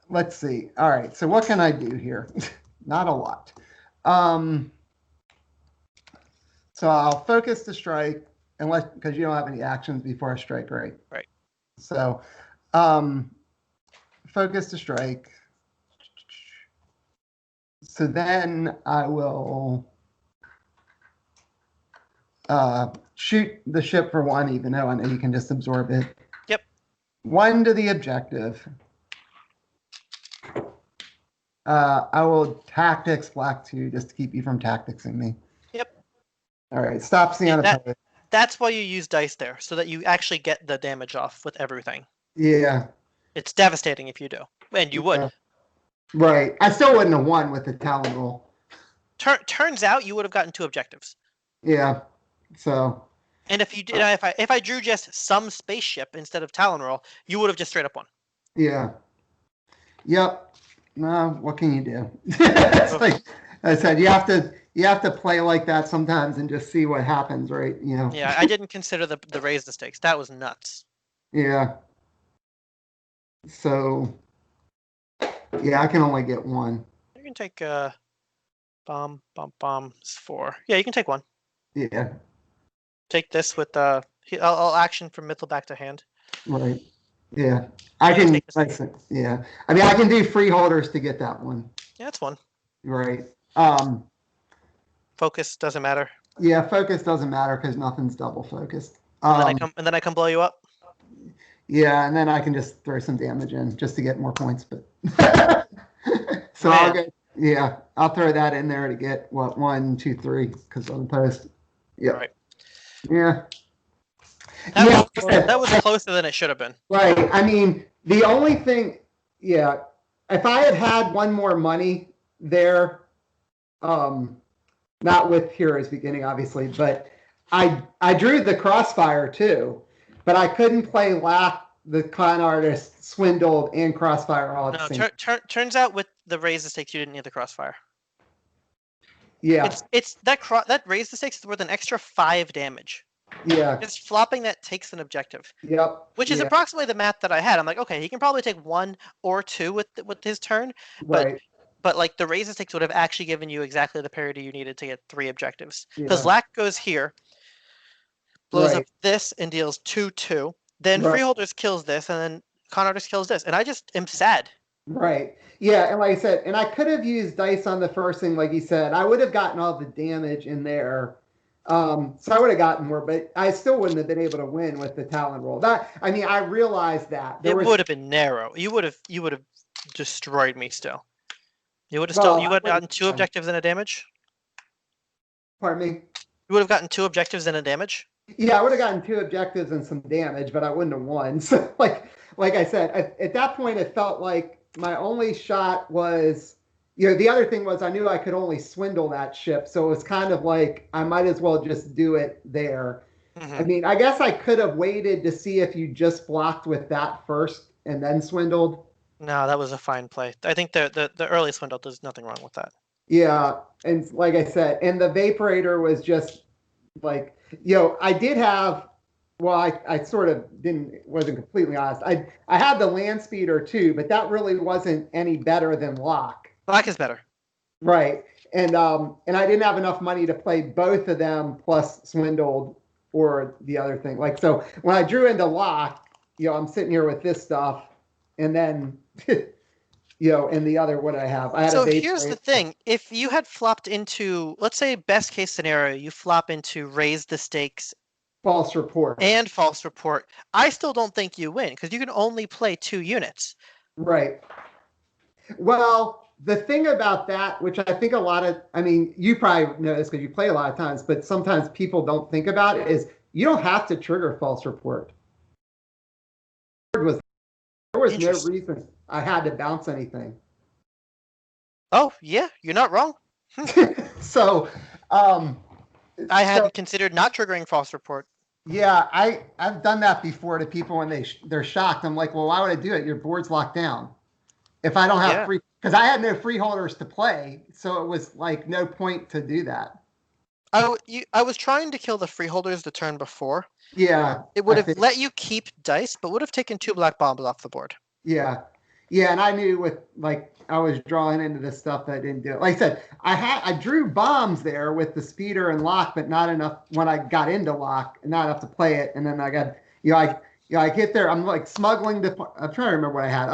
let's see. All right. So what can I do here? Not a lot. So I'll focus to strike, unless because you don't have any actions before I strike, right? Right. So focus to strike. So then I will shoot the ship for 1, even though I know you can just absorb it. Yep. 1 to the objective. I will tactics black 2 just to keep you from tacticsing me. Yep. All right, stop seeing opponent. That's why you use dice there, so that you actually get the damage off with everything. Yeah. It's devastating if you do, and you would. Right. I still wouldn't have won with the Talon roll. Turns out you would have gotten 2 objectives. Yeah. So. And if you did, if I drew just some spaceship instead of Talon roll, you would have just straight up won. Yeah. Yep. No, what can you do? It's like I said, you have to play like that sometimes and just see what happens, right? You know. Yeah, I didn't consider the raise the stakes. That was nuts. Yeah. So. Yeah, I can only get 1. You can take bomb. It's 4. Yeah, you can take 1. Yeah. Take this with I'll action from Mythal back to hand. Right. Yeah. I can. Yeah. I mean, I can do freeholders to get that 1. Yeah, that's 1. Right. Focus doesn't matter. Yeah, focus doesn't matter because nothing's double focused. And then I come blow you up. Yeah, and then I can just throw some damage in just to get more points. But so I'll throw that in there to get what 1, 2, 3 because on the post. Yeah. Right. Yeah. That was closer than it should have been. Right. I mean, the only thing, if I had had 1 more money there, not with Heroes Beginning, obviously, but I drew the Crossfire too, but I couldn't play Lack, the Con Artist, Swindled, and Crossfire all at the same time. Turns out with the raise the stakes, you didn't need the Crossfire. Yeah. It's that raise the stakes is worth an extra 5 damage. Yeah. Just flopping that takes an objective. Yep. Which is approximately the math that I had. I'm like, okay, he can probably take 1 or 2 with his turn, Right. but like the raise the stakes would have actually given you exactly the parity you needed to get 3 objectives. Because Lack goes here, blows up this and deals 2/2. Then Freeholders kills this, and then Con Artist kills this, and I just am sad. Right. Yeah, and like I said, and I could have used dice on the first thing, like you said. I would have gotten all the damage in there. So I would have gotten more, but I still wouldn't have been able to win with the Talon roll. I realized that it would have been narrow. You would have destroyed me still. You would have gotten 2 objectives and a damage. Pardon me. You would have gotten 2 objectives and a damage. Yeah, I would have gotten 2 objectives and some damage, but I wouldn't have won. So, like I said, at that point, it felt like my only shot was. The other thing was I knew I could only swindle that ship, so it was kind of like I might as well just do it there. Mm-hmm. I mean, I guess I could have waited to see if you just blocked with that first and then swindled. No, that was a fine play. I think the early swindle, there's nothing wrong with that. Yeah, and like I said, and the Vaporator was just like, I did have Well, I sort of wasn't completely honest. I had the land speeder too, but that really wasn't any better than lock. Black is better. Right. And I didn't have enough money to play both of them plus swindled or the other thing. Like, so when I drew into lock, I'm sitting here with this stuff and then, and the other, what did I have? I had So a base here's the rate. thing. If you had flopped into, let's say best case scenario, you flop into raise the stakes False report. and false report, I still don't think you win because you can only play 2 units. Right. Well, the thing about that, which I think you probably know this because you play a lot of times, but sometimes people don't think about it, is you don't have to trigger false report. There was no reason I had to bounce anything. Oh, yeah, you're not wrong. So, I hadn't considered not triggering false report. Yeah, I've done that before to people when they're shocked. I'm like, well, why would I do it? Your board's locked down. If I don't have free, because I had no freeholders to play, so it was like no point to do that. I was trying to kill the freeholders the turn before. Yeah. It would have let you keep dice, but would have taken 2 black bombs off the board. Yeah. Yeah, and I knew I was drawing into this stuff that I didn't do it. Like I said, I drew bombs there with the speeder and lock, but not enough when I got into lock, and not enough to play it. And then I got, I get there. I'm like smuggling I'm trying to remember what I had.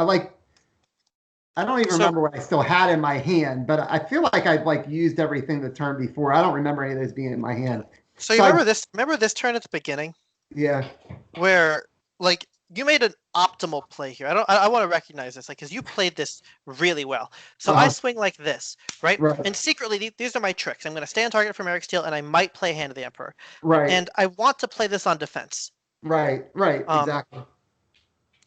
I don't even remember what I still had in my hand, but I feel like I'd used everything the turn before. I don't remember any of those being in my hand. So you remember this turn at the beginning? Yeah. Where you made an optimal play here. I want to recognize this, because you played this really well. So I swing like this, right? And secretly, these are my tricks. I'm going to stay on target from Eric Steele, and I might play Hand of the Emperor. Right. And I want to play this on defense. Right. Exactly.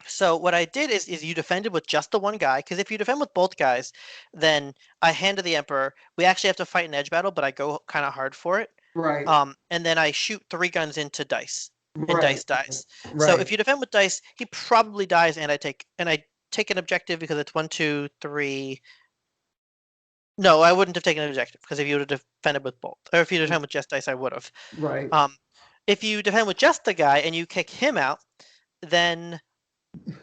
So what I did is you defended with just the one guy, because if you defend with both guys, then I Hand of the Emperor. We actually have to fight an edge battle, but I go kind of hard for it. Right. And then I shoot 3 guns into dice. And dice dies. Right. So if you defend with dice, he probably dies, and I take an objective because it's 1, 2, 3. No, I wouldn't have taken an objective because if you would have defended with both, or if you defend with just dice, I would have. Right. If you defend with just the guy and you kick him out, then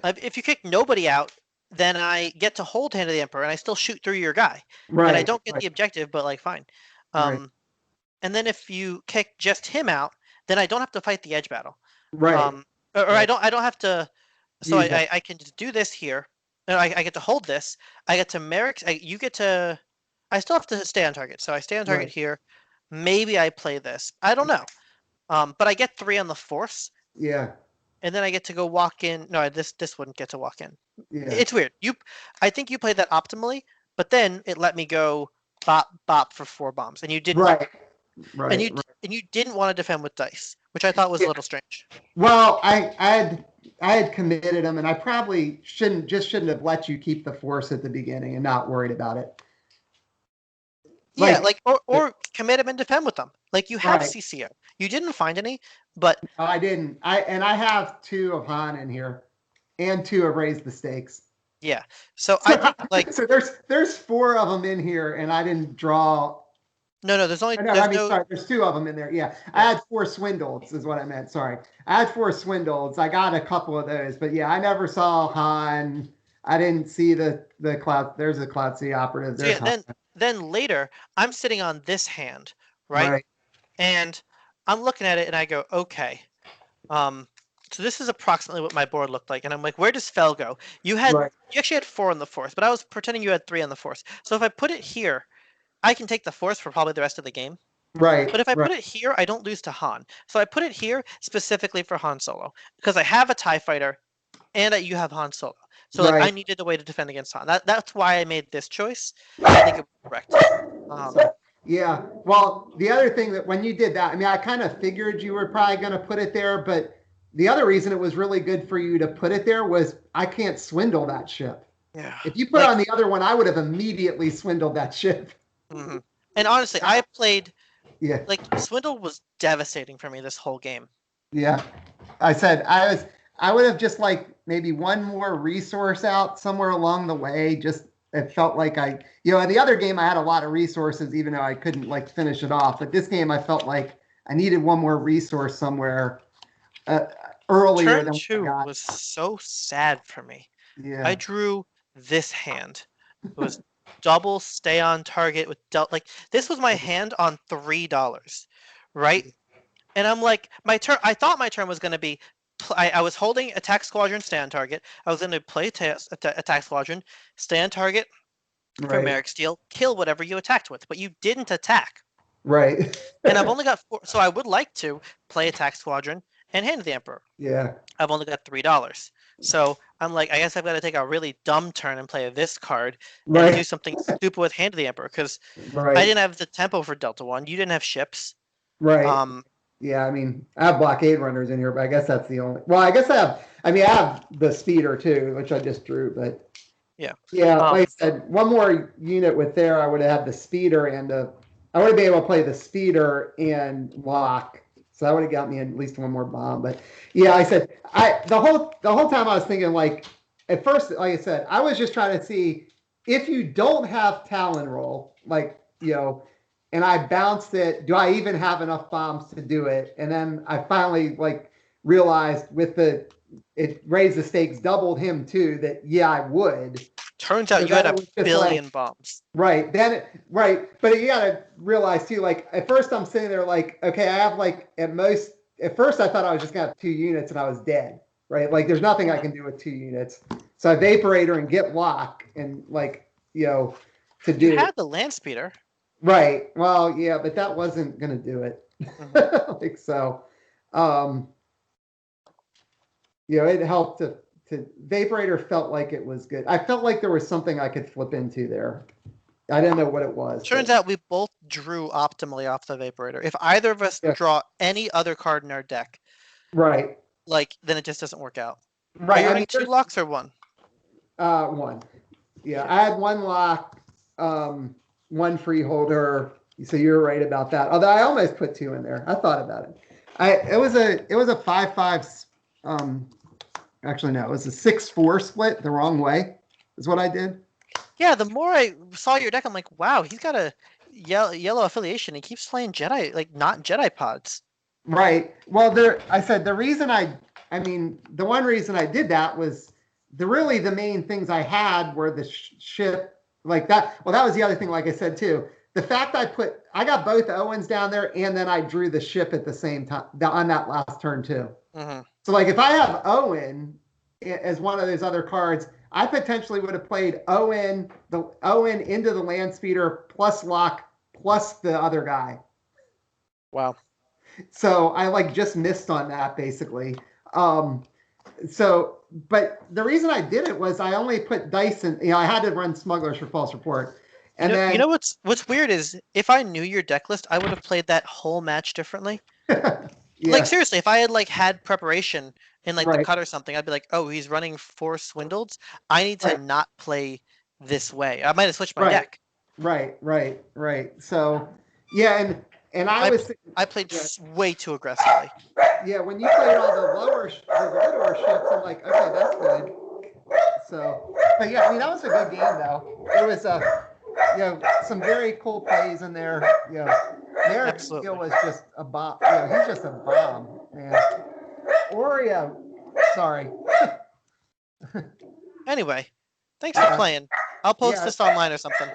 if you kick nobody out, then I get to hold Hand of the Emperor and I still shoot through your guy. Right. And I don't get the objective, but fine. And then if you kick just him out, then I don't have to fight the edge battle. Right. I don't have to. So I can just do this here. I get to hold this. I get to Merrick. You get to. I still have to stay on target. So I stay on target here. Maybe I play this. I don't know. But I get 3 on the force. Yeah. And then I get to go walk in. No, this wouldn't get to walk in. Yeah. It's weird. I think you played that optimally, but then it let me go bop for 4 bombs, and you didn't. Right. And you didn't want to defend with dice, which I thought was a little strange. Well, I had committed them, and I probably shouldn't have let you keep the force at the beginning and not worried about it. Or commit them and defend with them. You have CCO. You didn't find any, but I didn't. I have 2 of Han in here, and 2 of Raise the Stakes. Yeah. So I think so there's 4 of them in here, and I didn't draw. No, there's only. Sorry, there's 2 of them in there. Yeah, I had 4 swindles, is what I meant. Sorry, I had 4 swindles. I got a couple of those, but yeah, I never saw Han. I didn't see the Cloud. There's a Cloud City operative. There's then later, I'm sitting on this hand, right? And I'm looking at it, and I go, okay. So this is approximately what my board looked like, and I'm like, where does Fell go? You actually had 4 on the fourth, but I was pretending you had 3 on the fourth. So if I put it here, I can take the fourth for probably the rest of the game. Right. But if I put it here, I don't lose to Han. So I put it here specifically for Han Solo because I have a TIE fighter, and you have Han Solo. So I needed a way to defend against Han. That's why I made this choice. I think it was correct. Yeah. Well, the other thing that when you did that, I kind of figured you were probably going to put it there, but the other reason it was really good for you to put it there was I can't swindle that ship. Yeah. If you put it on the other one, I would have immediately swindled that ship. Mm-hmm. And honestly, I played. Yeah. Swindle was devastating for me this whole game. Yeah. I said I would have just maybe one more resource out somewhere along the way. Just it felt like in the other game I had a lot of resources, even though I couldn't finish it off. But this game I felt like I needed one more resource somewhere. earlier Turn than what I 2 got. was so sad for me. Yeah. I drew this hand. It was double stay on target with like this was my hand on $3, right? And I'm like, my turn. I thought my turn was going to be. I was holding attack squadron, stay on target. I was going to play attack squadron, stay on target for Right. Merrick Steel, kill whatever you attacked with, but you didn't attack. Right. And I've only got 4, so I would like to play attack squadron and hand the Emperor. Yeah. I've only got $3. So I'm like, I guess I've got to take a really dumb turn and play this card and do Right. something stupid with Hand of the Emperor because I Right. didn't have the tempo for Delta One. You didn't have ships. Right. Yeah, I mean, I have blockade runners in here, but I guess that's the only. Well, I guess I have the speeder too, which I just drew, but Yeah. yeah, like I said, one more unit with there, I would have had the speeder and I would have been able to play the speeder and lock. So that would have got me at least one more bomb. But yeah, I said the whole time I was thinking, like, at first, like I said, I was just trying to see if you don't have Talon roll, like, and I bounced it, do I even have enough bombs to do it? And then I finally realized it raised the stakes, doubled him too, that yeah, I would. Turns out you had a billion bombs. Right. But you gotta realize too, at first I'm sitting there okay, I have at first I thought I was just gonna have 2 units and I was dead. Right. There's nothing I can do with 2 units. So I Vaporator and get lock and to do. You had the land speeder. Right. Well, yeah, but that wasn't gonna do it. It helped to Vaporator felt like it was good. I felt like there was something I could flip into there. I didn't know what it was. Turns out we both drew optimally off the Vaporator. If either of us draw any other card in our deck, right, then it just doesn't work out. Right. Are you running 2 locks or 1? 1. Yeah, I had 1 lock, 1 freeholder. So you're right about that. Although I almost put 2 in there. I thought about it. It was a 5-5. Actually, no, it was a 6-4 split the wrong way. Is what I did. Yeah, the more I saw your deck, I'm like, wow, he's got a yellow affiliation. He keeps playing Jedi, not Jedi pods. Right. Well, I said the reason the one reason I did that was the main things I had were the ship like that. Well, that was the other thing, like I said, too. The fact I got both Owens down there and then I drew the ship at the same time on that last turn, too. Mm-hmm. So, if I have Owen as one of those other cards, I potentially would have played Owen into the land speeder plus lock plus the other guy. Wow. So I just missed on that basically. But the reason I did it was I only put dice in, I had to run smugglers for false report. And then what's weird is if I knew your deck list, I would have played that whole match differently. Yeah. Seriously, if I had had preparation in the Right. cut or something, I'd be like, oh, he's running 4 swindleds. I need to not play this way. I might have switched my deck. Right. So yeah, and I played way too aggressively. Yeah, when you played all the lower ships, I'm like, okay, that's good. So, but yeah, that was a good game though. It was some very cool plays in there. Merrick Skill was just a bomb. He's just a bomb. Man. Oreo, sorry. Anyway, thanks for playing. I'll post this online or something.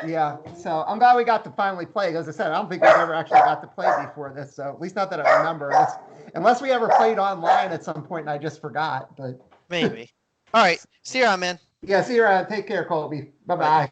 Yeah, so I'm glad we got to finally play. As I said, I don't think we've ever actually got to play before this, so at least not that I remember. Unless we ever played online at some point and I just forgot. But maybe. All right, see you around, man. Yeah, see you around. Take care, Colby. Bye-bye.